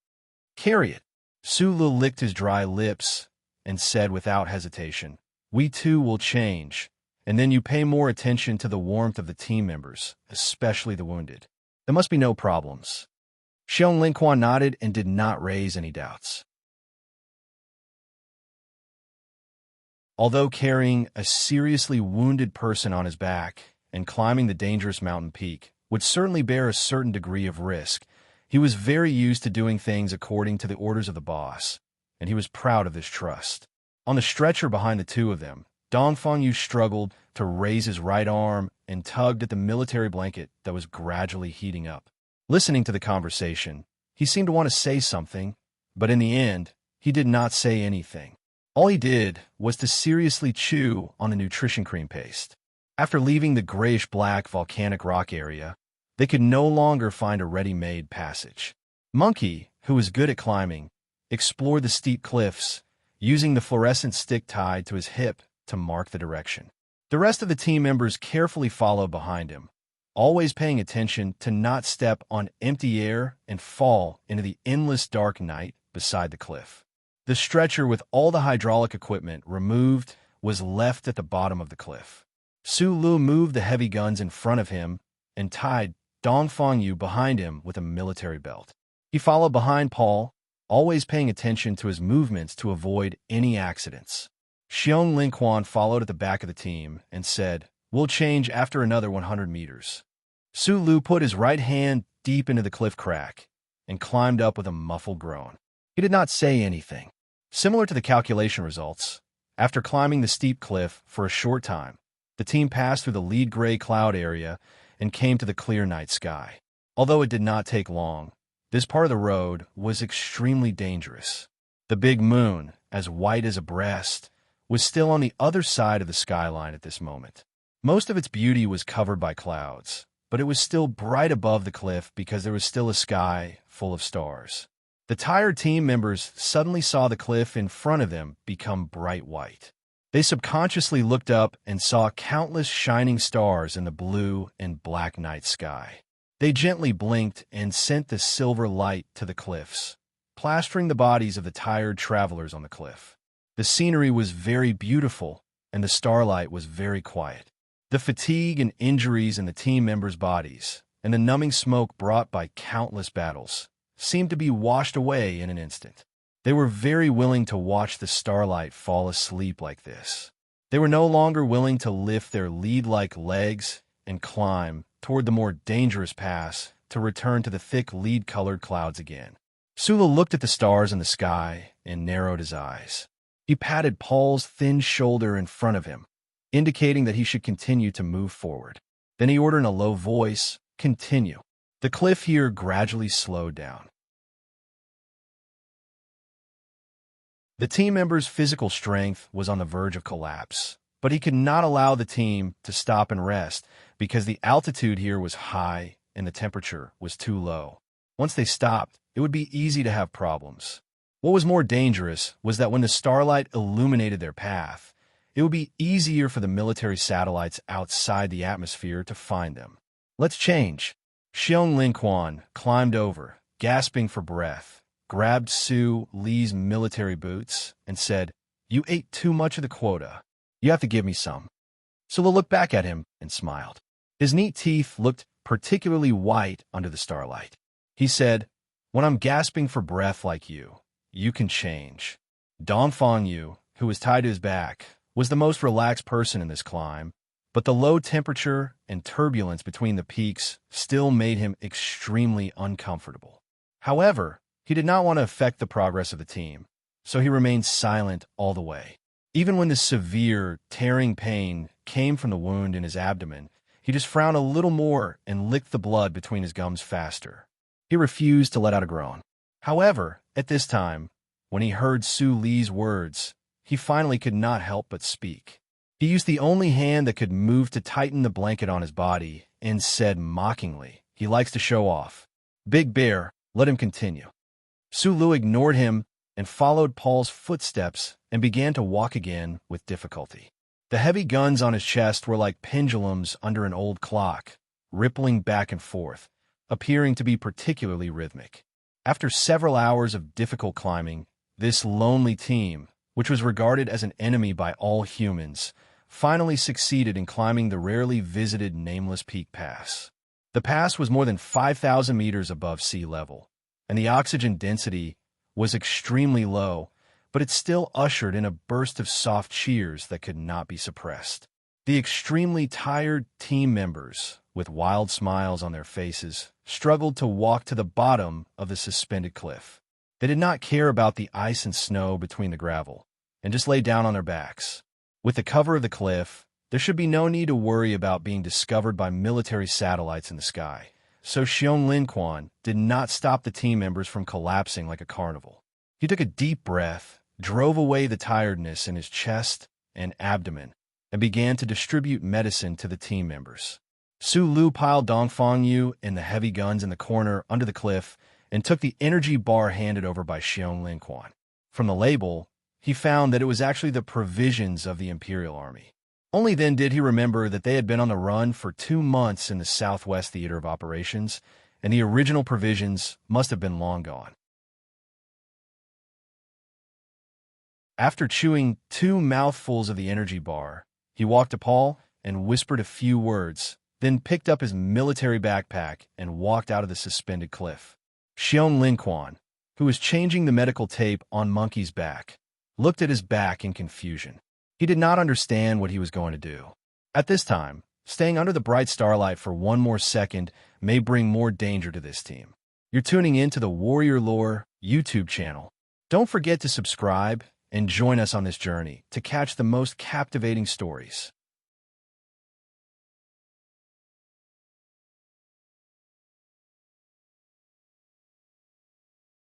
"Carry it." Su Lu licked his dry lips and said without hesitation, "We too will change, and then you pay more attention to the warmth of the team members, especially the wounded. There must be no problems." Xiong Linquan nodded and did not raise any doubts. Although carrying a seriously wounded person on his back and climbing the dangerous mountain peak would certainly bear a certain degree of risk, he was very used to doing things according to the orders of the boss, and he was proud of this trust. On the stretcher behind the two of them, Dongfang Yu struggled to raise his right arm and tugged at the military blanket that was gradually heating up. Listening to the conversation, he seemed to want to say something, but in the end, he did not say anything. All he did was to seriously chew on the nutrition cream paste. After leaving the grayish-black volcanic rock area, they could no longer find a ready-made passage. Monkey, who was good at climbing, explored the steep cliffs, using the fluorescent stick tied to his hip to mark the direction. The rest of the team members carefully followed behind him, always paying attention to not step on empty air and fall into the endless dark night beside the cliff. The stretcher with all the hydraulic equipment removed was left at the bottom of the cliff. Su Lu moved the heavy guns in front of him and tied Dongfang Yu behind him with a military belt. He followed behind Paul, always paying attention to his movements to avoid any accidents. Xiong Linquan followed at the back of the team and said, "We'll change after another 100 meters." Su Lu put his right hand deep into the cliff crack and climbed up with a muffled groan. He did not say anything. Similar to the calculation results, after climbing the steep cliff for a short time, the team passed through the lead gray cloud area and came to the clear night sky. Although it did not take long, this part of the road was extremely dangerous. The big moon, as white as a breast, was still on the other side of the skyline at this moment. Most of its beauty was covered by clouds, but it was still bright above the cliff because there was still a sky full of stars. The tired team members suddenly saw the cliff in front of them become bright white. They subconsciously looked up and saw countless shining stars in the blue and black night sky. They gently blinked and sent the silver light to the cliffs, plastering the bodies of the tired travelers on the cliff. The scenery was very beautiful, and the starlight was very quiet. The fatigue and injuries in the team members' bodies, and the numbing smoke brought by countless battles, seemed to be washed away in an instant. They were very willing to watch the starlight fall asleep like this. They were no longer willing to lift their lead-like legs and climb toward the more dangerous pass to to return to the thick lead-colored clouds again. Sulu looked at the stars in the sky and narrowed his eyes. He patted Paul's thin shoulder in front of him, indicating that he should continue to move forward. Then he ordered in a low voice, "Continue." The cliff here gradually slowed down. The team member's physical strength was on the verge of collapse, but he could not allow the team to stop and rest because the altitude here was high and the temperature was too low. Once they stopped, it would be easy to have problems. What was more dangerous was that when the starlight illuminated their path, it would be easier for the military satellites outside the atmosphere to find them. "Let's change." Xiong Lin Quan climbed over, gasping for breath, grabbed Su Li's military boots, and said, "You ate too much of the quota. You have to give me some." Sula looked back at him and smiled. His neat teeth looked particularly white under the starlight. He said, "When I'm gasping for breath like you, you can change." Dongfang Yu, who was tied to his back, was the most relaxed person in this climb, but the low temperature and turbulence between the peaks still made him extremely uncomfortable. However, he did not want to affect the progress of the team, so he remained silent all the way. Even when the severe, tearing pain came from the wound in his abdomen, he just frowned a little more and licked the blood between his gums faster. He refused to let out a groan. However, at this time, when he heard Su Li's words, he finally could not help but speak. He used the only hand that could move to tighten the blanket on his body and said mockingly, "He likes to show off. Big Bear, let him continue." Su Lu ignored him and followed Paul's footsteps and began to walk again with difficulty. The heavy guns on his chest were like pendulums under an old clock, rippling back and forth, appearing to be particularly rhythmic. After several hours of difficult climbing, this lonely team, which was regarded as an enemy by all humans, finally succeeded in climbing the rarely visited Nameless Peak Pass. The pass was more than 5,000 meters above sea level, and the oxygen density was extremely low, but it still ushered in a burst of soft cheers that could not be suppressed. The extremely tired team members, with wild smiles on their faces, struggled to walk to the bottom of the suspended cliff. They did not care about the ice and snow between the gravel, and just lay down on their backs. With the cover of the cliff, there should be no need to worry about being discovered by military satellites in the sky, so Xiong Lin Quan did not stop the team members from collapsing like a carnival. He took a deep breath, drove away the tiredness in his chest and abdomen, and began to distribute medicine to the team members. Su Lu piled Dongfang Yu and the heavy guns in the corner under the cliff and took the energy bar handed over by Xiong Lin Quan. From the label, he found that it was actually the provisions of the Imperial Army. Only then did he remember that they had been on the run for 2 months in the Southwest Theater of Operations, and the original provisions must have been long gone. After chewing 2 mouthfuls of the energy bar, he walked to Paul and whispered a few words, then picked up his military backpack and walked out of the suspended cliff. Xiong Lin Quan, who was changing the medical tape on Monkey's back, looked at his back in confusion. He did not understand what he was going to do. At this time, staying under the bright starlight for 1 more second may bring more danger to this team. You're tuning in to the Warrior Lore YouTube channel. Don't forget to subscribe and join us on this journey to catch the most captivating stories.